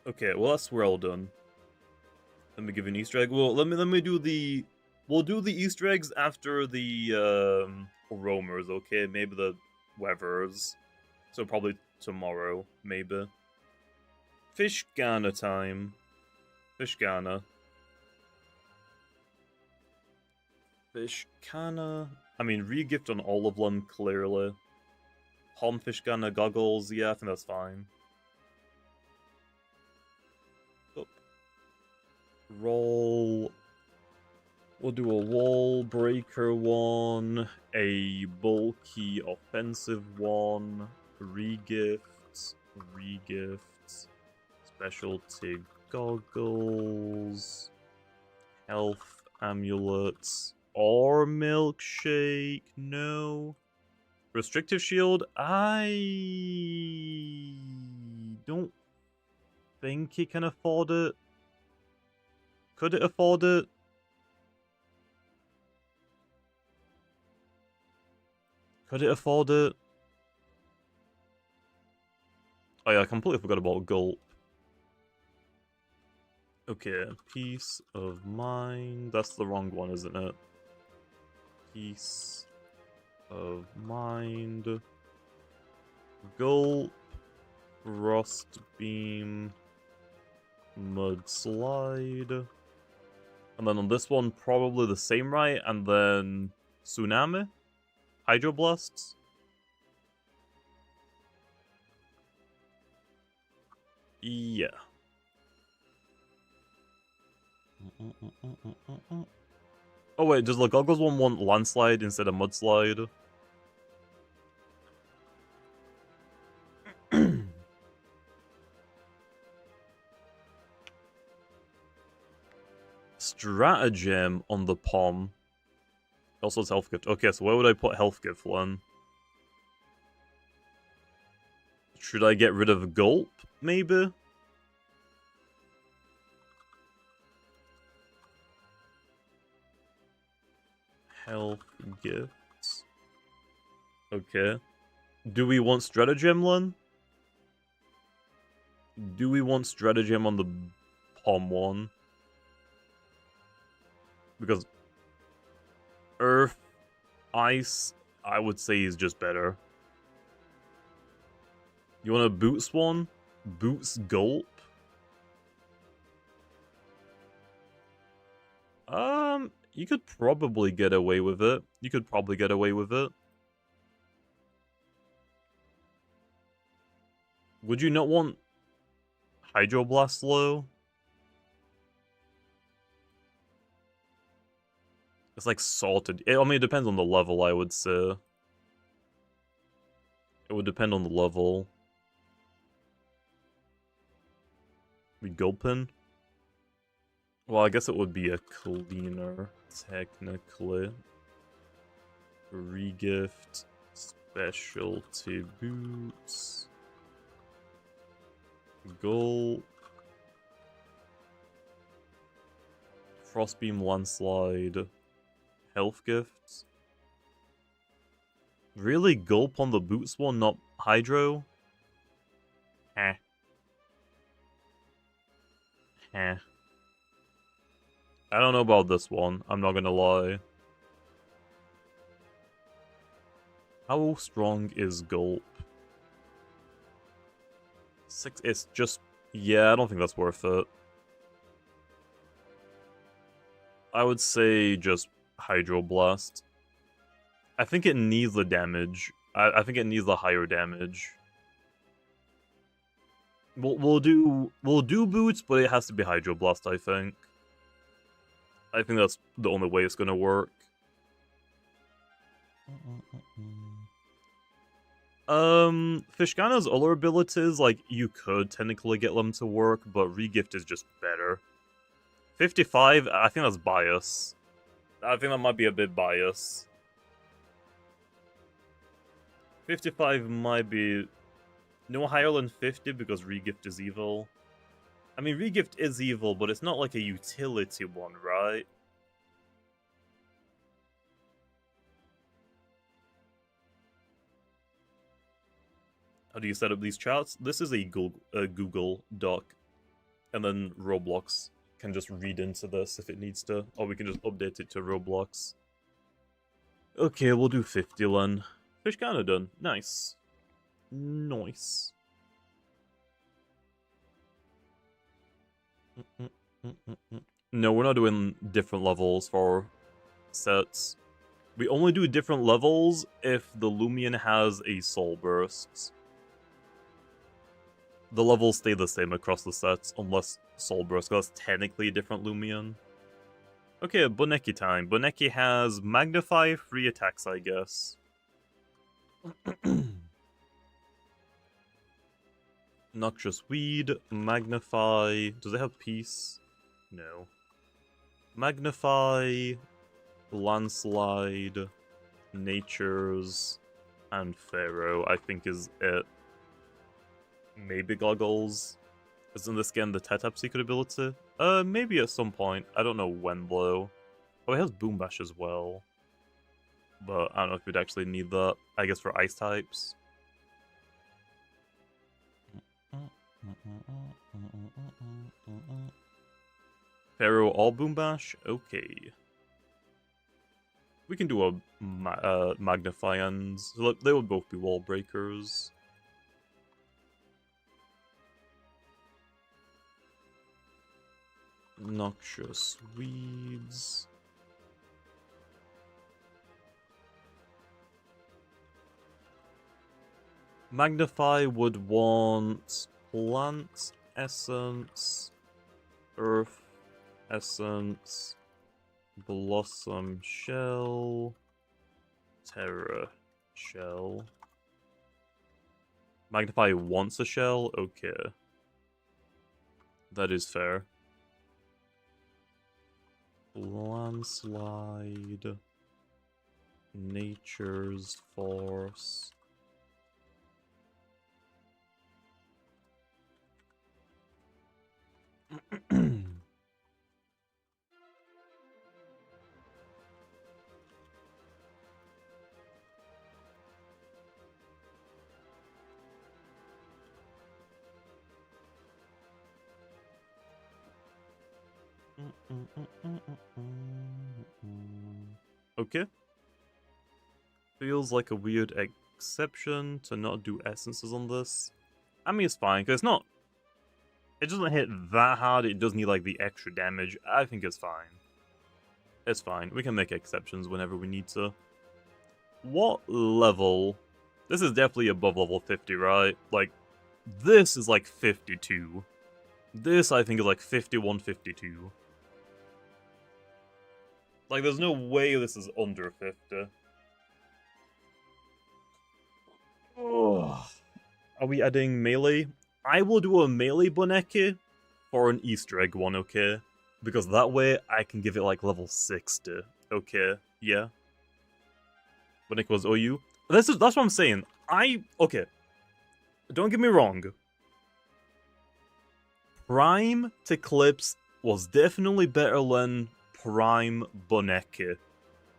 Okay, well, that's Swirl done. Let me give you an Easter egg. Well, let me do the... We'll do the Easter eggs after the roamers, okay? Maybe the weathers. So probably tomorrow, maybe. Fish Ghana time. Fish Ghana. Fish Ghana. I mean, regift on all of them, clearly. Fish Ghana goggles, yeah, I think that's fine. Up. Roll. We'll do a wall breaker one, a bulky offensive one, regifts, specialty goggles, health amulets, or milkshake, no. Restrictive shield, I don't think he can afford it. Could it afford it? Could it afford it? Oh yeah, I completely forgot about Gulp. Okay, peace of mind. That's the wrong one, isn't it? Peace of mind. Gulp. Rust beam. Mudslide. And then on this one, probably the same, right? And then Tsunami? Hydroblasts? Yeah. Oh wait, does the goggles one want landslide instead of mudslide? Stratagem on the palm. Also it's health gift. Okay, so where would I put health gift then? Should I get rid of gulp, maybe? Health gifts. Okay. Do we want stratagem then? Do we want stratagem on the palm one? Because earth, ice, I would say is just better. You want a boots one? Boots gulp? You could probably get away with it. You could probably get away with it. Would you not want Hydroblast low? It's like salted. I mean, it depends on the level, I would say. It would depend on the level. We gulpin? Well, I guess it would be a cleaner, technically. Regift, specialty boots. Gulp. Frostbeam, landslide. Health gifts. Really? Gulp on the boots one, not hydro? Eh. Eh. I don't know about this one, I'm not gonna lie. How strong is Gulp? 6, it's just... Yeah, I don't think that's worth it. I would say just Hydroblast. I think it needs the damage. I think it needs the higher damage. We'll do boots, but it has to be Hydroblast, I think. I think that's the only way it's gonna work. Fishkana's other abilities, like, you could technically get them to work, but Regift is just better. 55, I think that's bias. I think that might be a bit bias. 55 might be no higher than 50 because Regift is evil. I mean, Regift is evil, but it's not like a utility one, right? How do you set up these charts? This is a Google Doc, and then Roblox can just read into this if it needs to, or we can just update it to Roblox. Okay, we'll do 50 then. Fishkana done. Nice. Nice. No, we're not doing different levels for sets. We only do different levels if the Loomian has a soul burst. The levels stay the same across the sets unless soul burst, because that's technically a different Loomian. Okay, Boneki time. Boneki has Magnify, 3 attacks, I guess. Noxious Weed, Magnify... Does it have Peace? No. Magnify, Landslide, Natures, and Pharaoh, I think is it. Maybe Goggles. Isn't this again the Tetap secret ability? Maybe at some point. I don't know when though. Oh, it has Boom Bash as well. But I don't know if we'd actually need that. I guess for ice types. Pharaoh all Boom Bash? Okay. We can do a Magnifians. Look, they would both be wall breakers. Noxious Weeds. Magnify would want Plant Essence, Earth, Essence, Blossom Shell, Terra Shell. Magnify wants a shell? Okay. That is fair. Landslide. Nature's Force. Okay. Feels like a weird exception to not do essences on this. I mean, it's fine, because it's not... It doesn't hit that hard, it does need, like, the extra damage. I think it's fine. It's fine. We can make exceptions whenever we need to. What level? This is definitely above level 50, right? Like, this is like 52. This, I think, is like 51, 52. Like, there's no way this is under 50. Oh. Are we adding melee? I will do a melee Boneki for an Easter egg one, okay? Because that way I can give it like level 60. Okay, yeah. Boneki was OU. That's what I'm saying. Okay. Don't get me wrong. Prime to Clips was definitely better than Prime Boneki.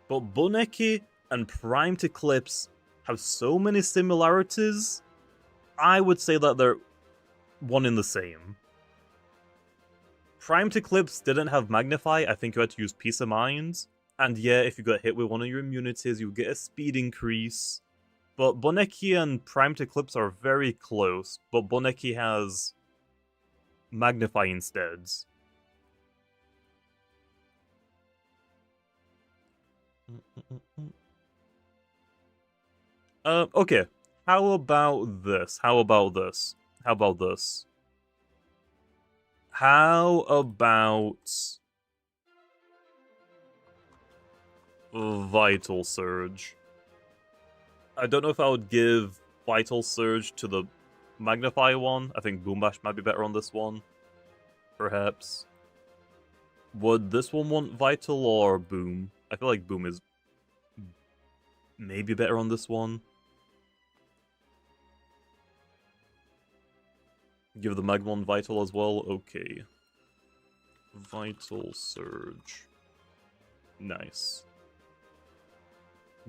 But Boneki and Prime to Clips have so many similarities, I would say that they're one in the same. Prime to Clips didn't have Magnify, I think you had to use Peace of Mind. And yeah, if you got hit with one of your immunities, you get a speed increase. But Boneki and Prime to Clips are very close, but Boneki has Magnify instead. Okay. How about this? How about this? How about this? How about Vital Surge? I don't know if I would give Vital Surge to the Magnify one. I think Boom Bash might be better on this one. Perhaps. Would this one want Vital or Boom? I feel like Boom is maybe better on this one. Give the Mag one Vital as well? Okay. Vital Surge. Nice.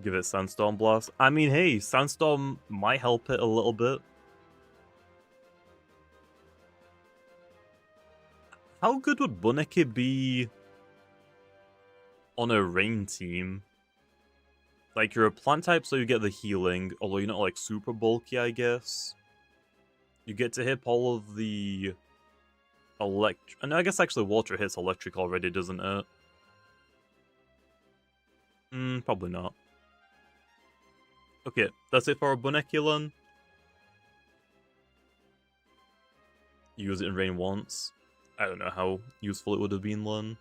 Give it Sandstorm Blast. I mean, hey, Sandstorm might help it a little bit. How good would Boneki be on a rain team? Like, you're a plant type, so you get the healing, although you're not, like, super bulky, I guess. You get to hit all of the and I guess actually water hits electric already, doesn't it? Probably not. Okay, that's it for our Boneculon. Use it in rain once. I don't know how useful it would have been, Len.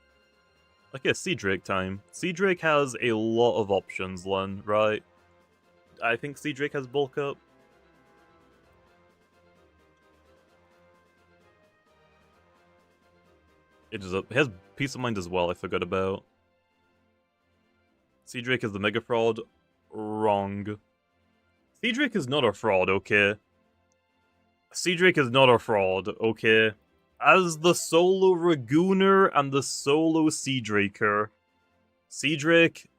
Okay, Sea Drake time. Sea Drake has a lot of options, Len, right? I think Sea Drake has bulk up. It has Peace of Mind as well, I forgot about. Sea Drake is the Mega Fraud. Wrong. Sea Drake is not a fraud, okay? Sea Drake is not a fraud, okay? As the solo Ragooner and the solo Sea Draker, Sea Drake,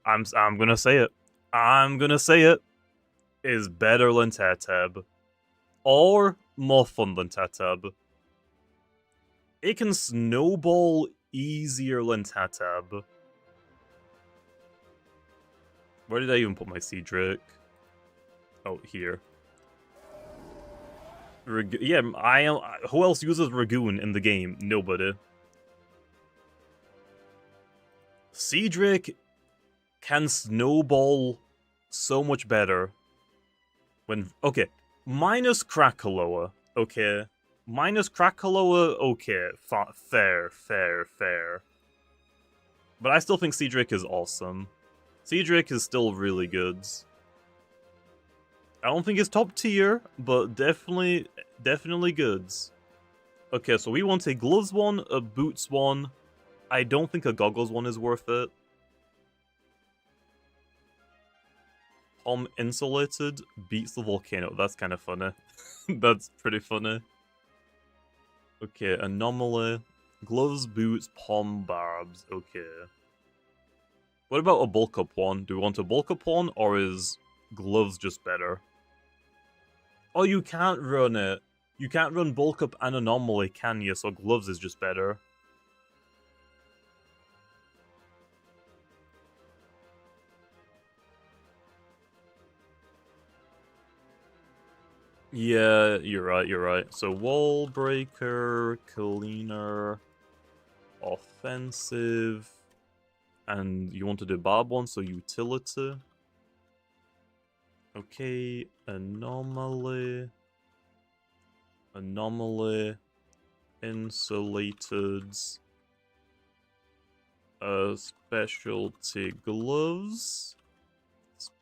I'm gonna say it. I'm gonna say it. Is better than Tatab. Or more fun than Tatab. It can snowball easier than Tatab. Where did I even put my Sea Drake? Oh, here. Yeah, who else uses Ragoon in the game? Nobody. Sea Drake can snowball so much better. Okay, minus Krakaloa, okay? Minus Krakaloa, okay, fair. But I still think Seadrick is awesome. Seadrick is still really good. I don't think it's top tier, but definitely good. Okay, so we want a gloves one, a boots one. I don't think a goggles one is worth it. Palm insulated beats the volcano. That's kind of funny. That's pretty funny. Okay, anomaly. Gloves, boots, palm barbs. Okay. What about a bulk up one? Do we want a bulk up one, or is gloves just better? Oh, you can't run it. You can't run bulk up and anomaly, can you? So gloves is just better. Yeah, you're right. So wall breaker, cleaner, offensive, and you want to do barb one, so utility. Okay, anomaly, insulated, specialty gloves.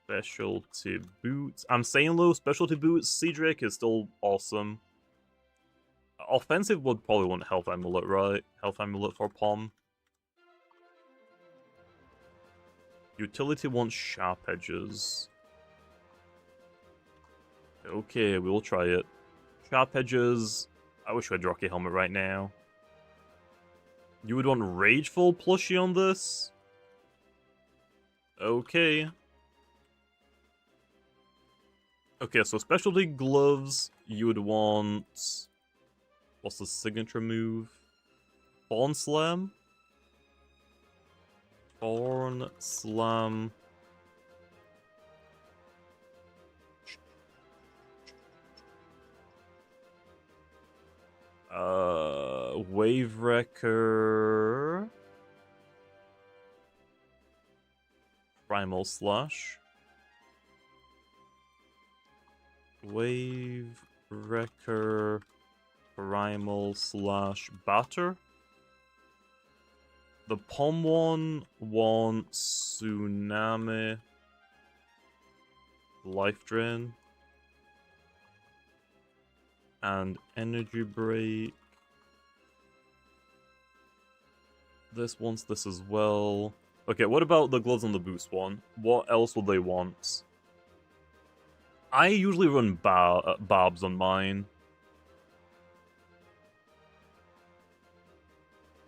Specialty boots. I'm saying low specialty boots. Seadrick is still awesome. Offensive would probably want health amulet, right? Health amulet for Pom. Utility wants sharp edges. Okay, we'll try it. Sharp edges. I wish we had Rocky Helmet right now. You would want Rageful plushie on this? Okay. Okay, so specialty gloves, you would want... What's the signature move? Thorn Slam? Thorn Slam. Wave Wrecker. Primal Slash. Wave Wrecker, Primal Slash Batter. The Pom one wants Tsunami, Life Drain, and Energy Break. This wants this as well. Okay, what about the gloves on the boost one? What else would they want? I usually run barbs on mine.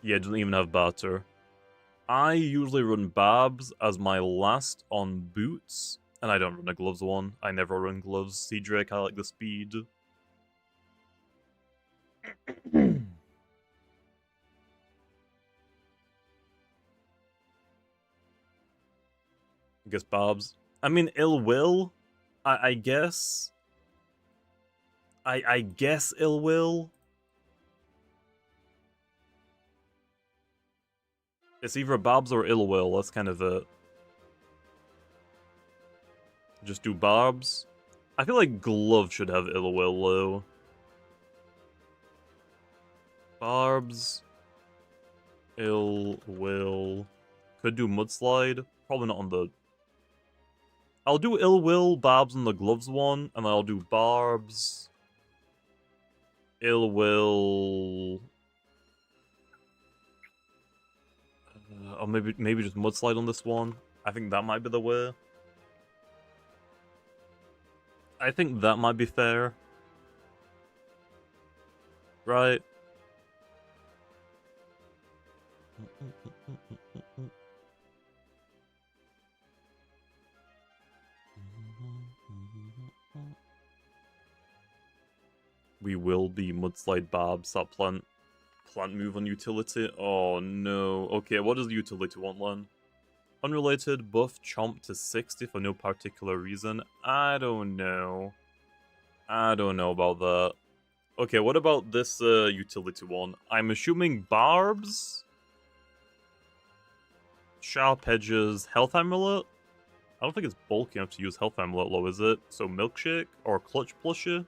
Yeah, it doesn't even have batter. I usually run barbs as my last on boots, and I don't run a gloves one. I never run gloves. Seadrick, I like the speed. I guess barbs. I mean, ill will. I guess. I guess ill will. It's either barbs or ill will. That's kind of it. Just do barbs. I feel like glove should have ill will though. Barbs. Ill will. Could do mudslide. Probably not on the... I'll do ill will, barbs on the gloves one, and I'll do barbs, ill will, or maybe just mudslide on this one. I think that might be the way. I think that might be fair, right? We will be mudslide barbs. That plant move on utility. Oh no. Okay, what does the utility want, Len? Unrelated, buff chomp to 60 for no particular reason. I don't know. I don't know about that. Okay, what about this utility one? I'm assuming barbs? Sharp edges, health amulet? I don't think it's bulky enough to use health amulet low, is it? So milkshake or clutch plushie?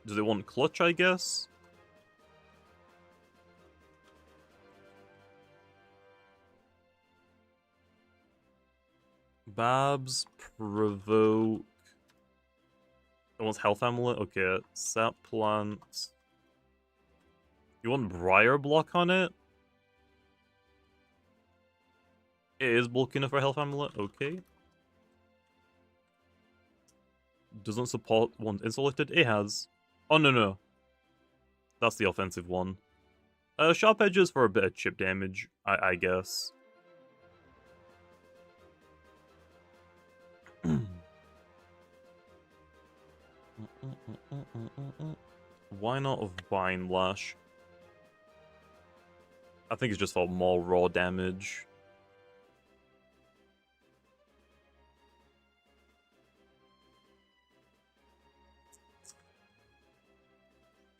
Does it want clutch, I guess? Babs, provoke. It wants health amulet? Okay. Sap plant. You want briar block on it? It is bulky enough for health amulet? Okay. Doesn't support one insulated? It has. Oh, no. That's the offensive one. Sharp edges for a bit of chip damage, I guess. Why not a Vine Lash? I think it's just for more raw damage.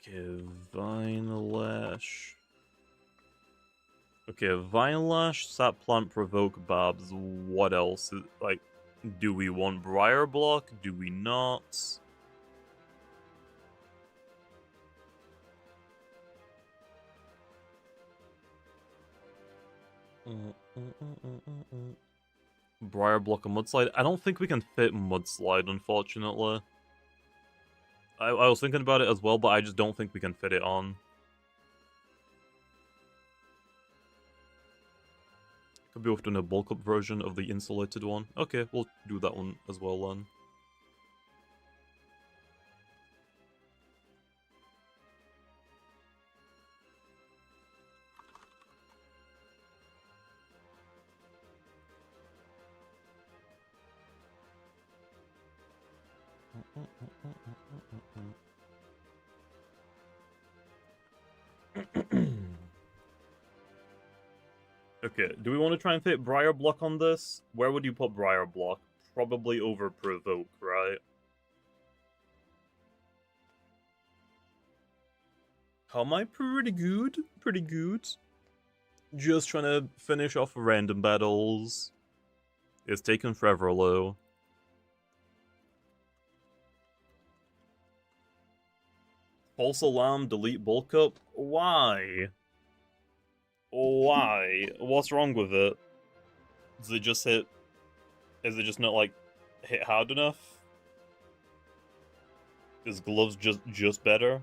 Okay, Vine Lash. Okay, Vine Lash, Sap Plant, Provoke, Babs. What else? Like, do we want Briar Block? Do we not? Briar Block and Mudslide? I don't think we can fit Mudslide, unfortunately. I was thinking about it as well, but I just don't think we can fit it on. Could be worth doing a bulk up version of the insulated one. Okay, we'll do that one as well then. Okay, do we want to try and fit Briar Block on this? Where would you put Briar Block? Probably over Provoke, right? How am I? Pretty good. Pretty good. Just trying to finish off random battles. It's taken forever, though. False alarm, delete bulk up? Why? Why? What's wrong with it? Does it just hit... Is it just not, like, hit hard enough? Is gloves just better?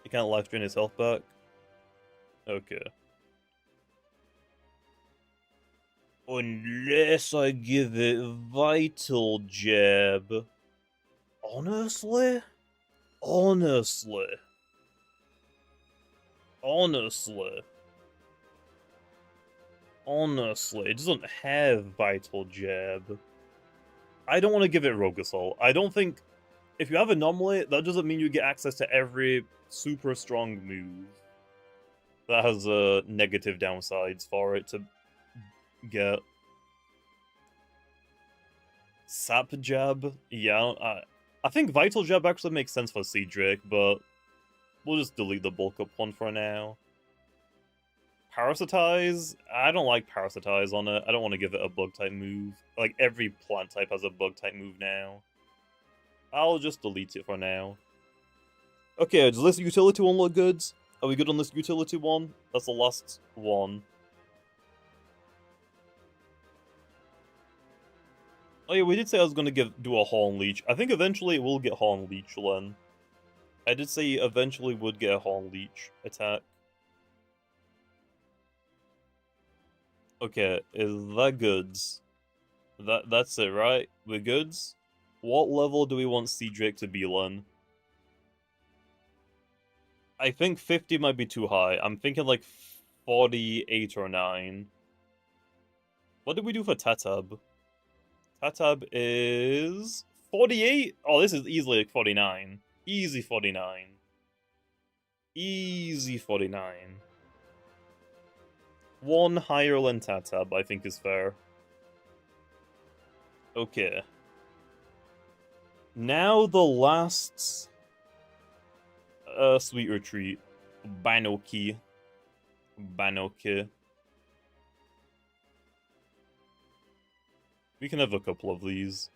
He can't life drain his health back? Okay. Unless I give it Vital Jab. Honestly? Honestly, it doesn't have Vital Jab. I don't want to give it Rogue Assault. I don't think... If you have Anomaly, that doesn't mean you get access to every super strong move. That has negative downsides for it to get. Sap Jab? Yeah, I think Vital Jab actually makes sense for Cedric, but we'll just delete the bulk up one for now. Parasitize? I don't like Parasitize on it. I don't want to give it a bug type move. Like, every plant type has a bug type move now. I'll just delete it for now. Okay, does this utility one look good? Are we good on this utility one? That's the last one. Oh yeah, we did say I was going to do a Horn Leech. I think eventually it will get Horn Leech, Len. I did say eventually would get a Horn Leech attack. Okay, is that goods? That's it, right? We're goods? What level do we want Cedric to be, Len? I think 50 might be too high. I'm thinking like 48 or 9. What did we do for Tatab? Tatab is 48? Oh, this is easily like 49. Easy 49. Easy 49. One higher than Tatab, I think is fair. Okay. Now the last Sweet Retreat. Banoki. We can have a couple of these.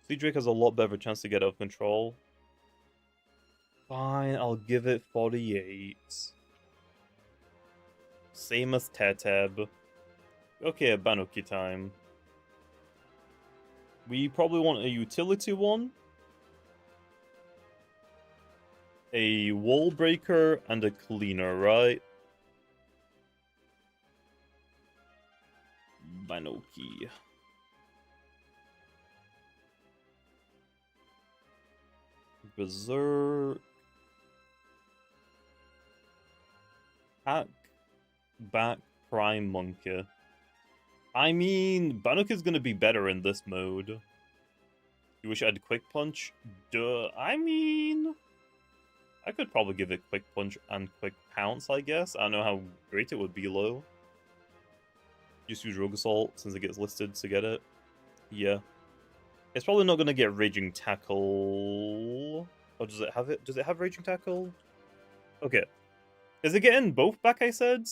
Cedric has a lot better chance to get out of control. Fine, I'll give it 48. Same as Tetab. Okay, Banuki time. We probably want a utility one, a wall breaker, and a cleaner, right? Banuki. Berserk. Hack. Back. Prime Monkey. I mean, Banuk is gonna be better in this mode. You wish I had Quick Punch? Duh. I mean, I could probably give it Quick Punch and Quick Pounce, I guess. I don't know how great it would be low. Just use Rogue Assault since it gets listed to get it. Yeah. It's probably not gonna get Raging Tackle. Or does it have it? Does it have Raging Tackle? Okay. Is it getting both back, I said?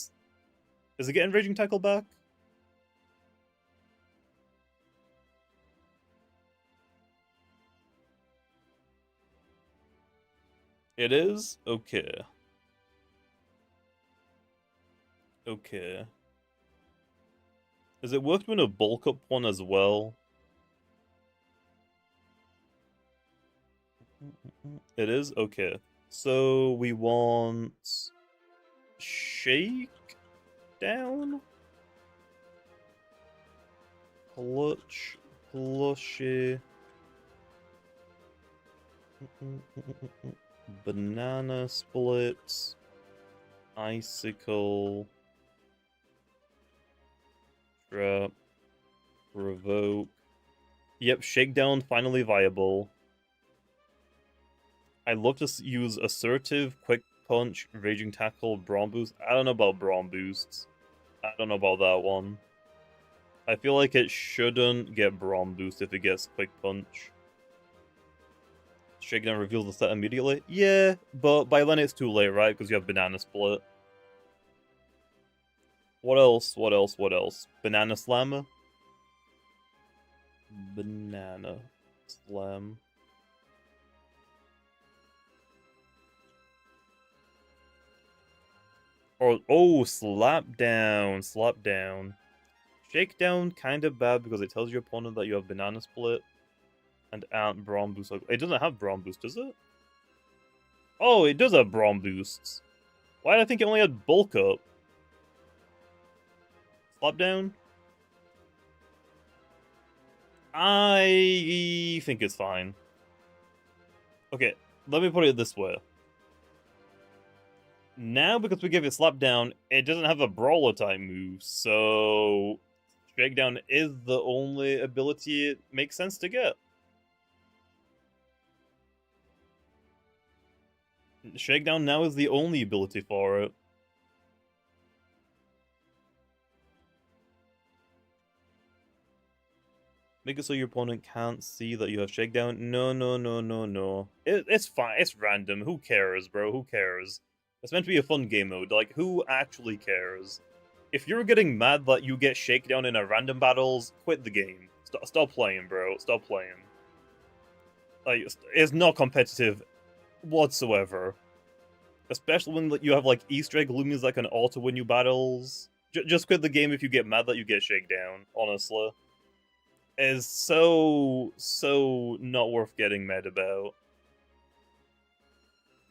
Is it getting Raging Tackle back? It is? Okay. Okay. Is it worth doing a bulk up one as well? It is? Okay. So we want Shake down? Clutch, plushy. Banana splits. Icicle. Trap. Provoke. Yep, Shakedown finally viable. I'd love to use Assertive, Quick Punch, Raging Tackle, Brawn Boost. I don't know about Brawn Boosts. I don't know about that one. I feel like it shouldn't get Brawn Boost if it gets Quick Punch. Shakedown reveals the set immediately? Yeah, but by then it's too late, right? Because you have Banana Split. What else? What else? What else? Banana Slam? Banana Slam. Or, oh, Slap Down. Slap Down. Shakedown, kind of bad because it tells your opponent that you have Banana Split and Ant Brawn Boost. It doesn't have Brawn Boost, does it? Oh, it does have Brawn Boosts. Why did I think it only had Bulk Up? Slap Down? I think it's fine. Okay, let me put it this way. Now, because we give it Slap Down, it doesn't have a Brawler type move, so Shakedown is the only ability it makes sense to get. Shakedown now is the only ability for it. Make it so your opponent can't see that you have Shakedown. No, no, no, no, no. It's fine. It's random. Who cares, bro? Who cares? It's meant to be a fun game mode. Like, who actually cares? If you're getting mad that you get Shakedown in a random battles, quit the game. Stop playing, bro. Stop playing. Like, it's not competitive whatsoever. Especially when you have, like, Easter egg Loomians that can auto-win you battles. Just quit the game if you get mad that you get Shakedown, honestly. Is so not worth getting mad about.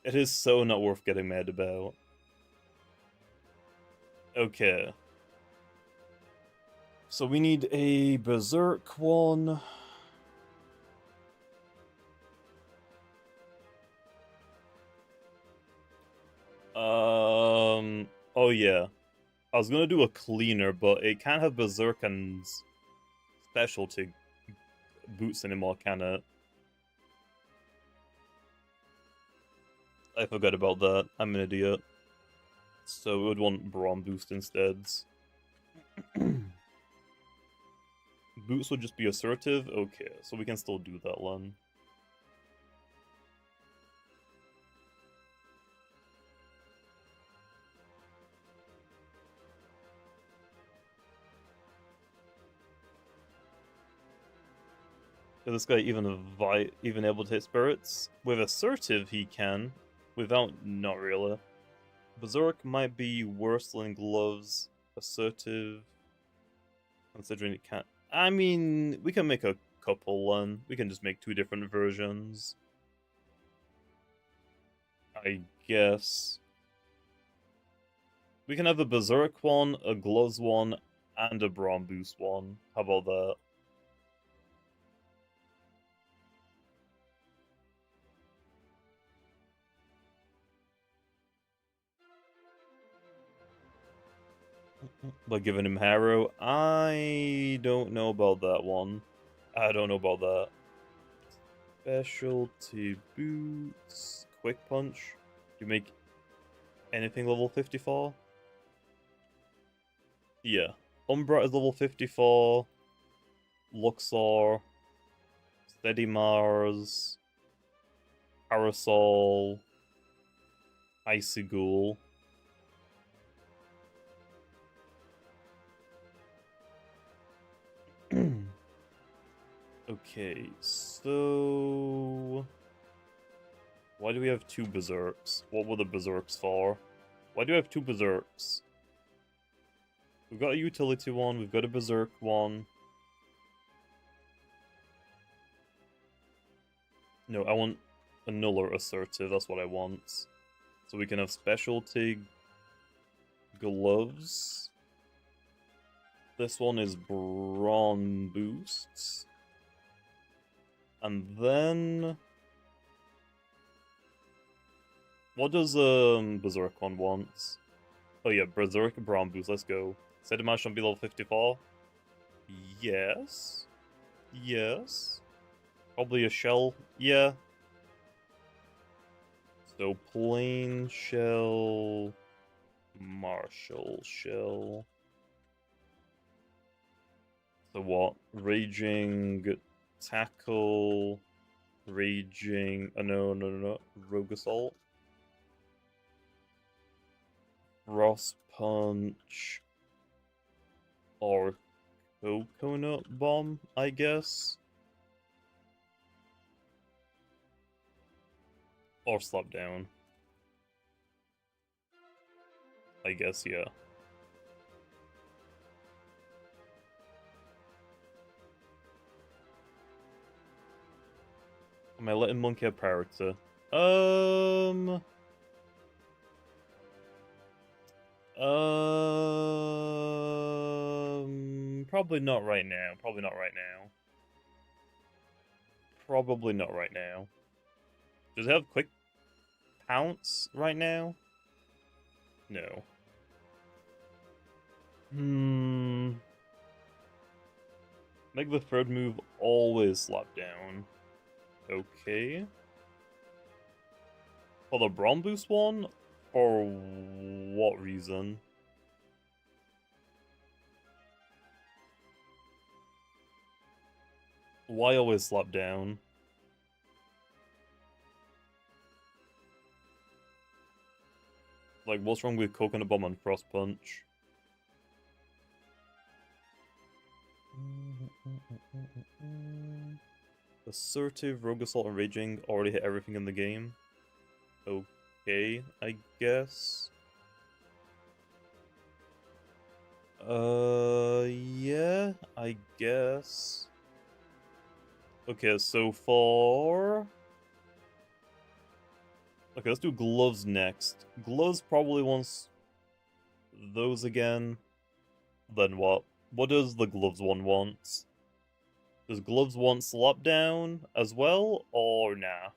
It is so not worth getting mad about. Okay. So we need a Berserk one. Oh yeah. I was gonna do a cleaner, but it can't have Berserk and specialty boots anymore, can it? I forgot about that. I'm an idiot. So we would want Brawn Boost instead. Boots would just be assertive? Okay, so we can still do that one. Is this guy even able to hit spirits? With assertive he can. Without, not really. Berserk might be worse than gloves. Assertive. Considering it can't. I mean, we can make a couple then. We can just make 2 different versions. I guess. We can have a Berserk one, a gloves one, and a Brawn Boost one. How about that? By giving him Harrow, I don't know about that one. I don't know about that. Specialty boots, quick punch. Do you make anything level 54? Yeah. Umbra is level 54. Luxor. Steady Mars. Parasol. Icy Ghoul. Okay, so... Why do we have 2 Berserks? What were the Berserks for? Why do we have 2 Berserks? We've got a utility one, we've got a Berserk one. No, I want a nuller assertive, that's what I want. So we can have specialty gloves. This one is Brawn Boosts. And then... What does Berserk one want? Oh yeah, Berserk Brawn Boost, let's go. Set damage on below 54? Yes. Yes. Probably a shell, yeah. So plain shell... Martial shell... So what? Raging... Tackle... Raging... no. Rogue Assault? Frost Punch... Or Coconut Bomb, I guess? Or Slap Down. I guess, yeah. Am I letting Monkey have priority? Probably not right now. Probably not right now. Probably not right now. Does it have quick pounce right now? No. Make the third move always slap down. Okay. For the Brawn Boost one? For what reason? Why always slap down? Like, what's wrong with Coconut Bomb and Frost Punch? Assertive, Rogue Assault, and Raging already hit everything in the game. Okay, I guess. Yeah, I guess. Okay, so for... Okay, let's do gloves next. Gloves probably wants those again. Then what? What does the gloves one want? Does gloves want slap down as well, or nah?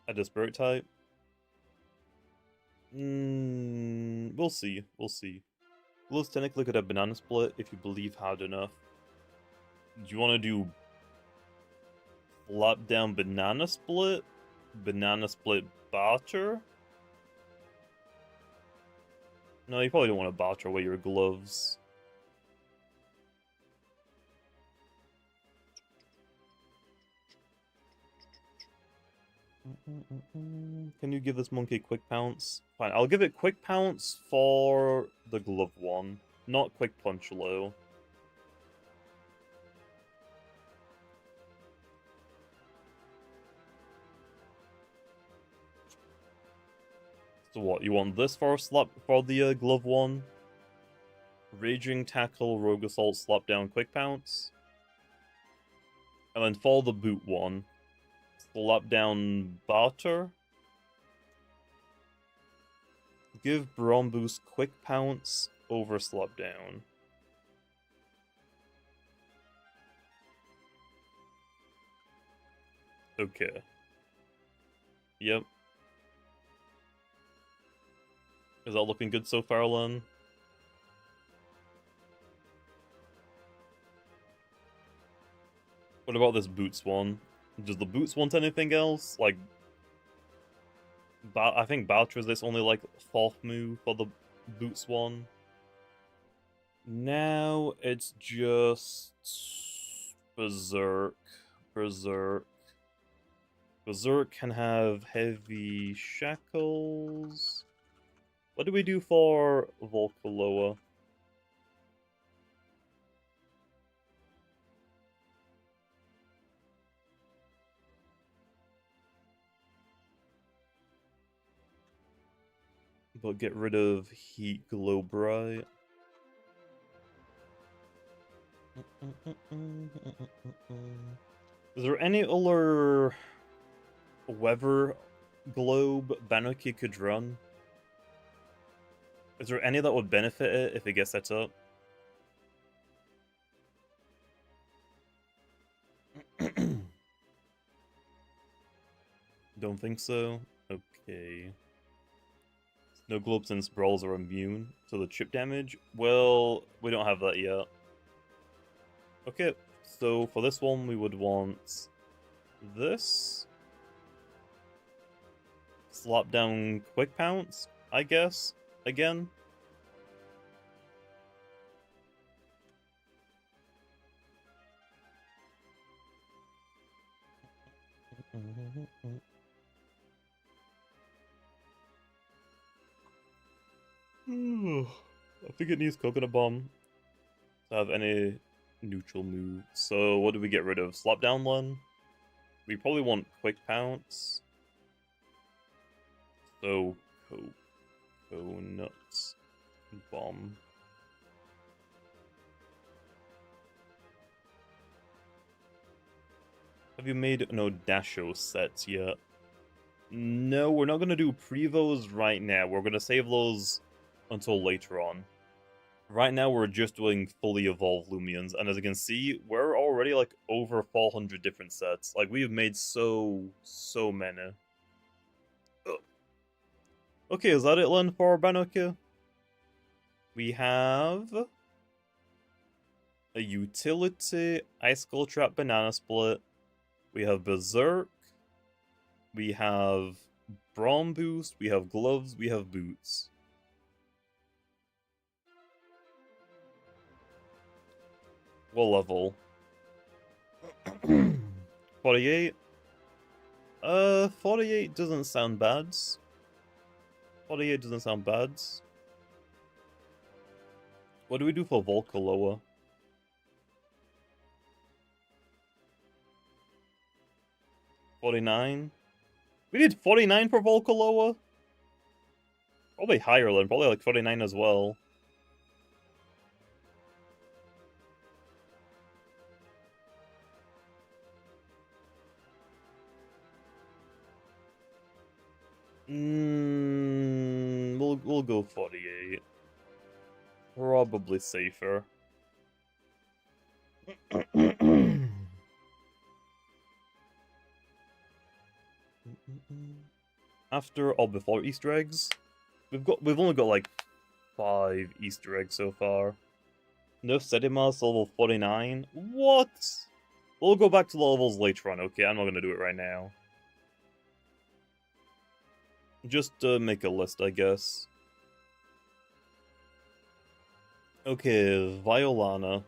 A Disparate type? We'll see. We'll see. Gloves technically could have Banana Split if you believe hard enough. Do you want to do Flop Down Banana Split? Banana Split Barter? No, you probably don't want to barter away your gloves. Can you give this monkey quick pounce? Fine, I'll give it quick pounce for the glove one, not quick punch low. So what, you want this for the glove one? Raging Tackle, Rogue Assault, Slap Down, Quick Pounce. And then for the boot one, Slap Down, Barter. Give Brawn Boost Quick Pounce over Slap Down. Okay. Yep. Is that looking good so far, Len? What about this Boots one? Does the Boots want anything else? Like, I think Boucher is this only like 4th move for the Boots one. Now it's just Berserk. Berserk can have heavy shackles. What do we do for Volcaloa? But get rid of Heat Glow Bright. Is there any other Weather Globe Banuki could run? Is there any that would benefit it if it gets set up? Don't think so? Okay. Snow globes and sprawls are immune to the chip damage? Well, we don't have that yet. Okay, so for this one we would want this. Slap down quick pounce, I guess, again. I think it needs Coconut Bomb to have any neutral move. So what do we get rid of? Slap down one? We probably want Quick Pounce. So Coconut Bomb. Have you made no Dasho sets yet? No, we're not gonna do Prevos right now. We're gonna save those until later on. Right now, we're just doing fully evolved Loomians, and as you can see, we're already like over 400 different sets. Like, we've made so many. Ugh. Okay, is that it, Len, for Banuki? We have a utility, Ice Skull Trap, Banana Split. We have Berserk. We have Brawn Boost. We have Gloves. We have Boots. What level? 48? 48 doesn't sound bad. 48 doesn't sound bad. What do we do for Volcaloa? 49? We did 49 for Volcaloa? Probably higher than, probably like 49 as well. We'll go 48. Probably safer. After or before Easter eggs, we've only got like 5 Easter eggs so far. Nerf Sedimas level 49. What? We'll go back to the levels later on. Okay, I'm not gonna do it right now. Just make a list, I guess. Okay, Violana.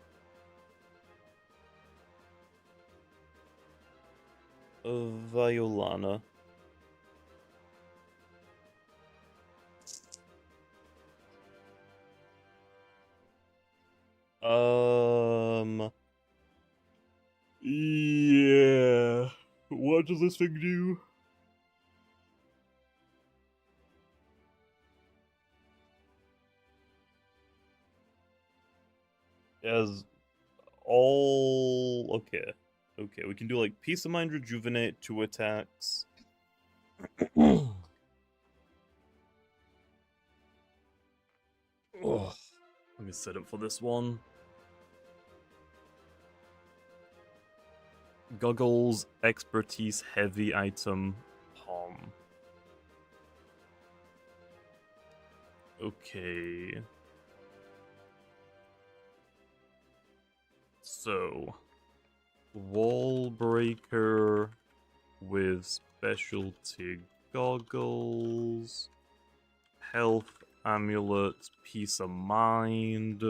Violana. Yeah. What does this thing do? As all... Okay. Okay, we can do like Peace of Mind, Rejuvenate, 2 attacks. Oh. Let me set up for this one. Goggles, Expertise, Heavy Item, Palm. Okay. So... Wall Breaker with Specialty Goggles, Health Amulet, Peace of Mind.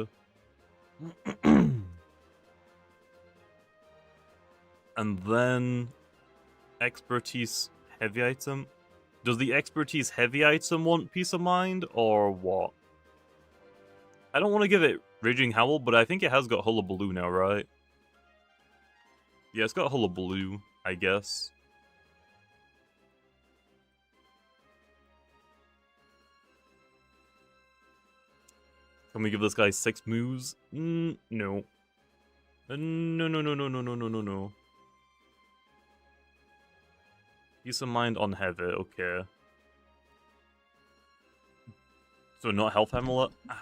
And then Expertise Heavy Item. Does the Expertise Heavy Item want Peace of Mind, or what? I don't want to give it Raging Howl, but I think it has got Hullabaloo now, right? Yeah, it's got Hullabaloo, I guess. Can we give this guy 6 moves? No. No, no, no, no, no, no, no, no, no. Peace of Mind on Heavy, okay. So not Health Amulet? Ow.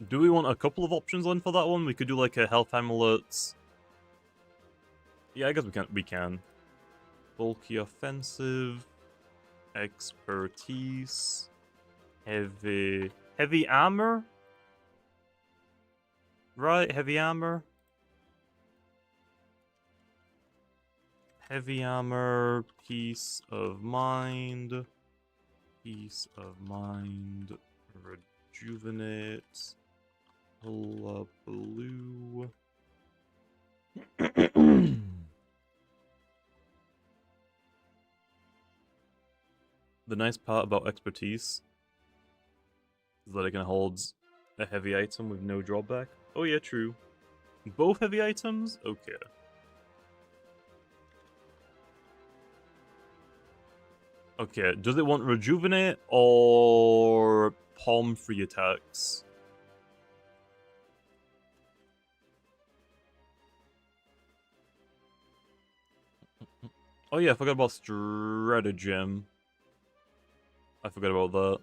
Do we want a couple of options on for that one? We could do like a Health Amulet. Yeah, I guess we can. Bulky Offensive. Expertise. Heavy Armor? Right, Heavy Armor. Heavy Armor, Peace of Mind. Peace of Mind. Rejuvenate. Hullabaloo. The nice part about Expertise is that it can hold a heavy item with no drawback. Oh yeah, true. Both heavy items? Okay. Okay, does it want Rejuvenate or Palm free attacks? Oh yeah, I forgot about Stratagem. I forgot about that.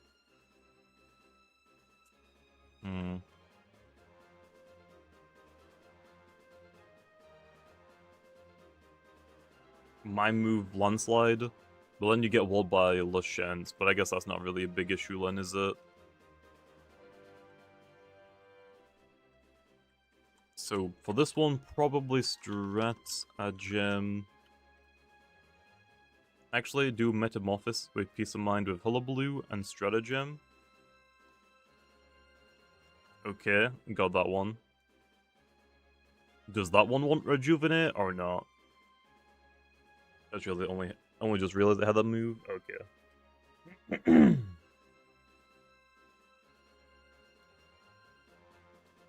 My move Landslide, but then you get walled by Lashent, but I guess that's not really a big issue then, is it? So for this one, probably Stratagem. Actually, do Metamorphosis with Peace of Mind with Hullabaloo and Stratagem. Okay, got that one. Does that one want Rejuvenate or not? That's really only just realized it had that move. Okay.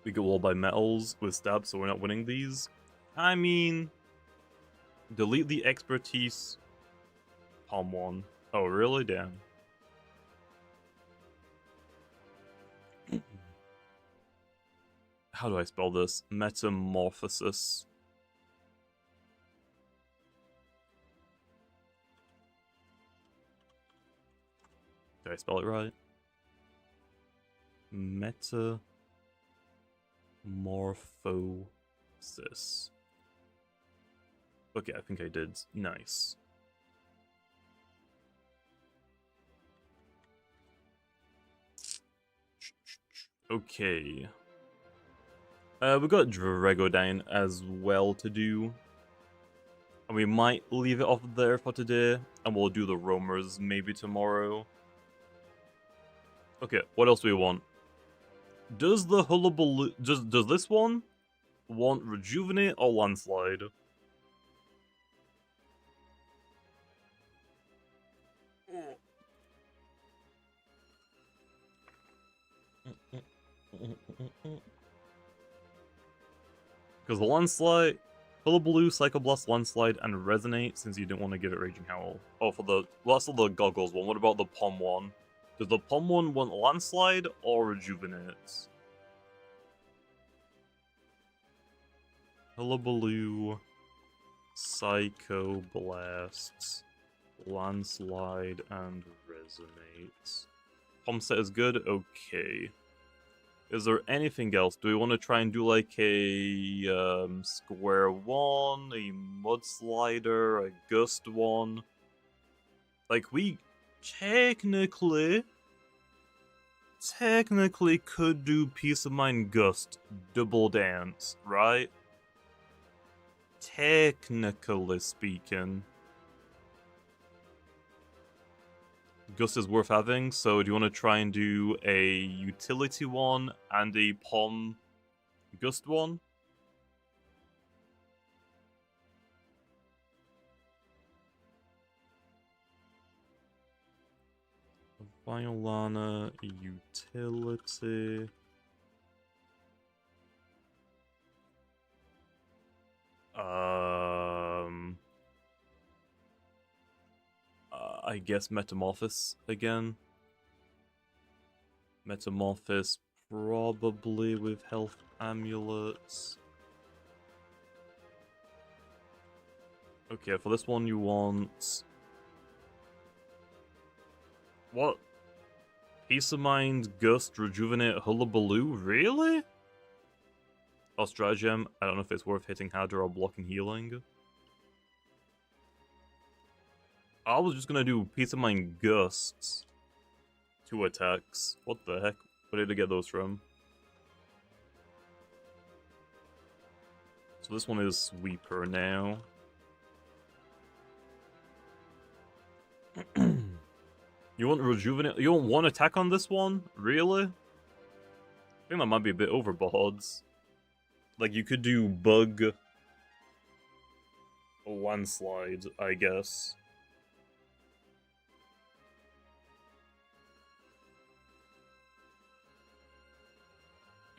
We get walled by metals with stab, so we're not winning these. I mean, delete the expertise. Palm 1. Oh, really? Damn. How do I spell this? Metamorphosis. Did I spell it right? Metamorphosis. Okay, I think I did. Nice. Okay. We got Dragodyne as well to do. And we might leave it off there for today, and we'll do the roamers maybe tomorrow. Okay, what else do we want? Does the Hullabaloo... Does this one want Rejuvenate or Landslide? Because the Landslide... Hullabaloo, Psychoblast, Landslide, and Resonate, since you didn't want to give it Raging Howl. Oh, for the... Well, that's the Goggles one. What about the Pom one? Does the Pom one want Landslide or Rejuvenate? Hullabaloo, Psychoblast, Landslide, and Resonate. Pom set is good? Okay. Is there anything else? Do we want to try and do like a square one, a mudslider, a gust one? Like we technically could do Peace of Mind Gust double dance, right? Technically speaking. Gust is worth having, so do you want to try and do a utility one and a Pom Gust one? Violana, utility. I guess Metamorphosis again. Metamorphosis probably with health amulets. Okay, for this one you want... What? Peace of Mind, Gust, Rejuvenate, Hullabaloo? Really? Oh, Stratagem. I don't know if it's worth hitting harder or blocking healing. I was just gonna do Peace of Mind Gusts. 2 attacks. What the heck? Where did I get those from? So this one is Sweeper now. You want Rejuvenate? You want 1 attack on this one? Really? I think that might be a bit overboard. Like, you could do Bug... Landslide, I guess.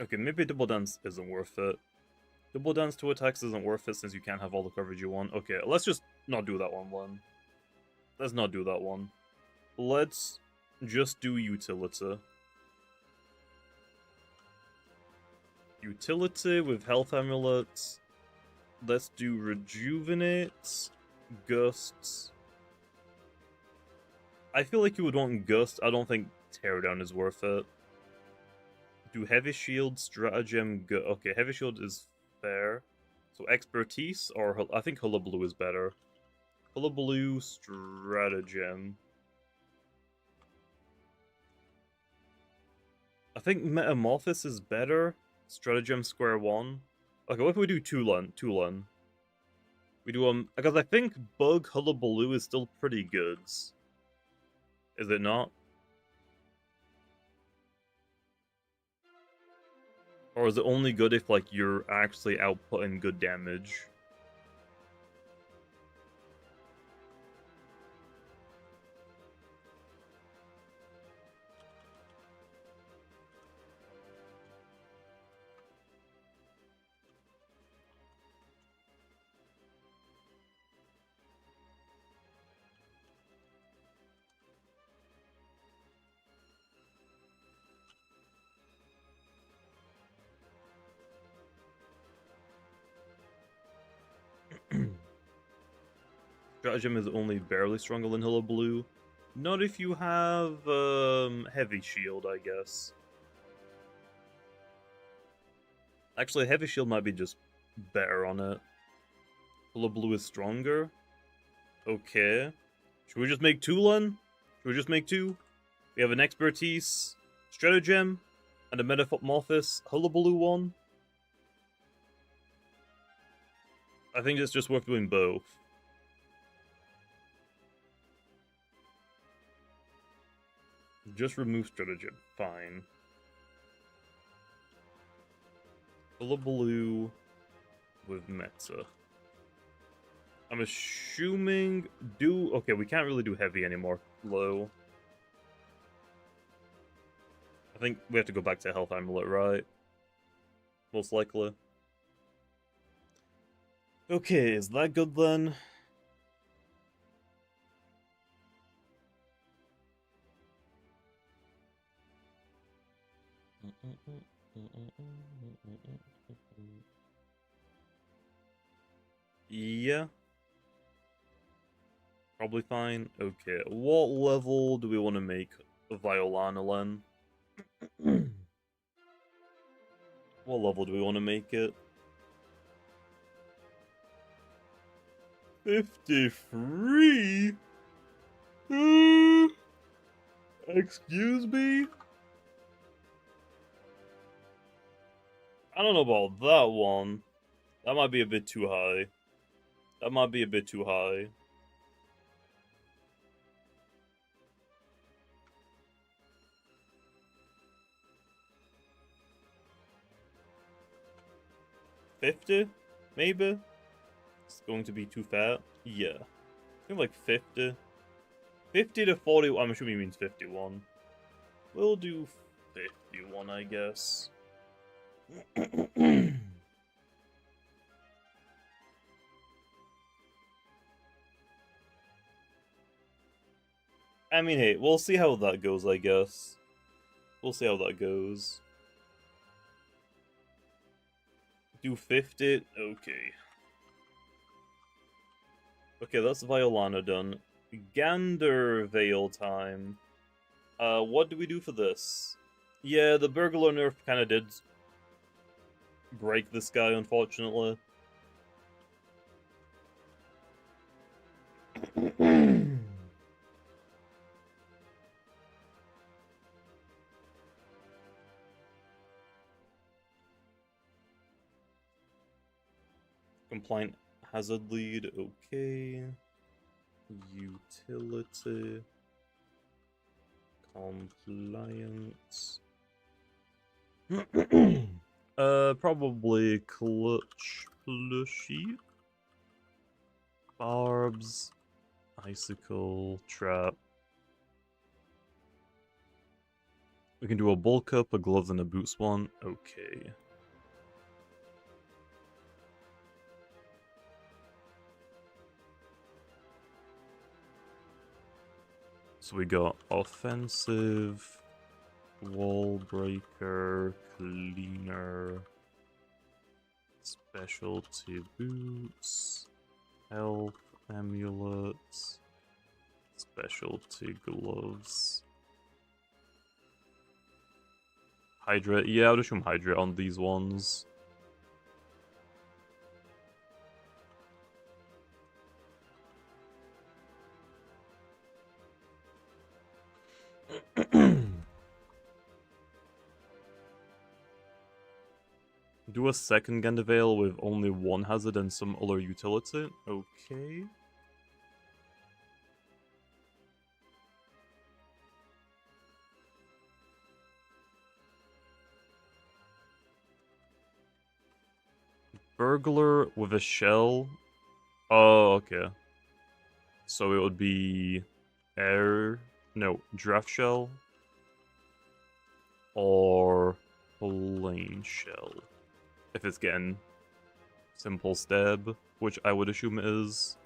Okay, maybe Double Dance isn't worth it. Double Dance 2 attacks isn't worth it since you can't have all the coverage you want. Okay, let's just not do that one. Let's not do that one. Let's just do Utility. Utility with Health Amulets. Let's do Rejuvenate, Gusts. I feel like you would want Gust. I don't think Teardown is worth it. Do Heavy Shield, Stratagem, okay, Heavy Shield is fair. So Expertise, or I think Hullabaloo is better. Hullabaloo, Stratagem. I think Metamorphosis is better. Stratagem square 1. Okay, what if we do Tulan? We do, because I think Bug Hullabaloo is still pretty good. Is it not? Or is it only good if, like, you're actually outputting good damage? Stratagem is only barely stronger than Hullabaloo. Not if you have Heavy Shield, I guess. Actually, Heavy Shield might be just better on it. Hullabaloo is stronger. Okay. Should we just make Tulan? Should we just make 2? We have an Expertise, Stratagem, and a Metamorphosis Hullabaloo one. I think it's just worth doing both. Just remove Stratagem. Fine. Hullabaloo with Meta. I'm assuming okay, we can't really do heavy anymore. Low. I think we have to go back to Health Amulet, right? Most likely. Okay, is that good then? Yeah. Probably fine. Okay, what level do we want to make Violana then? What level do we want to make it? 53? Excuse me? I don't know about that one. That might be a bit too high. That might be a bit too high. $50? Maybe? It's going to be too fat? Yeah. I think like 50. 50 to 40, I'm assuming he means 51. We'll do 51, I guess. I mean, hey, we'll see how that goes, I guess. We'll see how that goes. Do 50? Okay. Okay, that's Violana done. Gander Veil time. What do we do for this? Yeah, the burglar nerf kind of did break this guy, unfortunately. Compliant hazard lead, okay. Utility. Compliance. Probably clutch plushie. Barbs. Icicle. Trap. We can do a bulk up, a gloves, and a boots one. Okay. So we got offensive, wall breaker, cleaner, specialty boots, health amulets, specialty gloves. Hydrate, yeah, I'll just show him hydrate on these ones. Do a second Gandavale with only one hazard and some other utility. Okay. Burglar with a shell. Oh, okay. So it would be draft shell or plain shell. If it's getting simple stab, which I would assume it is.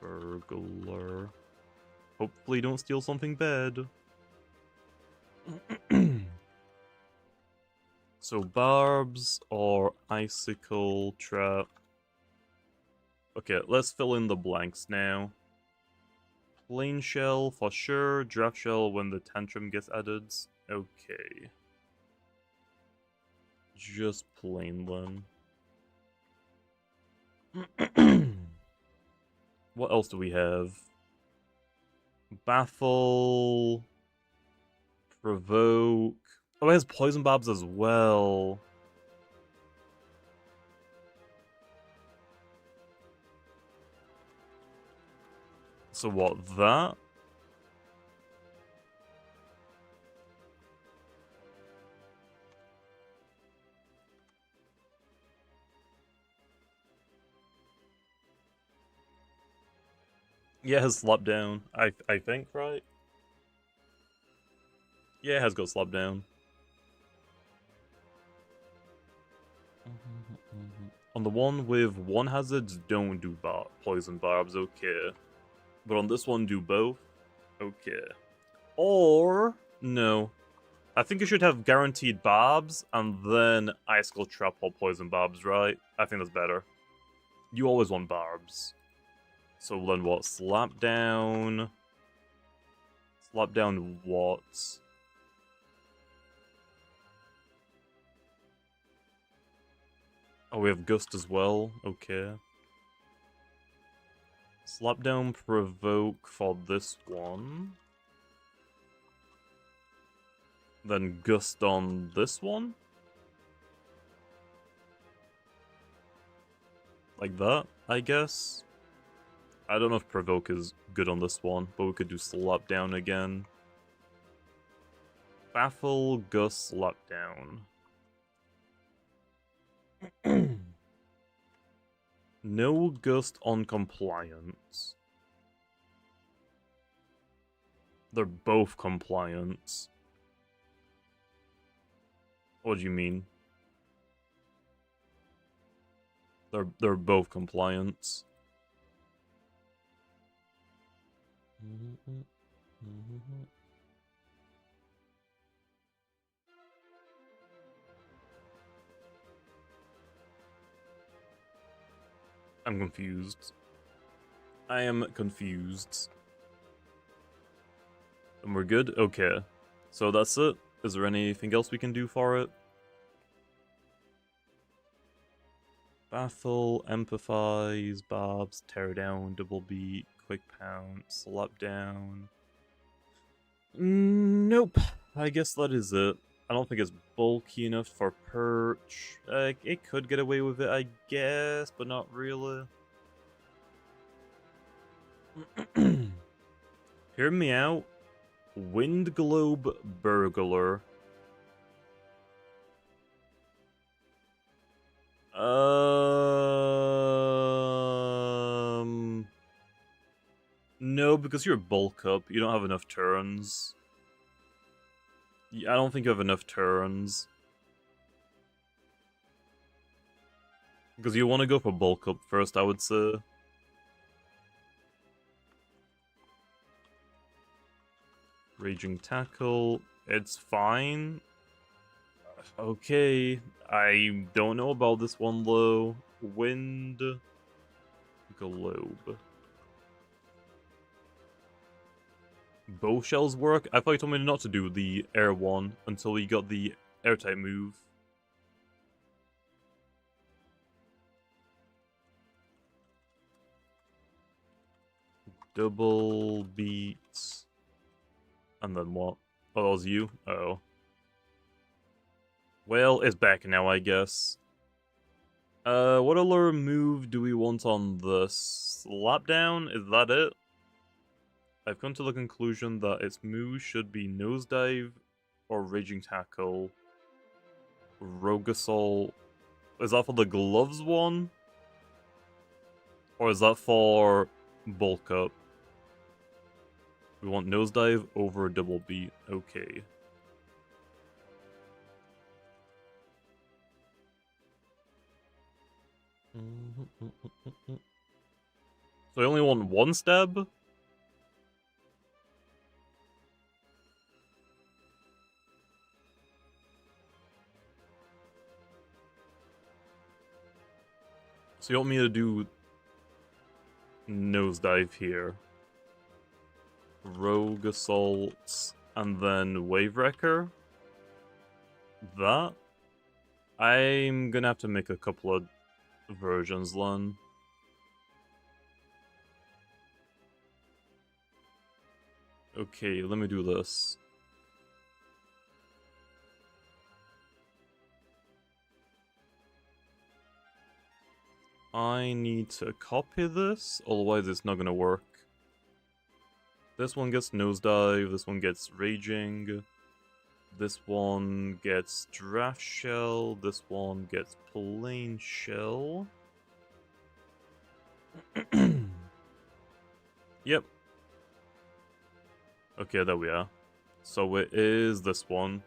Burglar. Hopefully don't steal something bad. So barbs or icicle trap. Okay, let's fill in the blanks now. Plain shell for sure, draft shell when the tantrum gets added. Okay. Just plain then. What else do we have? Baffle. Provoke. Oh, it has poison barbs as well. So what, that? Yeah, it has slap down. I think, right? Yeah, it has got slap down. On the one with one hazards, don't do poison barbs, okay. But on this one, do both, okay. Or, no. I think you should have guaranteed barbs, and then icicle trap or poison barbs, right? I think that's better. You always want barbs. So then what? Slap down... Slap down what? Oh, we have Gust as well, okay. Slap down Provoke for this one. Then Gust on this one? Like that, I guess? I don't know if Provoke is good on this one, but we could do Slap down again. Baffle, Gust, Slap down. No Gust on Compliance. They're both compliance. What do you mean? They're both compliance. I'm confused. I am confused. And we're good? Okay. So that's it. Is there anything else we can do for it? Baffle, empathize, barbs, tear down, double beat, quick pound, slap down. Nope. I guess that is it. I don't think it's bulky enough for perch. It could get away with it, I guess, but not really. Hear me out. Wind Globe Burglar. No, because you're bulk up. You don't have enough turns. I don't think you have enough turns. Because you want to go for bulk up first, I would say. Raging Tackle. It's fine. Okay. I don't know about this one, though. Wind Globe. Bow shells work? I thought you told me not to do the air one until we got the air type move. Double beats. And then what? Oh, that was you? Oh. Well, it's back now, I guess. What other move do we want on this? Slap down? Is that it? I've come to the conclusion that its move should be Nosedive or Raging Tackle. Rogue Assault. Is that for the gloves one? Or is that for bulk up? We want Nosedive over Double Beat. Okay. So I only want one stab? So you want me to do Nosedive here. Rogue Assault, and then Wave Wrecker? That? I'm gonna have to make a couple of versions then. Okay, let me do this. I need to copy this, otherwise it's not gonna work. This one gets Nosedive, this one gets Raging, this one gets Draft Shell, this one gets Plain Shell. Yep. Okay, there we are. So it is this one.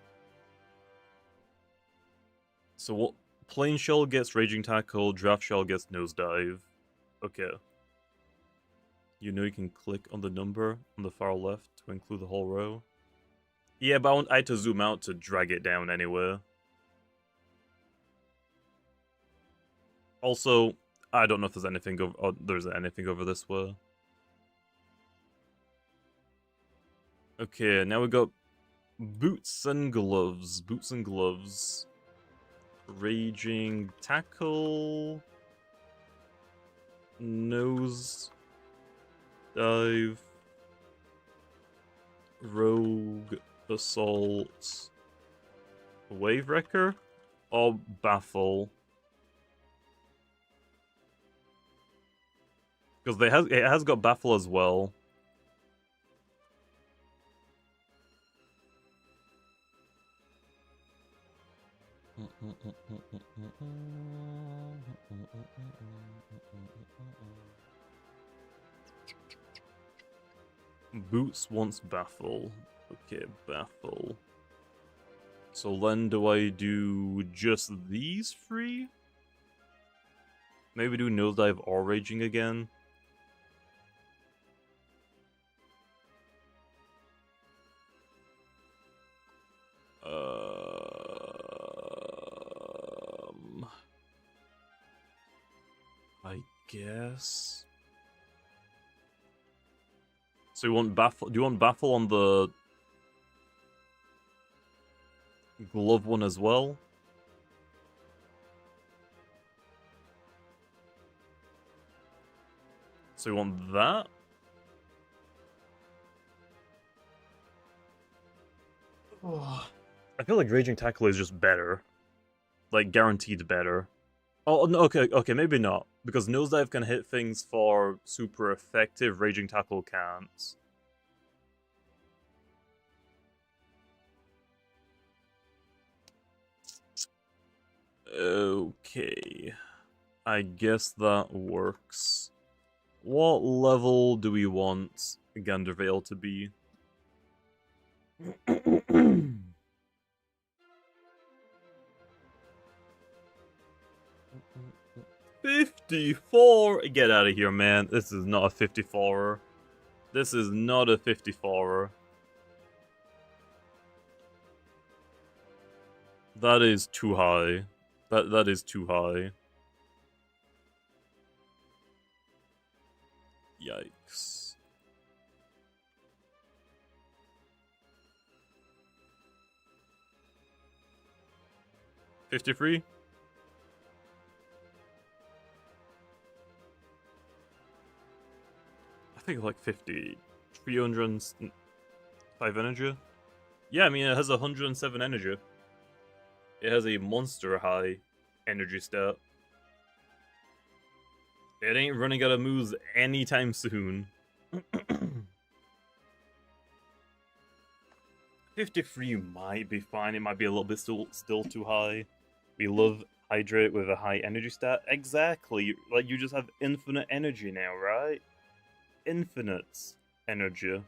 So what Plain Shell gets Raging Tackle, Draft Shell gets Nosedive. Okay. You know you can click on the number on the far left to include the whole row. Yeah, but I had to zoom out to drag it down anywhere. Also, I don't know if there's anything over. Oh, there's anything over this way. Okay, now we got boots and gloves. Boots and gloves. Raging tackle. Nose dive. Rogue assault. Wave wrecker or baffle. Because it has got baffle as well. Boots wants baffle. Okay, baffle. So then do I do just these three? Maybe do nosedive or raging again? I guess. So you want baffle? Do you want baffle on the glove one as well? So you want that? I feel like Raging Tackle is just better. Like, guaranteed better. Oh, no, okay, maybe not. Because Nosedive can hit things for super effective, Raging Tackle can't. Okay. I guess that works. What level do we want Gandervale to be? 54? Get out of here, man. This is not a 54er. This is not a 54er. That is too high. That is too high. Yikes. $53? I think like 50. 305 energy? Yeah, I mean, it has 107 energy. It has a monster high energy stat. It ain't running out of moves anytime soon. 53 might be fine. It might be a little bit still too high. We love Hydrate with a high energy stat. Exactly. Like, you just have infinite energy now, right? Infinite energy.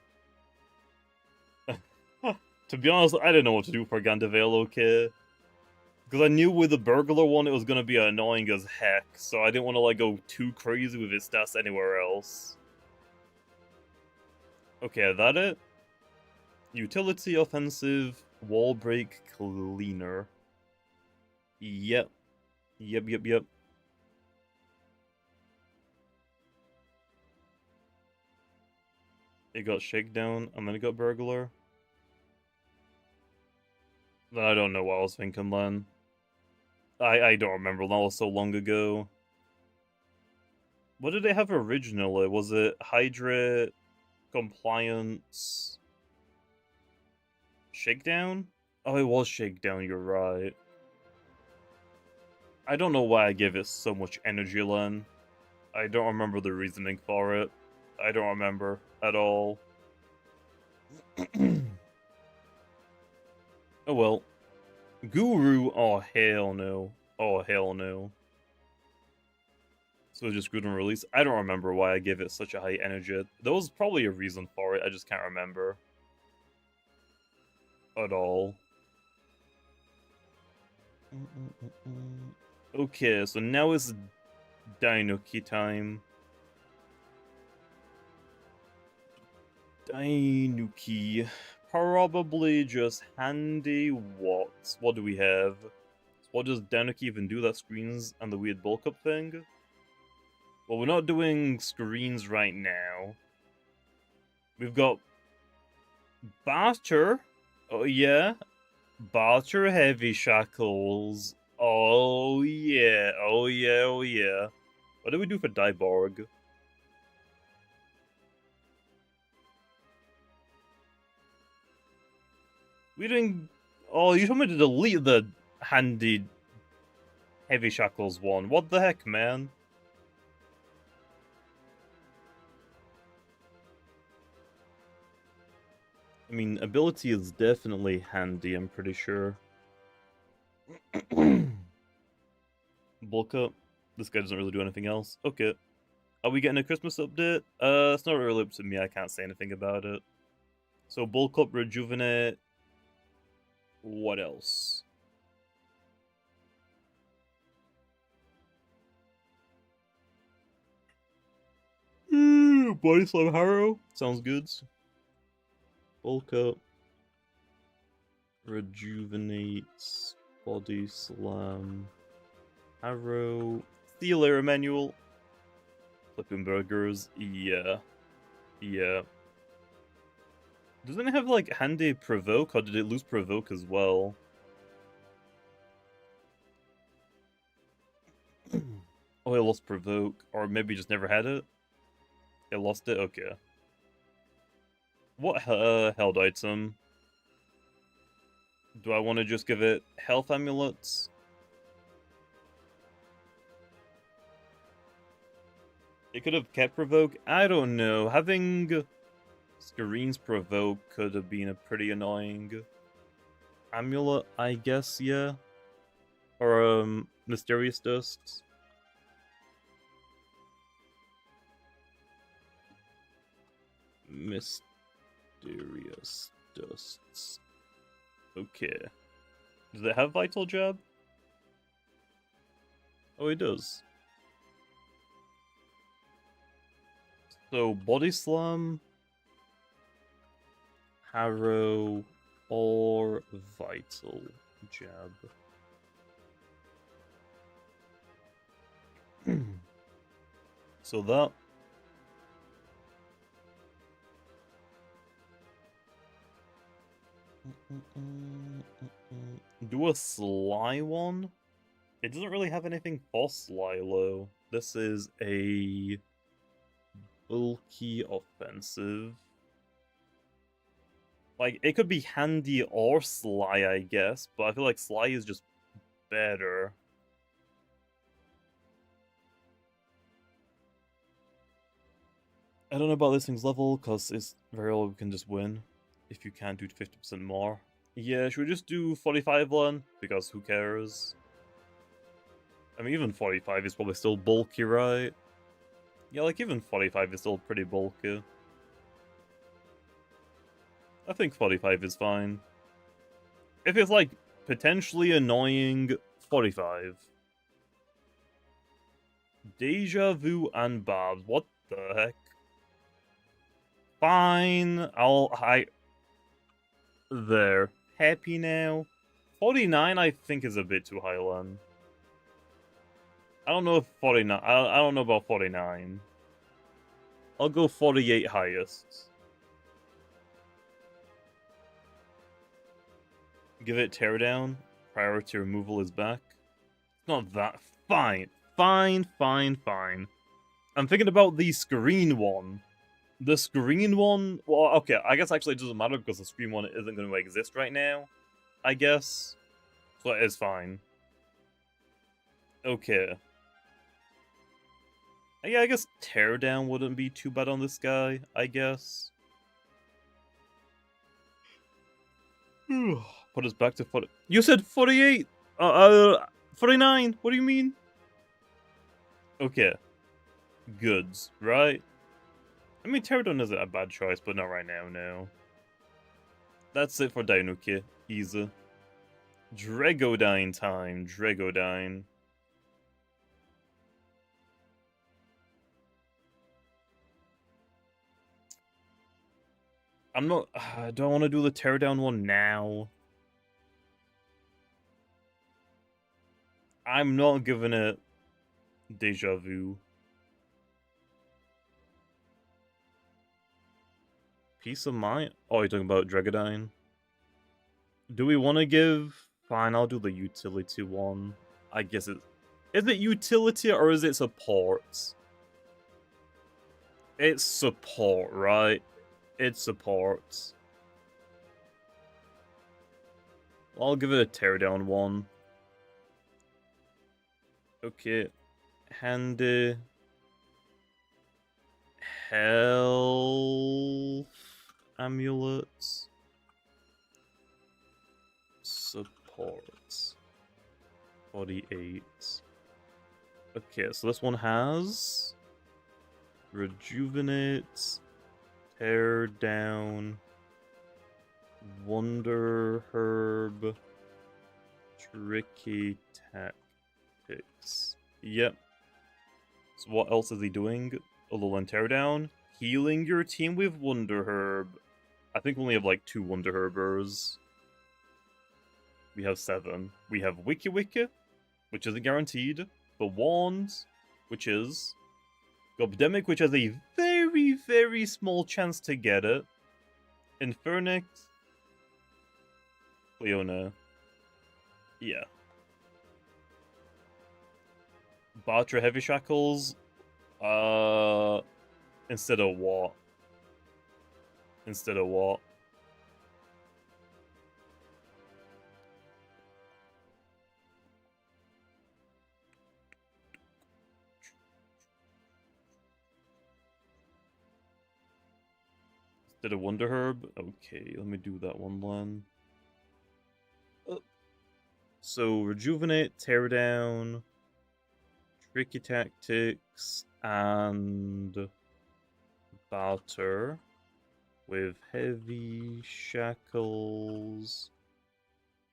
To be honest, I didn't know what to do for Gandervale, okay? Because I knew with the burglar one it was going to be annoying as heck, so I didn't want to like go too crazy with his stats anywhere else. Okay, that it? Utility, offensive, wall break, cleaner. Yep. Yep. It got shakedown, and then it got burglar. I don't know what I was thinking then. I don't remember, that was so long ago. What did they have originally? Was it Hydrate, Compliance, Shakedown? Oh, it was Shakedown, you're right. I don't know why I gave it so much energy, Len. I don't remember the reasoning for it. I don't remember at all. Oh well. Guru, oh hell no. Oh hell no. So just good on release. I don't remember why I gave it such a high energy. There was probably a reason for it, I just can't remember. At all. Okay, so now it's Dainuki time. Dainuki. Probably just handy what? What do we have? What does Dainuki even do that screens and the weird bulk up thing? Well, we're not doing screens right now. We've got Barter. Oh yeah. Barter heavy shackles. Oh yeah. Oh yeah. Oh yeah. What do we do for Dyborg? We didn't. Oh, you told me to delete the handy heavy shackles one. What the heck, man? I mean, ability is definitely handy, I'm pretty sure. Bulk up. This guy doesn't really do anything else. Okay. Are we getting a Christmas update? It's not really up to me. I can't say anything about it. So, bulk up, rejuvenate. What else? Body slam harrow. Sounds good. Bulk up. Rejuvenates. Body slam. Harrow. Steel Air Manual. Flipping burgers. Yeah. Yeah. Doesn't it have, like, handy provoke, or did it lose provoke as well? Oh, it lost provoke, or maybe just never had it? It lost it? Okay. What held item? Do I want to just give it health amulets? It could have kept provoke? I don't know. Having screens provoke could have been a pretty annoying amulet, I guess, yeah. Or mysterious dusts. Mysterious dusts. Okay. Does it have vital jab? Oh, it does. So, body slam, harrow, or vital jab. So that. Do a sly one? It doesn't really have anything for Slylo. This is a bulky offensive. Like, it could be handy or sly, I guess, but I feel like sly is just better. I don't know about this thing's level, because it's very well we can just win if you can't do 50% more. Yeah, should we just do 45 then? Because who cares? I mean, even 45 is probably still bulky, right? Yeah, like, even 45 is still pretty bulky. I think 45 is fine. If it's, like, potentially annoying, 45. Deja vu and Bobs. What the heck? Fine. There. Happy now? 49, I think, is a bit too high, Len. I don't know if 49... I don't know about 49. I'll go 48 highest. Give it teardown. Priority removal is back. It's not that... Fine. Fine. I'm thinking about the screen one. The screen one... Well, okay, I guess actually it doesn't matter because the screen one isn't going to exist right now. I guess. So it is fine. Okay. Yeah, I guess teardown wouldn't be too bad on this guy, I guess. Put us back to 40. You said 48! 49! What do you mean? Okay. Goods, right? I mean, teardown isn't a bad choice, but not right now, no. That's it for Dainuki. Easy. Dregodyne time. Dregodyne. I'm not... do I want to do the teardown one now? I'm not giving it deja vu. Peace of mind? Oh, you're talking about Dregadine? Do we want to give... Fine, I'll do the utility one. I guess it... Is it utility or is it support? It's support, right? It's support. I'll give it a teardown one. Okay. Handy. Health amulets. Support. 48. Okay, so this one has rejuvenate, tear down, wonder herb, tricky tactics. Yep. So what else is he doing? Other than tear down? Healing your team with wonder herb. I think we only have like 2 wonder herbers. We have 7. We have Wiki Wiki, which isn't guaranteed. The Wand, which is. Gobdemic, which has a very, very small chance to get it. Infernix. Leona. Yeah. Bartra Heavy Shackles. Instead of what? Instead of what? Instead of Wonder Herb? Okay, let me do that one then. So, Rejuvenate, Tear Down, Tricky Tactics, and Batter with Heavy Shackles.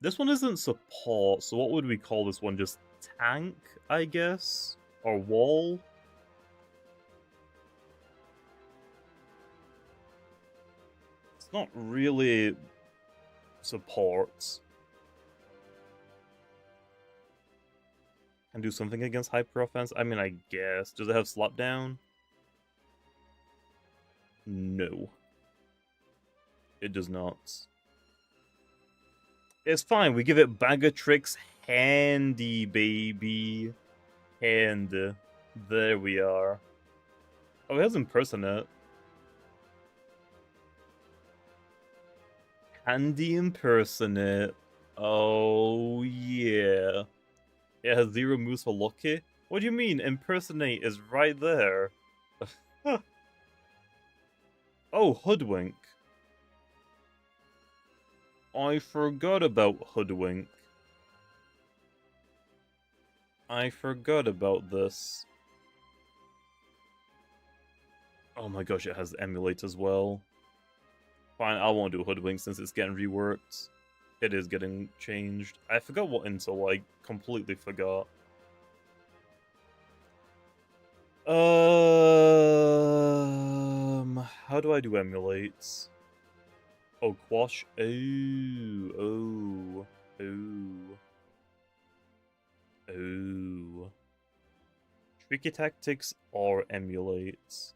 This one isn't support, so what would we call this one? Just tank, I guess? Or wall? It's not really support. Can do something against hyper offense? I mean, I guess. Does it have slap down? No. It does not. It's fine. We give it Bag of Tricks handy, baby. Hand. There we are. Oh, it has Impersonate. Handy Impersonate. Oh, yeah. It has 0 moves for Lucky? What do you mean? Impersonate is right there. Oh, Hoodwink. I forgot about Hoodwink. I forgot about this. Oh my gosh, it has Emulate as well. Fine, I won't do Hoodwink since it's getting reworked. It is getting changed. I forgot what until I completely forgot. How do I do Emulates? Oh, Quash. Oh. Tricky Tactics or Emulates?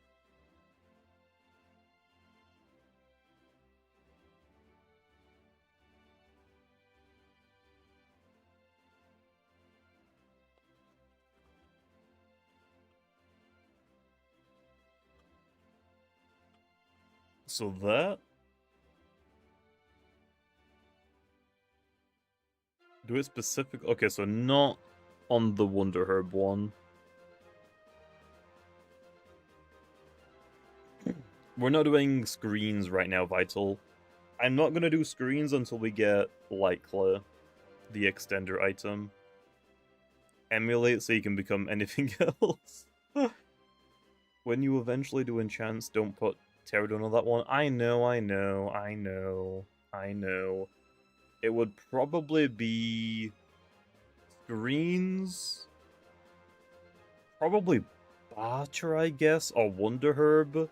So that... Do it specific... Okay, so not on the Wonder Herb one. We're not doing screens right now, Vital. I'm not going to do screens until we get Lightclear, the extender item. Emulate so you can become anything else. When you eventually do enchants, don't put Pterodon on that one. I know. It would probably be screens. Probably Barter, I guess, or Wonder Herb.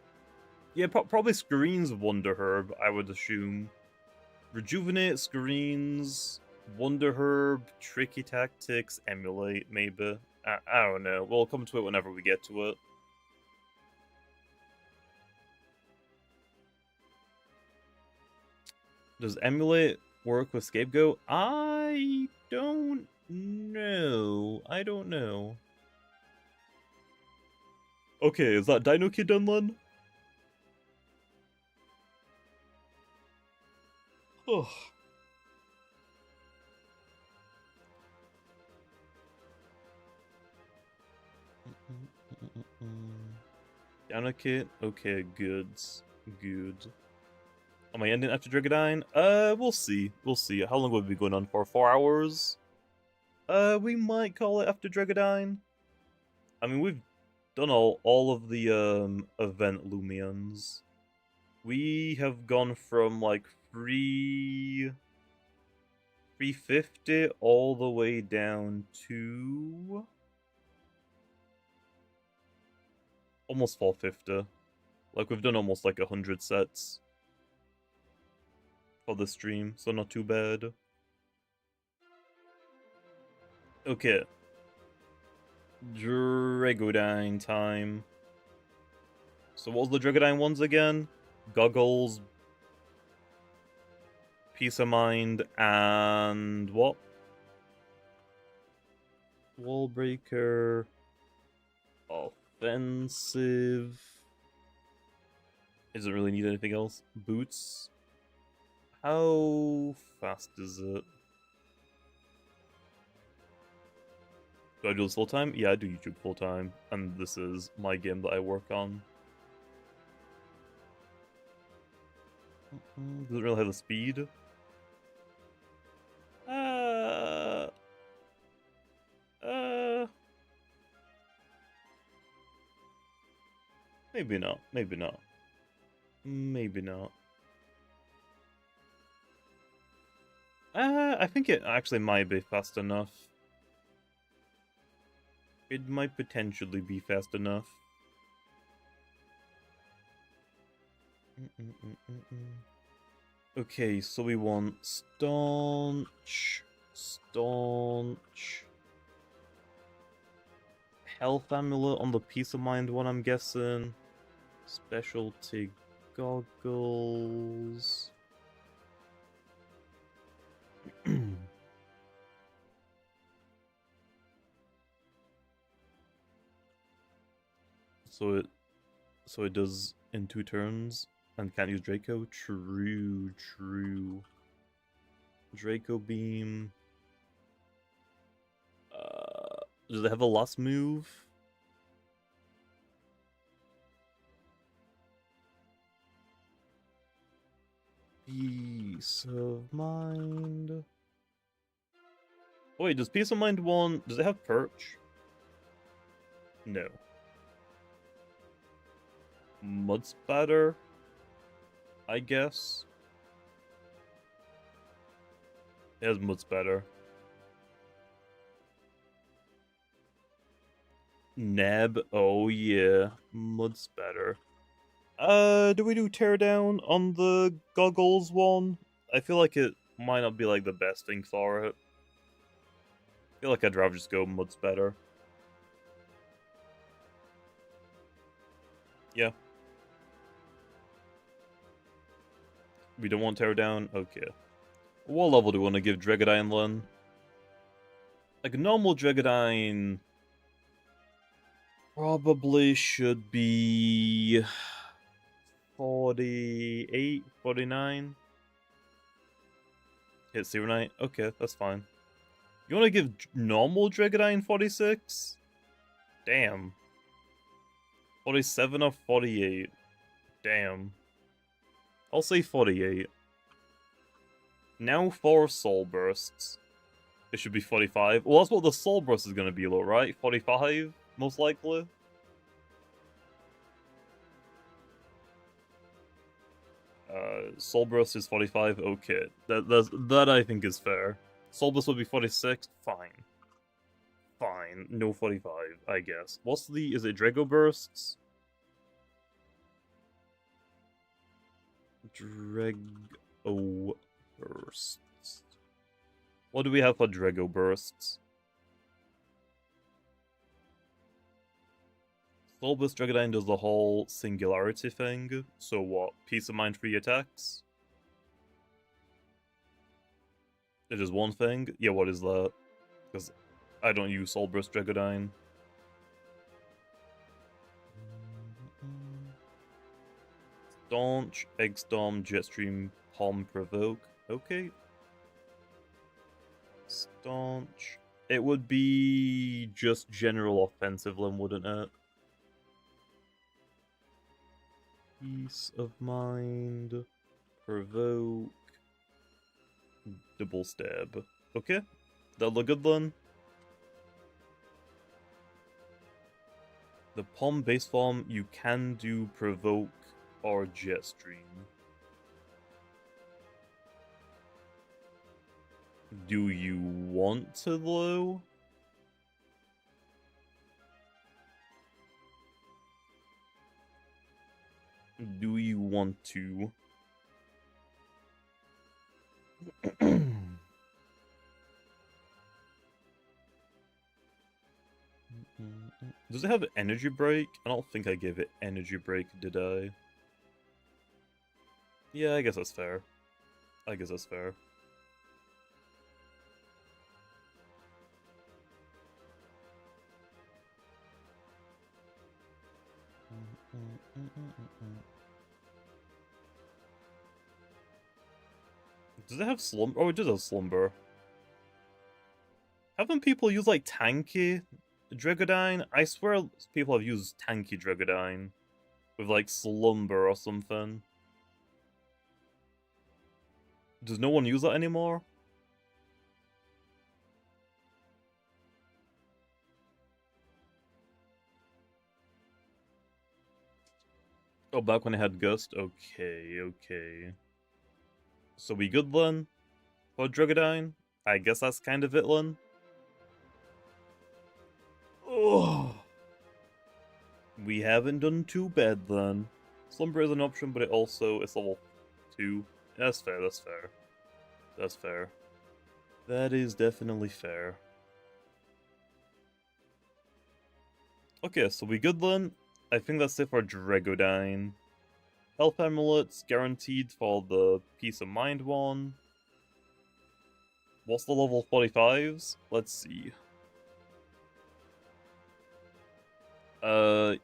Yeah, probably screens Wonder Herb, I would assume. Rejuvenate, screens, Wonder Herb, Tricky Tactics, Emulate, maybe. I don't know. We'll come to it whenever we get to it. Does Emulate work with Scapegoat? I don't know. I don't know. Okay, is that Dino Kid done then? Oh. Dino Kid? Okay, goods. Good. Am I ending after Dragodine? We'll see. We'll see. How long will we be going on for? 4 hours? We might call it after Dragodine. I mean, we've done all of the event Loomians. We have gone from like 350 all the way down to almost 450. Like we've done almost like 100 sets for the stream, so not too bad. Okay. Dragodine time. So what was the Dragodine ones again? Goggles, Peace of Mind, and what? Wallbreaker, offensive. Doesn't really need anything else. Boots. How fast is it? Do I do this full time? Yeah, I do YouTube full time, and this is my game that I work on. Doesn't really have the speed. Maybe not. Maybe not. Maybe not. I think it actually might be fast enough. It might potentially be fast enough. Okay, so we want staunch, health amulet on the Peace of Mind one, I'm guessing. Specialty goggles. So it does in 2 turns and can't use Draco. True. Draco beam. Does it have a last move? Peace of Mind. Wait, does Peace of Mind 1... Does it have Perch? No. Mud Spatter? I guess? It has Mud Spatter. Neb? Oh yeah. Mud Spatter. Do we do Teardown on the goggles one? I feel like it might not be like the best thing for it. I feel like I'd rather just go Mud Spatter. Yeah. We don't want Teardown? Okay. What level do we want to give Dragodine then? Like, normal Dragodine probably should be 48, 49. Hit Zero Knight? Okay, that's fine. You want to give normal Dragodine 46? Damn. 47 or 48? Damn. I'll say 48. Now 4 Soul Bursts. It should be 45. Well, that's what the Soul Burst is going to be, though, right? 45, most likely. Soul Burst is 45. Okay, that I think is fair. Soul Burst would be 46. Fine. Fine. No 45, I guess. What's the... Is it Drago Bursts? Drego bursts. What do we have for Drego bursts? Soulburst Dragodine does the whole singularity thing. So what? Peace of mind 3 attacks? It is one thing? Yeah, what is that? Because I don't use Soulburst Dragodine. Staunch, Eggstorm, Jetstream, Palm, Provoke. Okay. Staunch. It would be just general offensive limb, wouldn't it? Peace of mind. Provoke. Double stab. Okay. That'll look good then. The Palm base form, you can do Provoke or Jetstream. Do you want to, though? Do you want to? Does it have energy break? I don't think I gave it energy break, did I? Yeah, I guess that's fair. I guess that's fair. Does it have slumber? Oh, it does have slumber. Haven't people used like tanky Dragodine? I swear people have used tanky Dragodine with like slumber or something. Does no one use that anymore? Oh, back when I had Gust? Okay, okay. So we good then? For Dragodine? I guess that's kind of it then. Oh, we haven't done too bad then. Slumber is an option, but it's level 2. That's fair, that's fair. That's fair. That is definitely fair. Okay, so we good then? I think that's it for Dragodine. Health amulets guaranteed for the Peace of Mind one. What's the level 45s? Let's see.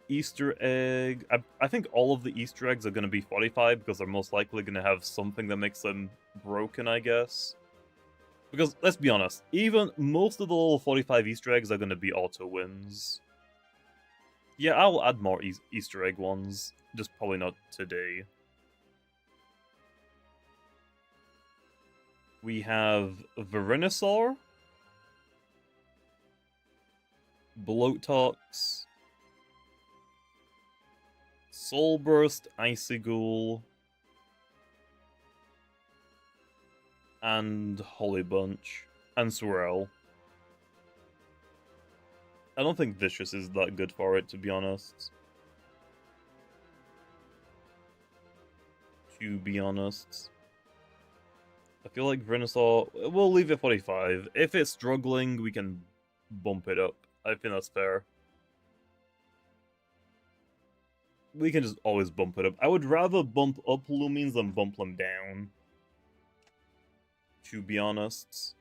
Easter egg. I think all of the Easter eggs are going to be 45 because they're most likely going to have something that makes them broken, I guess. Because, let's be honest, even most of the level 45 Easter eggs are going to be auto wins. Yeah, I'll add more Easter egg ones, just probably not today. We have Verenasaur, Bloatox, Soulburst, Icyghoul, and Hollybunch, and Swirl. I don't think Vicious is that good for it, to be honest. I feel like Venusaur, we'll leave it 45. If it's struggling, we can bump it up. I think that's fair. We can just always bump it up. I would rather bump up Loomians than bump them down. To be honest.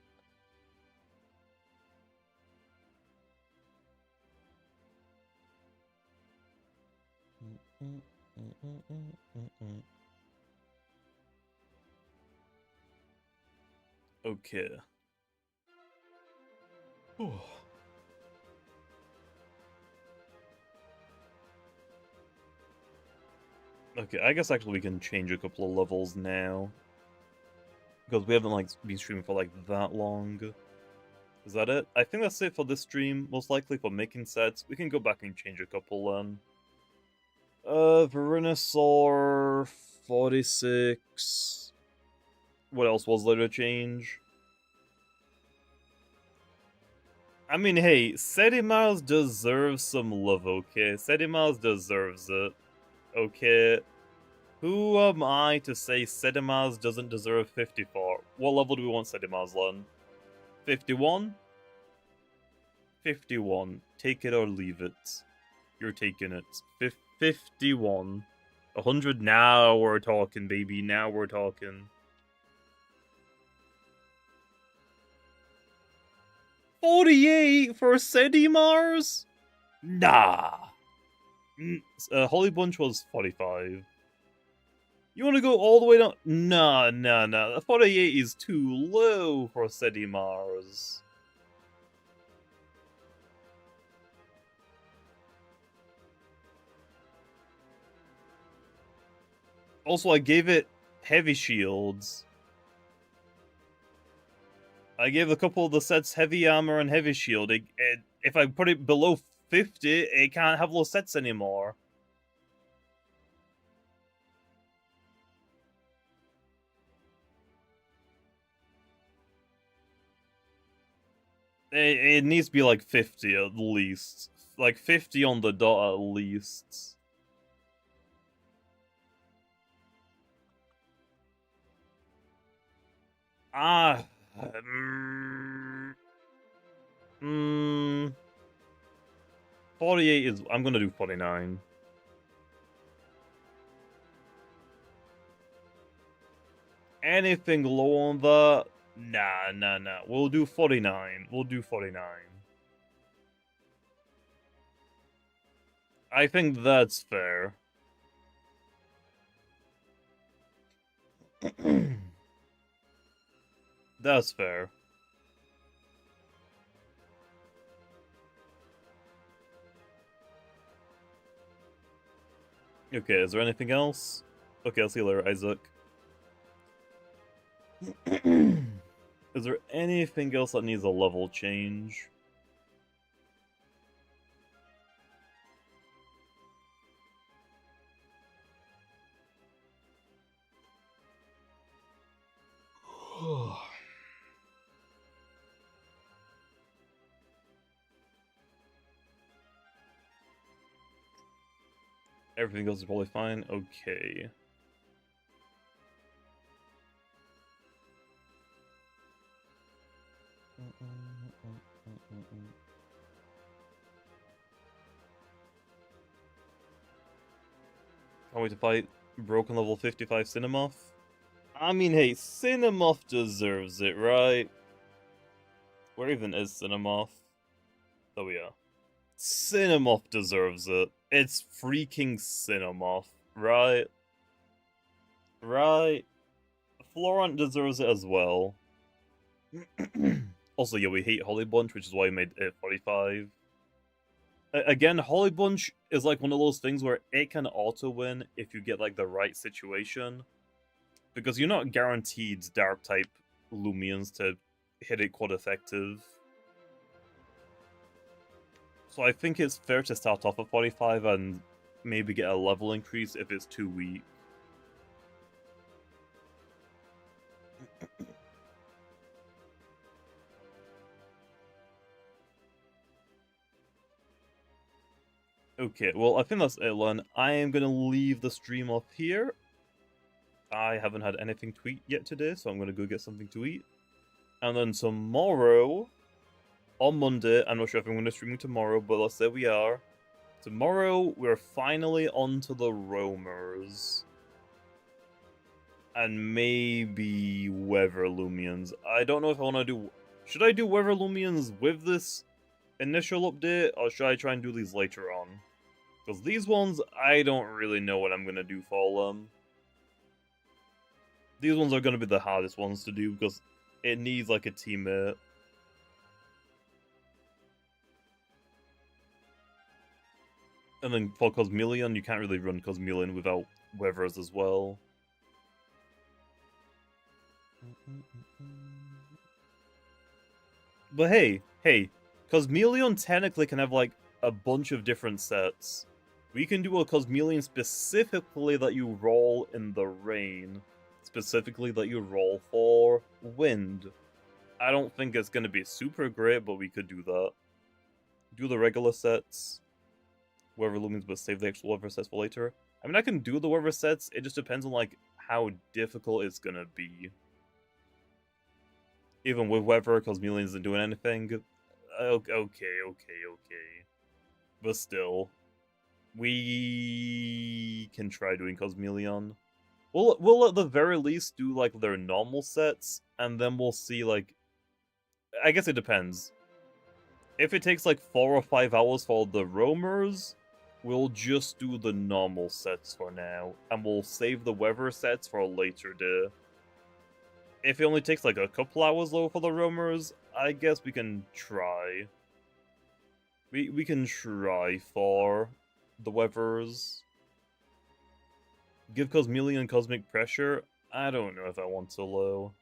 Okay. Okay, I guess actually we can change a couple of levels now. Because we haven't like been streaming for like that long. Is that it? I think that's it for this stream, most likely for making sets. We can go back and change a couple then. Verenasaur 46. What else was there to change? I mean, hey, Sedimars deserves some love, okay? Sedimars deserves it. Okay. Who am I to say Sedimaz doesn't deserve 54? What level do we want Sedimaz on? 51? 51. Take it or leave it. You're taking it. 51. 100. Now we're talking, baby. Now we're talking. 48 for Sedimars? Nah. Holy Bunch was 45. You want to go all the way down? Nah. 48 is too low for Sedimars. Also, I gave it heavy shields. I gave a couple of the sets heavy armor and heavy shield. If I put it below 50, it can't have those sets anymore. It needs to be like 50 at least. Like 50 on the dot at least. Ah. 48 is... I'm gonna do 49. Anything low on that? Nah. We'll do 49. We'll do 49. I think that's fair. That's fair. Okay, is there anything else? Okay, I'll see you later, Isaac. Is there anything else that needs a level change? Everything else is probably fine. Okay. Can't wait to fight broken level 55 Cinemoth. I mean, hey, Cinemoth deserves it, right? Where even is Cinemoth? Oh yeah. Cinemoth deserves it. It's freaking Cinemoth, right? Right? Florent deserves it as well. Also, yeah, we hate Holly Bunch, which is why we made it 45. Again, Holly Bunch is like one of those things where it can auto-win if you get like the right situation. Because you're not guaranteed Dark-type Loomians to hit it quite effective. So I think it's fair to start off at 45 and maybe get a level increase if it's too weak. Okay, well, I think that's it, Len. I am going to leave the stream off here. I haven't had anything to eat yet today, so I'm going to go get something to eat. And then tomorrow, on Monday, I'm not sure if I'm going to stream tomorrow, but let's say we are. Tomorrow, we're finally on to the roamers. And maybe Weather Loomians. I don't know if I want to do... Should I do Weather Loomians with this initial update, or should I try and do these later on? Because these ones, I don't really know what I'm going to do for them. These ones are going to be the hardest ones to do, because it needs, like, a teammate. And then for Cosmeleon, you can't really run Cosmeleon without Weathers as well. But hey, Cosmeleon technically can have, like, a bunch of different sets. We can do a Cosmeleon specifically that you roll in the rain. Specifically that you roll for wind. I don't think it's going to be super great, but we could do that. Do the regular sets. weather lumens, but save the extra weather sets for later. I mean, I can do the weather sets, it just depends on, like, how difficult it's gonna be. Even with weather, because Cosmelion isn't doing anything. Okay. But still, we can try doing Cosmelion. We'll at the very least do, like, their normal sets, and then we'll see, like... I guess it depends. If it takes, like, 4 or 5 hours for the roamers, we'll just do the normal sets for now, and we'll save the weather sets for a later day. If it only takes, like, a couple hours, though, for the roamers, I guess we can try. We can try for the weathers. Give Cosmelion Cosmic Pressure? I don't know if I want so low.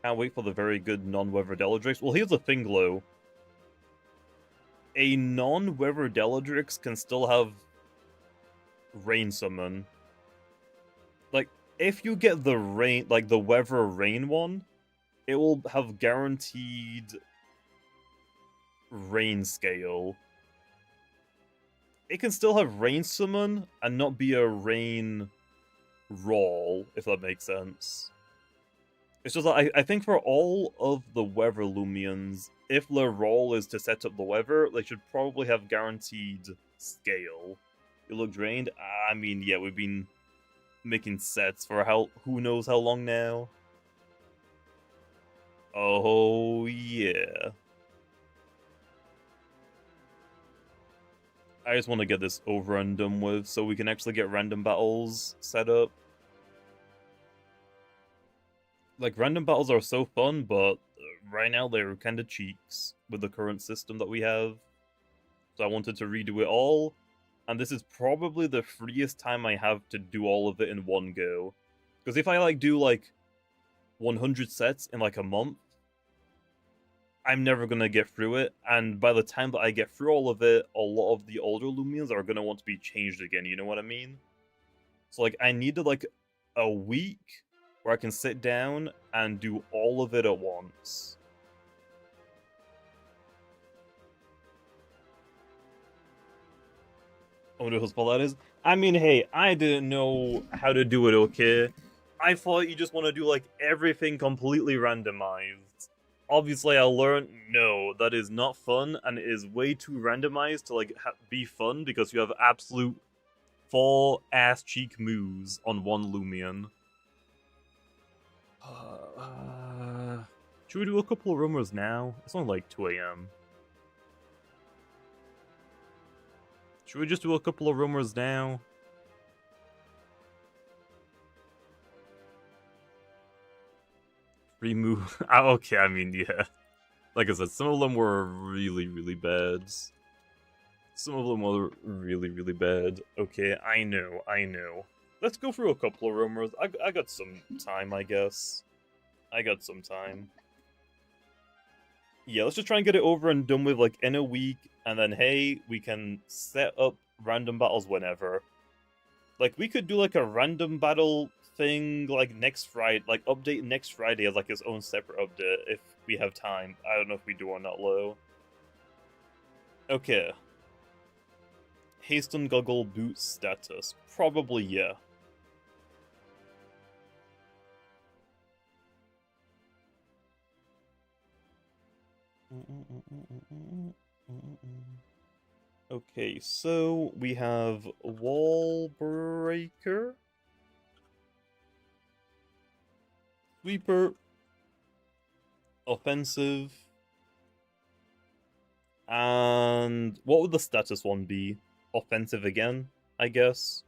Can't wait for the very good non-weather Deladrix. Well, here's the thing, though. A non-weather Deladrix can still have Rain Summon. Like, if you get the rain, like the weather rain one, it will have guaranteed rain scale. It can still have rain summon and not be a rain roll, if that makes sense. It's just that I think for all of the weather Loomians, if the roll is to set up the weather, they should probably have guaranteed scale. You look drained? I mean, yeah, we've been making sets for who knows how long now. Oh, yeah. I just want to get this over and done with so we can actually get random battles set up. Like, random battles are so fun, but right now they're kind of cheeks with the current system that we have. So I wanted to redo it all, and this is probably the freest time I have to do all of it in one go. Because if I, like, do, like, 100 sets in, like, a month, I'm never going to get through it, and by the time that I get through all of it, a lot of the older Loomians are going to want to be changed again, you know what I mean? So, like, I needed, like, a week where I can sit down and do all of it at once. I wonder whose fault that is. I mean, hey, I didn't know how to do it, okay? I thought you just want to do, like, everything completely randomized. Obviously, I learned, no, that is not fun, and it is way too randomized to, like, be fun, because you have absolute 4 ass-cheek moves on one Loomian. Should we do a couple of rumors now? It's only like 2 AM. Should we just do a couple of rumors now? Remove. Okay, I mean, yeah. Like I said, some of them were really, really bad. Some of them were really, really bad. Okay, I know. Let's go through a couple of rumors. I got some time, I guess. I got some time. Yeah, let's just try and get it over and done with, like, in a week, and then, hey, we can set up random battles whenever. Like, we could do, like, a random battle thing, like, next Friday, like, update next Friday as, like, its own separate update, if we have time. I don't know if we do or not, low. Okay. Hasten Goggle Boot status. Probably, yeah. Okay, so we have Wall Breaker, Sweeper, Offensive, and what would the status one be? Offensive again, I guess.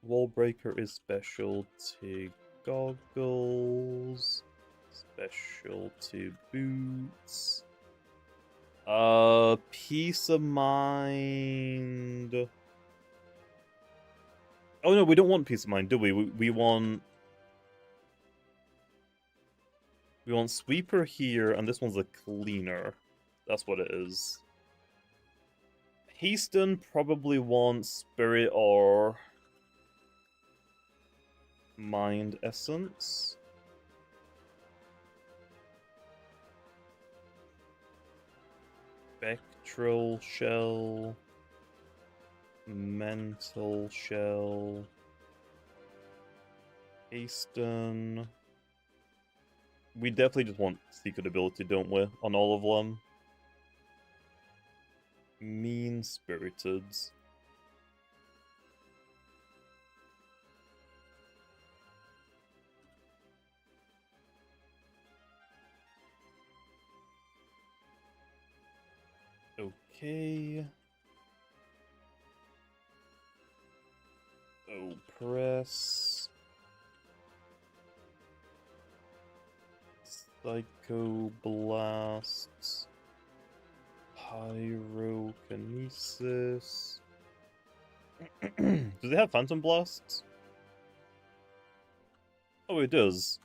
Wall Breaker is specialty goggles, specialty boots. Peace of mind. Oh no, we don't want peace of mind, do we? We want Sweeper here, and this one's a cleaner. That's what it is. Hasten probably wants Spirit or Mind Essence. Spectral Shell. Mental Shell. Hasten. We definitely just want Secret Ability, don't we? On all of them. Mean-Spirited. Okay. Oppress. Psychoblasts. Pyrokinesis. Does it have Phantom Blasts? Oh, it does.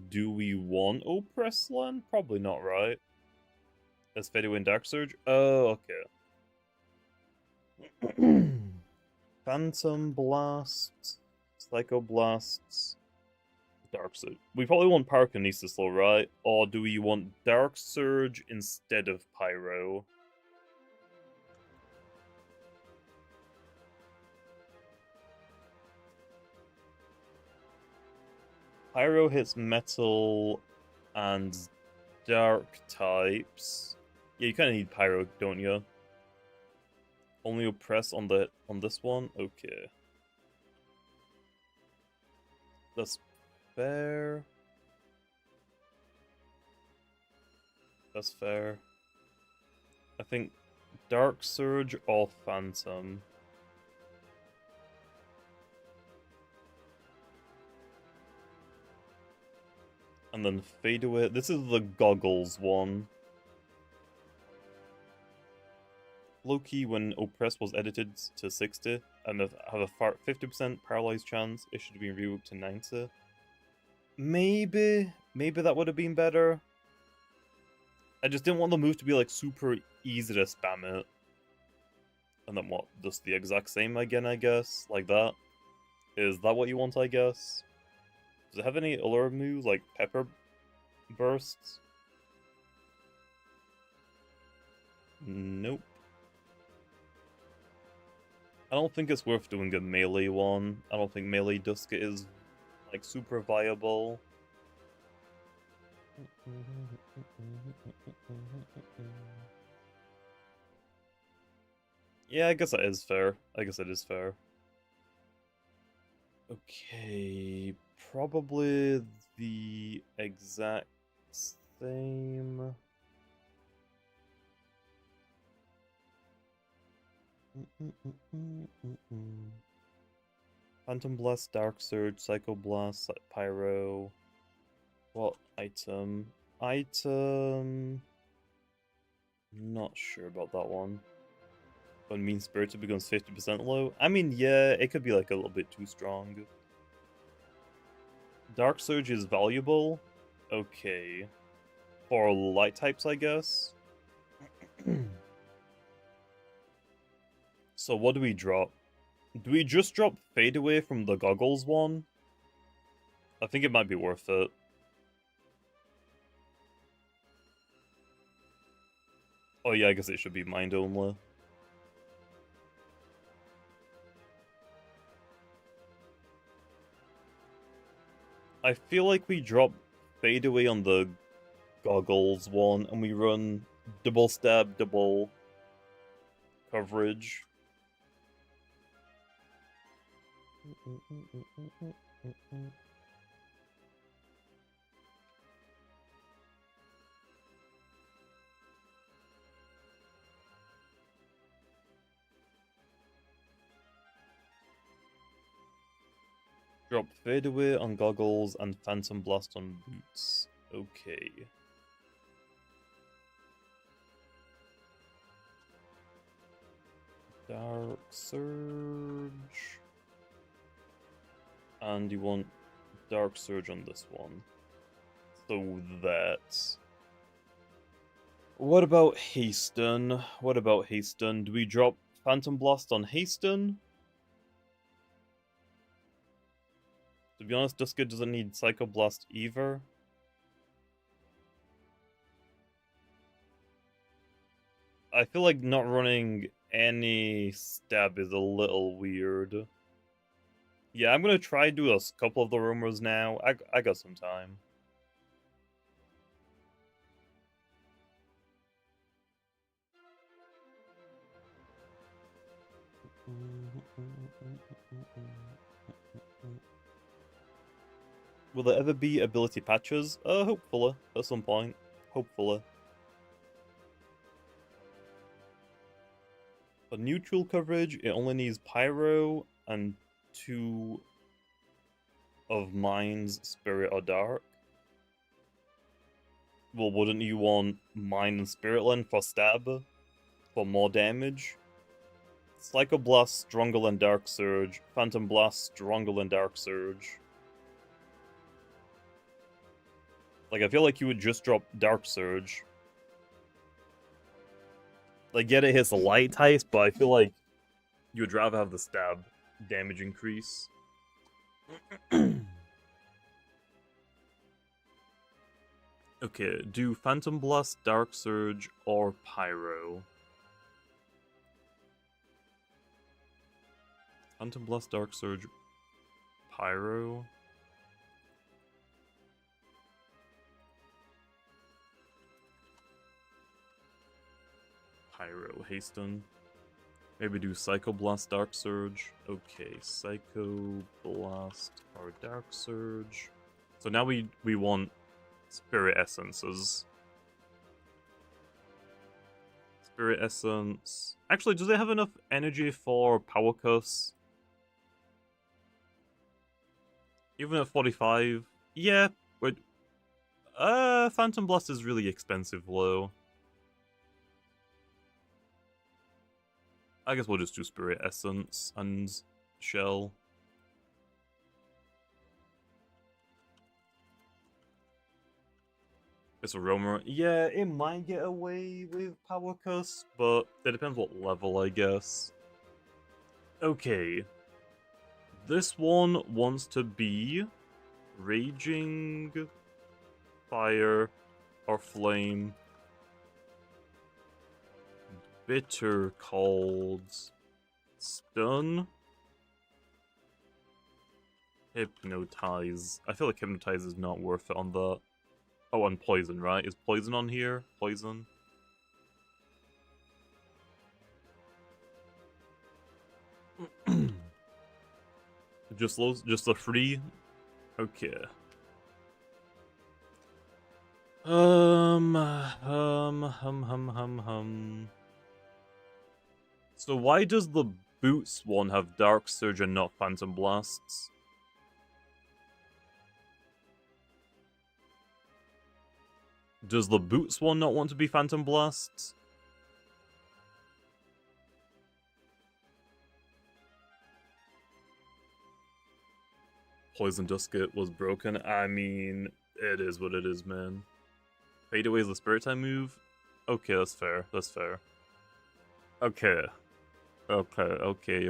Do we want Oppress Land? Probably not, right? As Fadeaway and Dark Surge? Oh, okay. Phantom Blasts, Psychoblasts, Dark Surge. We probably want Pyrokinesis though, right? Or do we want Dark Surge instead of Pyro? Pyro hits metal and dark types. Yeah, you kind of need Pyro, don't you? Only Oppress on this one? Okay. That's fair. That's fair. I think Dark Surge or Phantom. And then Fadeaway. This is the Goggles one. Low-key, when Oppress was edited to 60, and have a 50% paralyzed chance, it should have been reworked to 90. Maybe that would have been better. I just didn't want the move to be like super easy to spam it. And then what? Just the exact same again, I guess? Like that? Is that what you want, I guess? Does it have any other moves, like Pepper Bursts? Nope. I don't think it's worth doing a melee one. I don't think melee Duska is, like, super viable. Yeah, I guess that is fair. I guess that is fair. Okay, probably the exact same. Phantom Blast, Dark Surge, Psycho Blast, Pyro. What item? Not sure about that one. When Mean Spirited becomes 50% low? I mean, yeah, it could be like a little bit too strong. Dark Surge is valuable? Okay. For light types, I guess? So what do we drop? Do we just drop Fadeaway from the Goggles one? I think it might be worth it. Oh yeah, I guess it should be Mind only. I feel like we drop Fadeaway on the Goggles one, and we run double stab, double coverage. Drop Fadeaway on Goggles and Phantom Blast on Boots. Okay. Dark Surge. And you want Dark Surge on this one. So that's... What about Hasten? Do we drop Phantom Blast on Hasten? Do be honest, Duskit doesn't need Psychoblast either. I feel like not running any stab is a little weird. Yeah, I'm gonna try do a couple of the rumors now. I got some time. Will there ever be ability patches? Hopefully, at some point. Hopefully. For neutral coverage, it only needs Pyro and 2 of Mind's Spirit or Dark. Well, wouldn't you want Mind and Spirit Lens for stab? For more damage? Psycho Blast stronger than Dark Surge. Phantom Blast stronger than Dark Surge. Like, I feel like you would just drop Dark Surge. Like, get it hits the light types, but I feel like you would rather have the stab damage increase. Okay, do Phantom Blast, Dark Surge, or Pyro? Phantom Blast, Dark Surge, Pyro? Pyro, Hasten. Maybe do Psycho Blast, Dark Surge. Okay, Psycho Blast or Dark Surge. So now we want Spirit Essences. Spirit Essence. Actually, does it have enough energy for Power Cuss? Even at 45? Yeah, but Phantom Blast is really expensive though. I guess we'll just do Spirit Essence and Shell. It's a roamer. Yeah, it might get away with Power Cuss, but it depends what level, I guess. Okay. This one wants to be Raging Fire or Flame. Bitter Cold. Stun. Hypnotize. I feel like Hypnotize is not worth it on that. Oh, and Poison, right? Is Poison on here? Poison? Just the free? Okay. So why does the Boots one have Dark Surge and not Phantom Blasts? Does the Boots one not want to be Phantom Blasts? Poison Duskit was broken. I mean, it is what it is, man. Fade Away is the Spirit Time move? Okay, that's fair. That's fair. Okay. Okay.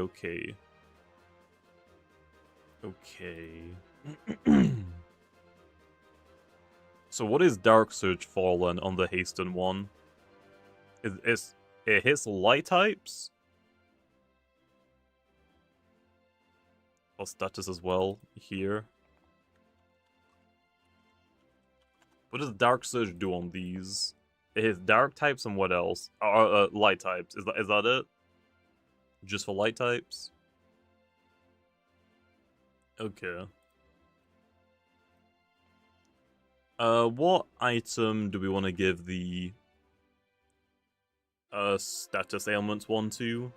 So what is Dark Surge Fallen on the Hasten one? It hits light types? Or status as well here. What does Dark Surge do on these? It hits dark types and what else? Light types. Is that it? Just for light types? Okay. What item do we want to give the status ailments one to?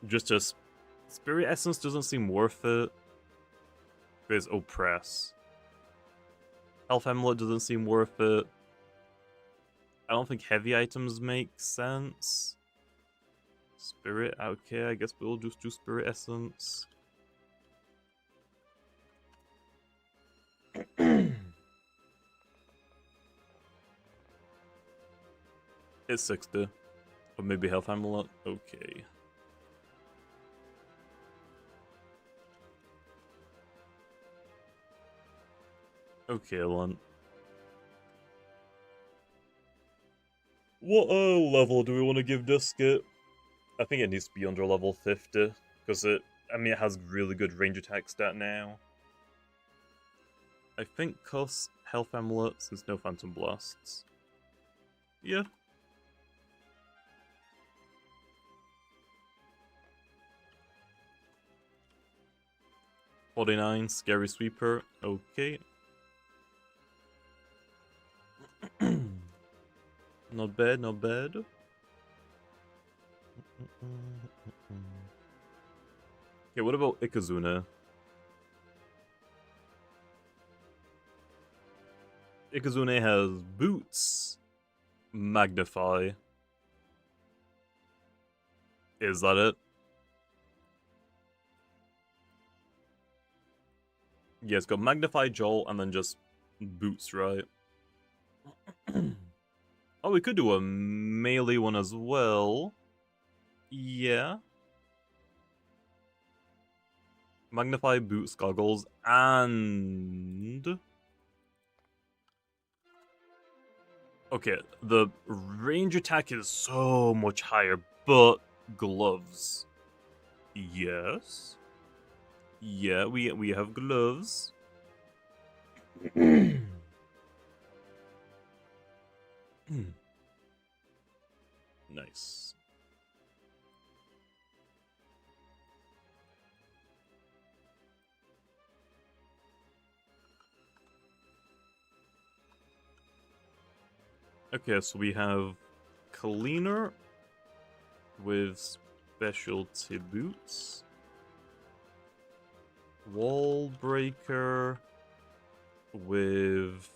Just a Spirit Essence doesn't seem worth it. There's Oppress. Health Amulet doesn't seem worth it. I don't think heavy items make sense. Spirit, okay, I guess we'll just do Spirit Essence. It's 60. Or maybe Health Amulet. Okay. Okay, then. What level do we want to give Duskit? I think it needs to be under level 50, because it has really good range attack stat now. I think costs health amulet since no phantom blasts. Yeah. $49, scary sweeper, okay. Not bad, not bad. Okay, what about Ikazuna? Ikazune has boots, magnify. Is that it? Yeah, it's got magnify, jolt, and then just boots, right? Oh, we could do a melee one as well. Yeah. Magnify, boots, goggles, and... Okay, the range attack is so much higher, but gloves. Yes. Yeah, we have gloves. Nice. Okay, so we have Cleaner with specialty boots, Wall Breaker with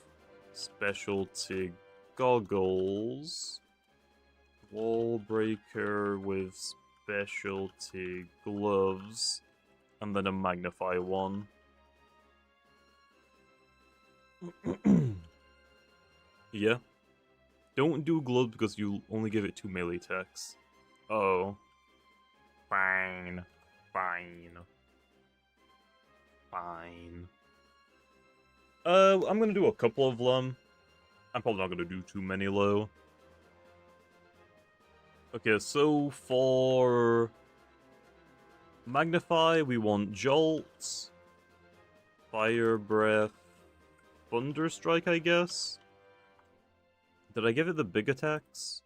specialty goggles, Wall Breaker with specialty gloves, and then a Magnify one. Yeah. Don't do gloves because you only give it 2 melee attacks. Oh. Fine. Fine. Fine. I'm gonna do a couple of them. I'm probably not gonna do too many though. Okay, so for Magnify, we want Jolt, Fire Breath, Thunder Strike, I guess. Did I give it the big attacks?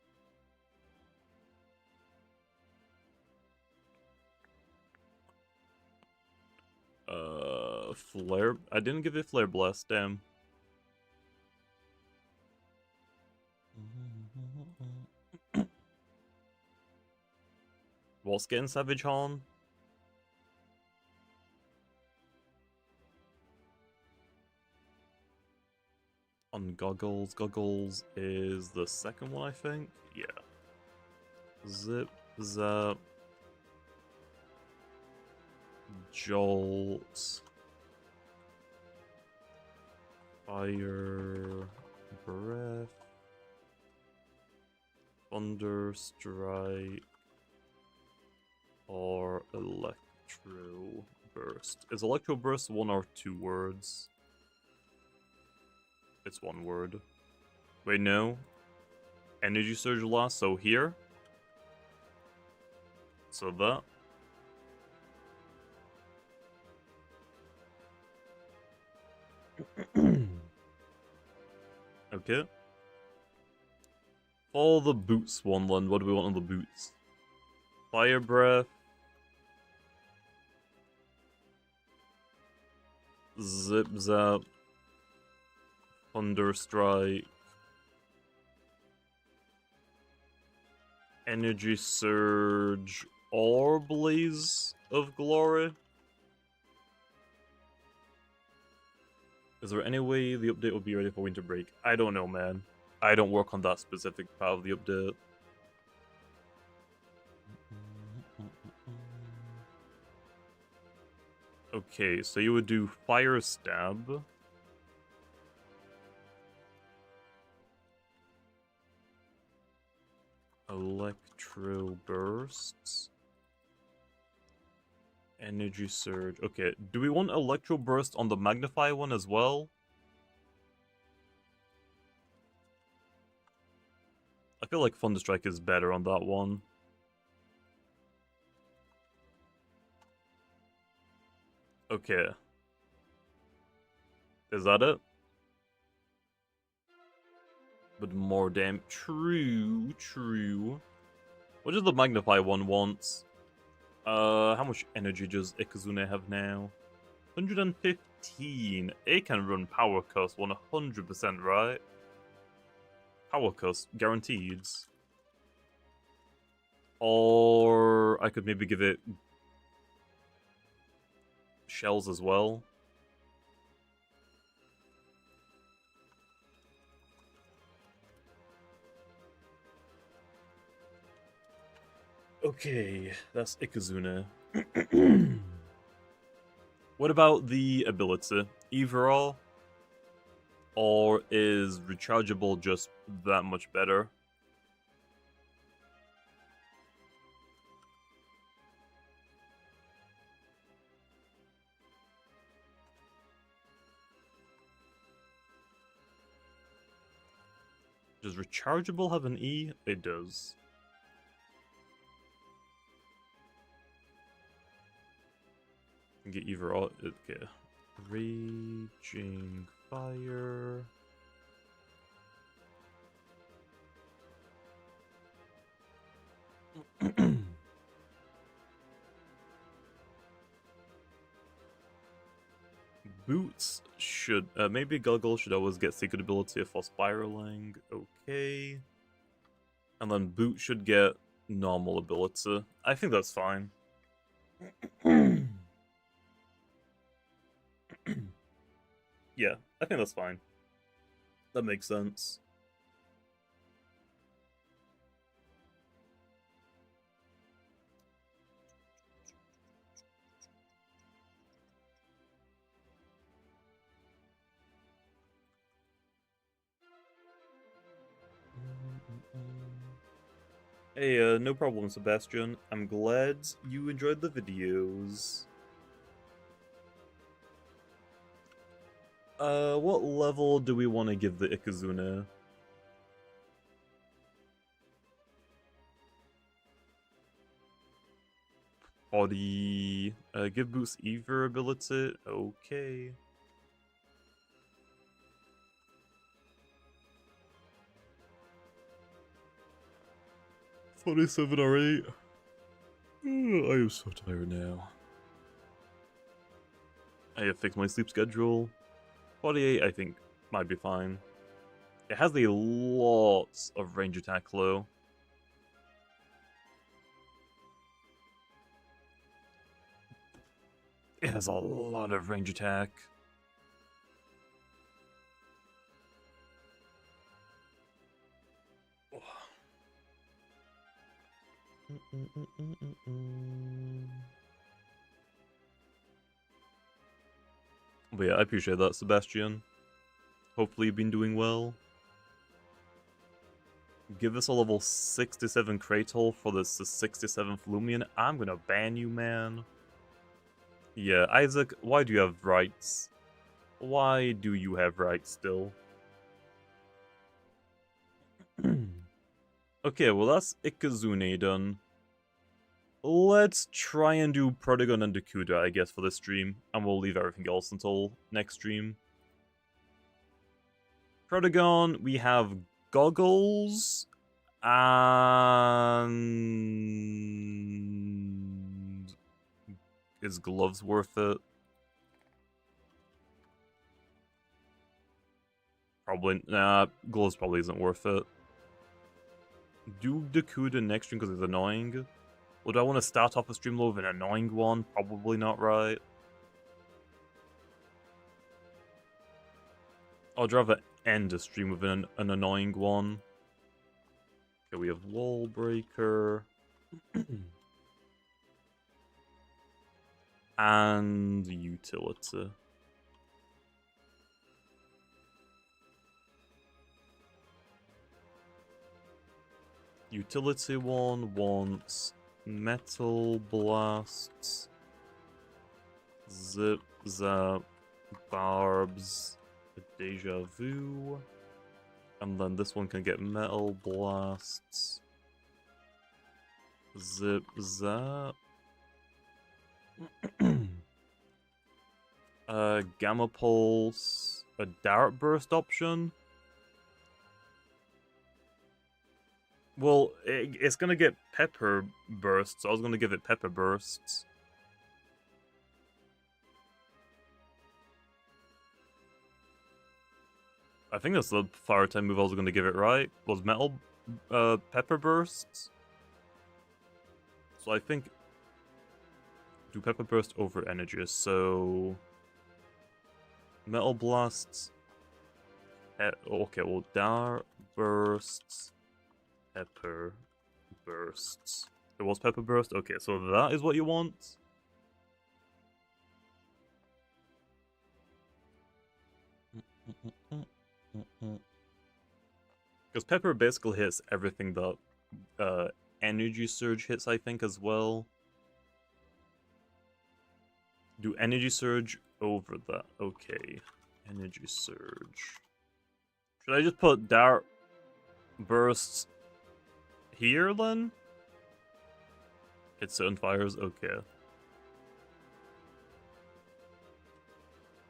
Flare... I didn't give it Flare Blast, damn. What's getting Savage Horn? On Goggles. Goggles is the second one, I think? Yeah. Zip, Zap. Jolt. Fire. Breath. Thunder Strike. Or Electro Burst. Is Electro Burst 1 or 2 words? It's 1 word. Wait, no. Energy Surge loss, so here. So that. Okay. All the boots one, then. What do we want on the boots? Fire Breath. Zip Zap. Thunder Strike. Energy Surge. Or Blaze of Glory. Is there any way the update will be ready for winter break? I don't know, man. I don't work on that specific part of the update. Okay, so you would do Fire Stab. Electro Bursts. Energy Surge. Okay, do we want Electro Burst on the Magnify one as well? feel like Thunderstrike is better on that one. Okay. Is that it? But more damn. True, true. What does the Magnify one want? How much energy does Ikazune have now? 115. It can run Power Cost 100%, right? Power Cost, guaranteed. Or I could maybe give it shells as well. Okay, that's Ikazune. What about the ability? Either or is rechargeable just that much better? Does rechargeable have an E? It does. Get either or. Okay. Raging Fire. Boots should maybe Goggle should always get secret ability for spiraling. Okay. And then Boot should get normal ability. I think that's fine. Yeah, I think that's fine. That makes sense. Hey, no problem, Sebastian. I'm glad you enjoyed the videos. What level do we want to give the Ikazune? Body. Give boost Ether ability. Okay. $47 or 8. I am so tired now. I have fixed my sleep schedule. 48, I think, might be fine. It has a lot of range attack though. It has a lot of range attack. But yeah, I appreciate that, Sebastian. Hopefully you've been doing well. Give us a level 67 Kratos for this 67th Loomian. I'm gonna ban you, man. Yeah, Isaac, why do you have rights? Why do you have rights still? Okay, well that's Ikazune done. Let's try and do Protagon and Dakuda, I guess, for this stream. And we'll leave everything else until next stream. Protagon, we have Goggles. And... is Gloves worth it? Probably. Nah, Gloves probably isn't worth it. Do Dakuda next stream because it's annoying? Or do I want to start off a stream with an annoying one? Probably not, right? I'd rather end a stream with an annoying one. Okay, we have Wall Breaker. And Utility. Utility one wants Metal Blasts, Zip Zap, Barbs, Deja Vu. And then this one can get metal blasts. Zip zap. Gamma pulse. A dart burst option. Well, it's gonna get pepper bursts, so I was gonna give it pepper bursts. I think that's the fire type move I was gonna give it, right? Was metal pepper bursts? So I think do pepper burst over energy, so metal blasts. Okay, well dart bursts, pepper bursts. It was pepper burst. Okay, so that is what you want. Because pepper basically hits everything that energy surge hits, I think, as well. Do energy surge over that? Okay, energy surge. Should I just put dart bursts here then? Hit certain fires. Okay.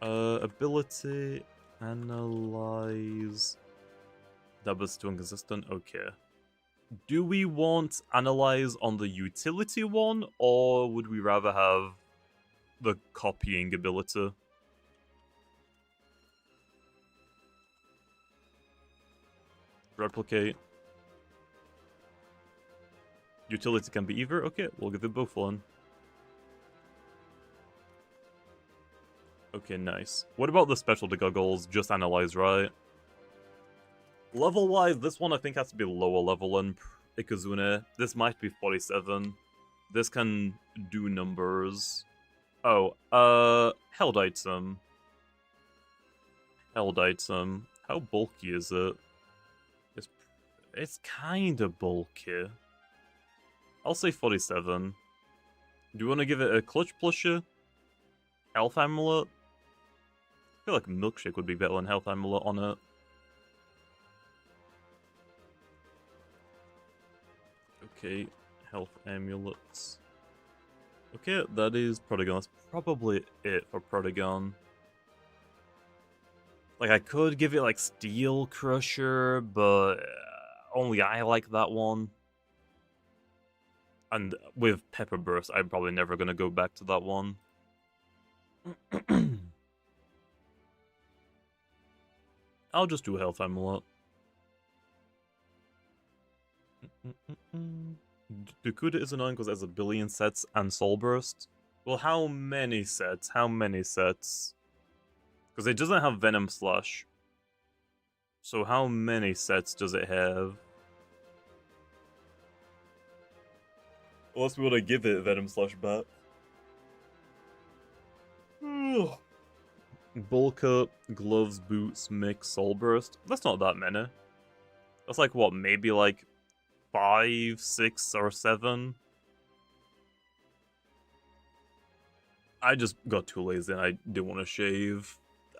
Ability analyze. That was too inconsistent. Okay. Do we want analyze on the utility one, or would we rather have the copying ability? Replicate. Utility can be either. Okay, we'll give it both one. Okay, nice. What about the specialty goggles? Just analyze, right? Level-wise, this one I think has to be lower level than Ikazune. This might be 47. This can do numbers. Oh, held item. Held item. How bulky is it? It's kinda bulky. I'll say 47. Do you want to give it a clutch plusher? Health amulet? I feel like milkshake would be better than health amulet on it. Okay, health amulets. Okay, that is Protagon. That's probably it for Protagon. Like, I could give it, like, Steel Crusher, but only I like that one. And with Pepper Burst, I'm probably never going to go back to that one. I'll just do a Health Amulet. Dukuda is annoying because it has a billion sets and Soul Burst. Well, how many sets? How many sets? Because it doesn't have Venom Slash. So how many sets does it have? Unless we want to give it Venom Slash back. Bulk up, gloves, boots, mix, Soul Burst. That's not that many. That's like, what, maybe like 5, 6, or 7? I just got too lazy and I didn't want to shave.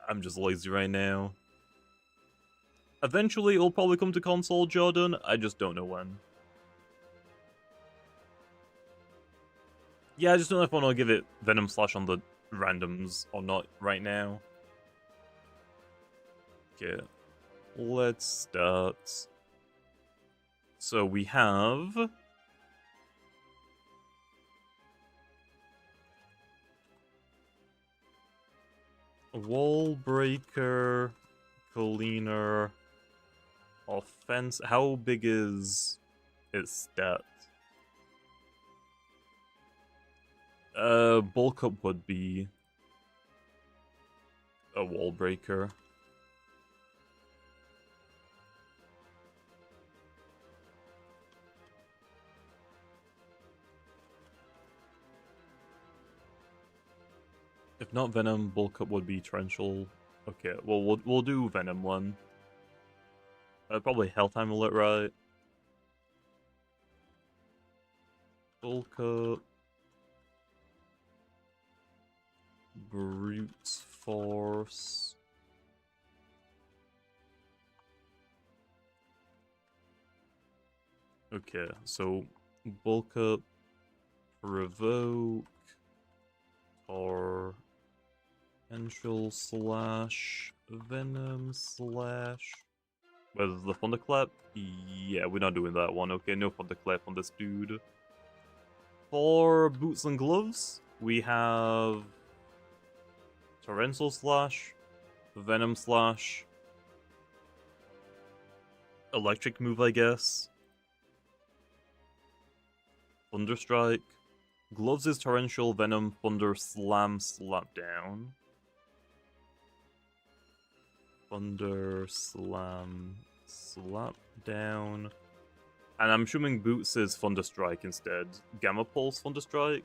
I'm just lazy right now. Eventually, it'll probably come to console, Jordan. I just don't know when. Yeah, I just don't know if I want to give it Venom Slash on the randoms or not right now. Okay, let's start. So we have... Wall Breaker, Cleaner, Offense. How big is its stat? Bulk Up would be a Wall Breaker. If not Venom, Bulk Up would be Torrential. Okay, well, we'll do Venom one. Probably Health Amulet, right? Bulk Up. Brute Force. Okay, so bulk up, provoke, torrential slash, venom slash. Where's the thunderclap? Yeah, we're not doing that one. Okay, no thunderclap on this dude. For boots and gloves, we have torrential slash, venom slash, electric move, I guess. Thunderstrike. Gloves is torrential, venom, thunder, slam, slap down. Thunder, slam, slap down. And I'm assuming boots is thunderstrike instead. Gamma pulse, thunderstrike.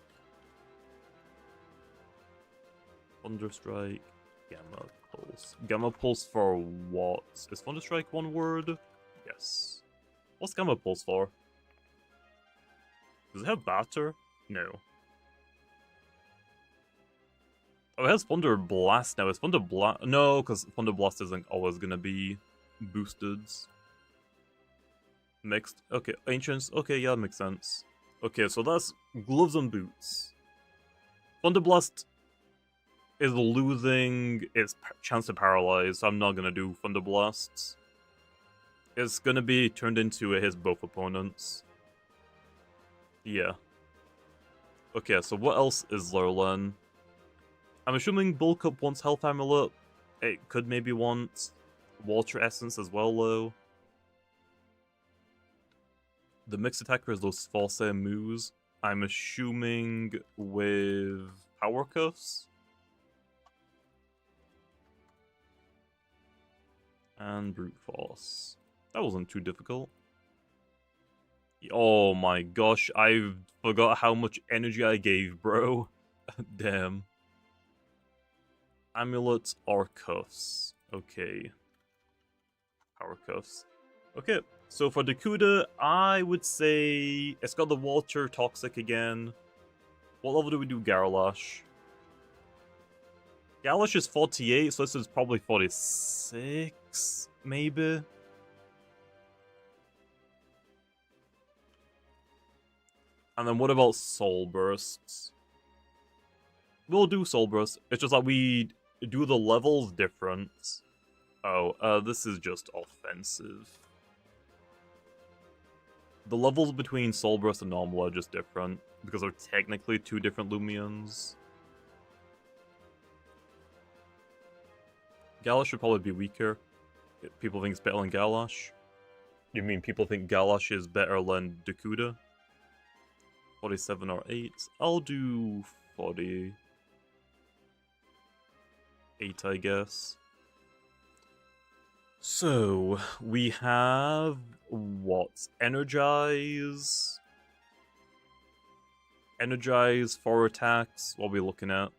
Thunderstrike, gamma pulse. Gamma pulse for what? Is thunderstrike one word? Yes. What's gamma pulse for? Does it have batter? No. Oh, it has Thunder Blast now. Is Thunder Blast? No, because Thunder Blast isn't always gonna be boosted. Mixed. Okay, Ancients. Okay, yeah, that makes sense. Okay, so that's gloves and boots. Thunder Blast is losing its chance to paralyze, so I'm not gonna do Thunder Blasts. It's gonna be turned into it hits both opponents. Yeah. Okay, so what else is there then? I'm assuming Bulk Up wants Health Amulet. It could maybe want Water Essence as well, though. The mixed attacker is those Force moves. I'm assuming with Power Cuffs. And Brute Force. That wasn't too difficult. Oh my gosh, I forgot how much energy I gave, bro. Damn. Amulets or cuffs. Okay. Power cuffs. Okay, so for Dakuda, I would say it's got the water toxic again. What level do we do Garlash? Garlash is 48, so this is probably 46, maybe? And then what about Soul Bursts? We'll do Soul Bursts. It's just that we do the levels different. Oh, this is just offensive. The levels between Soul Burst and normal are just different, because they're technically two different Loomians. Galash should probably be weaker. People think it's better than Galash. You mean people think Galash is better than Dakuda? 47 or 8. I'll do 48, I guess. So, we have what? Energize? Energize, 4 attacks. What are we looking at?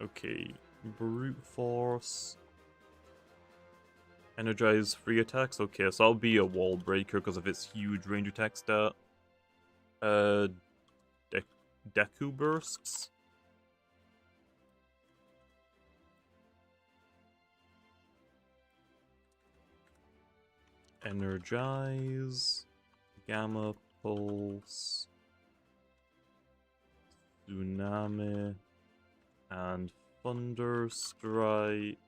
Okay, Brute Force. Energize 3 attacks? Okay, so I'll be a wall breaker because of its huge range attack stat. Deku Bursts? Energize. Gamma Pulse. Tsunami. And Thunder Strike.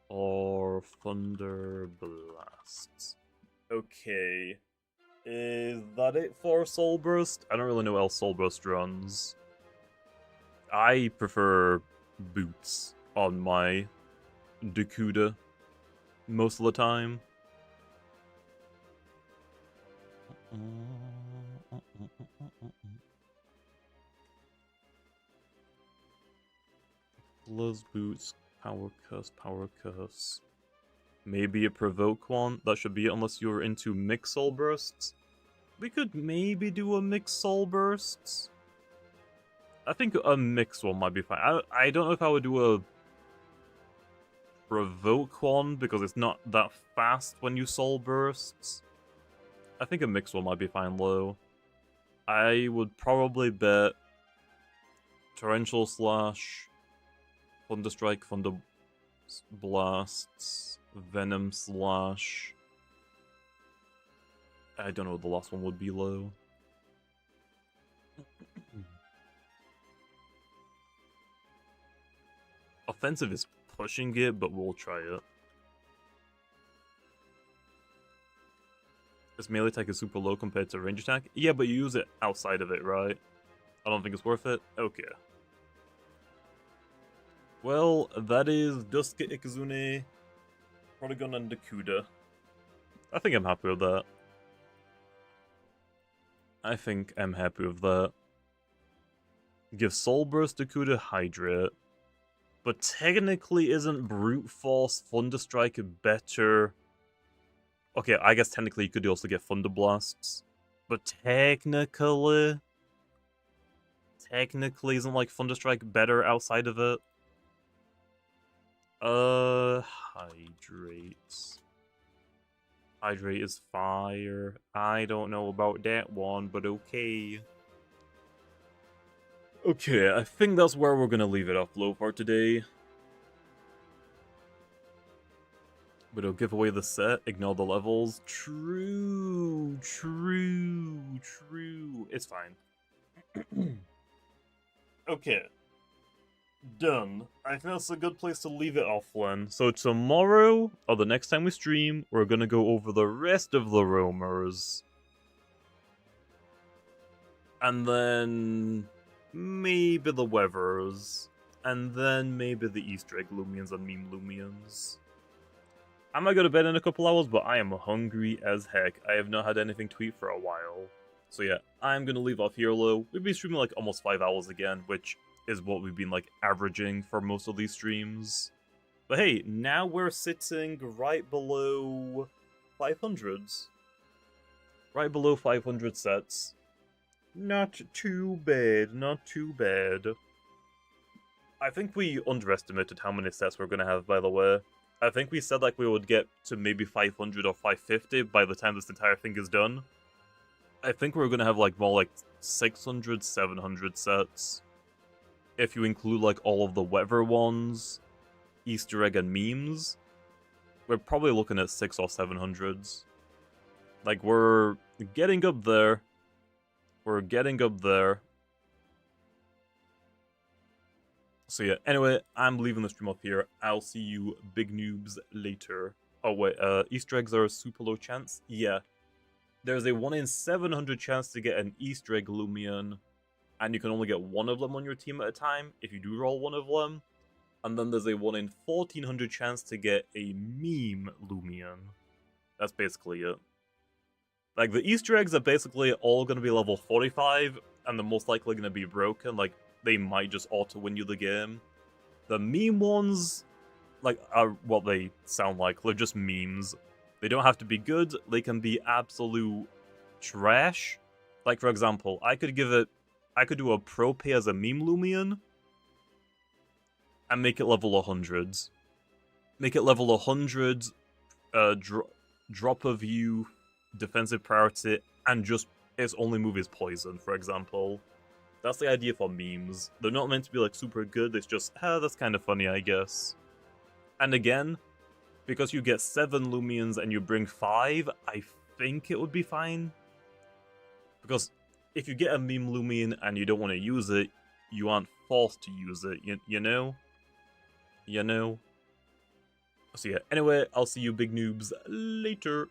Or Thunder Blast. Okay. Is that it for Soul Burst? I don't really know how else Soul Burst runs. I prefer Boots on my Dakuda most of the time. Gloves, Boots, Power Cuffs. Maybe a Provoke one. That should be it, unless you're into Mixed Soul Bursts. We could maybe do a Mixed Soul Bursts. I think a mixed one might be fine. I don't know if I would do a Provoke one, because it's not that fast when you Soul Bursts. I think a mixed one might be fine, though. I would probably bet Torrential Slash, Thunderstrike, Thunder Blasts, Venom Slash. I don't know what the last one would be low. Offensive is pushing it, but we'll try it. This melee attack is super low compared to range attack? Yeah, but you use it outside of it, right? I don't think it's worth it? Okay. Well, that is Duska Ikazune, Protagon, and Dakuda. I think I'm happy with that. I think I'm happy with that. Give Soul Burst, Dakuda, Hydrate. But technically, isn't Brute Force, Thunderstrike better? Okay, I guess technically you could also get Thunder Blasts. But technically isn't like Thunderstrike better outside of it? Hydrate. Hydrate is fire. I don't know about that one, but okay. Okay, I think that's where we're gonna leave it off low for today. But it'll give away the set, ignore the levels. True. It's fine. Okay. Done. I think that's a good place to leave it off, Len. So tomorrow, or the next time we stream, we're gonna go over the rest of the roamers. And then maybe the weathers. And then maybe the Easter egg Loomians and meme Loomians. I might go to bed in a couple hours, but I am hungry as heck. I have not had anything to eat for a while. So yeah, I'm gonna leave off here low. We've been streaming like almost 5 hours again, which is what we've been like averaging for most of these streams. But hey, now we're sitting right below 500s. Right below 500 sets. Not too bad, not too bad. I think we underestimated how many sets we're gonna have, by the way. I think we said like we would get to maybe 500 or 550 by the time this entire thing is done. I think we're gonna have like more like 600, 700 sets. If you include like all of the weather ones, Easter egg and memes, we're probably looking at 600 or 700s. Like we're getting up there. We're getting up there. So yeah, anyway, I'm leaving the stream off here. I'll see you big noobs later. Oh wait, Easter eggs are a super low chance? Yeah. There's a 1 in 700 chance to get an Easter egg Loomian, and you can only get one of them on your team at a time if you do roll one of them. And then there's a 1 in 1400 chance to get a meme Loomian. That's basically it. Like, the Easter eggs are basically all going to be level 45, and they're most likely going to be broken. Like, they might just auto-win you the game. The meme ones, like, are what they sound like. They're just memes. They don't have to be good. They can be absolute trash. Like, for example, I could do a pro pay as a meme Loomian and make it level 100. Make it level 100, drop of view, defensive priority, and just its only move is poison, for example. That's the idea for memes. They're not meant to be like super good, it's just, that's kind of funny, I guess. And again, because you get 7 Loomians and you bring 5, I think it would be fine. Because if you get a meme Loomian and you don't want to use it, you aren't forced to use it, you know? You know? So yeah, anyway, I'll see you big noobs later.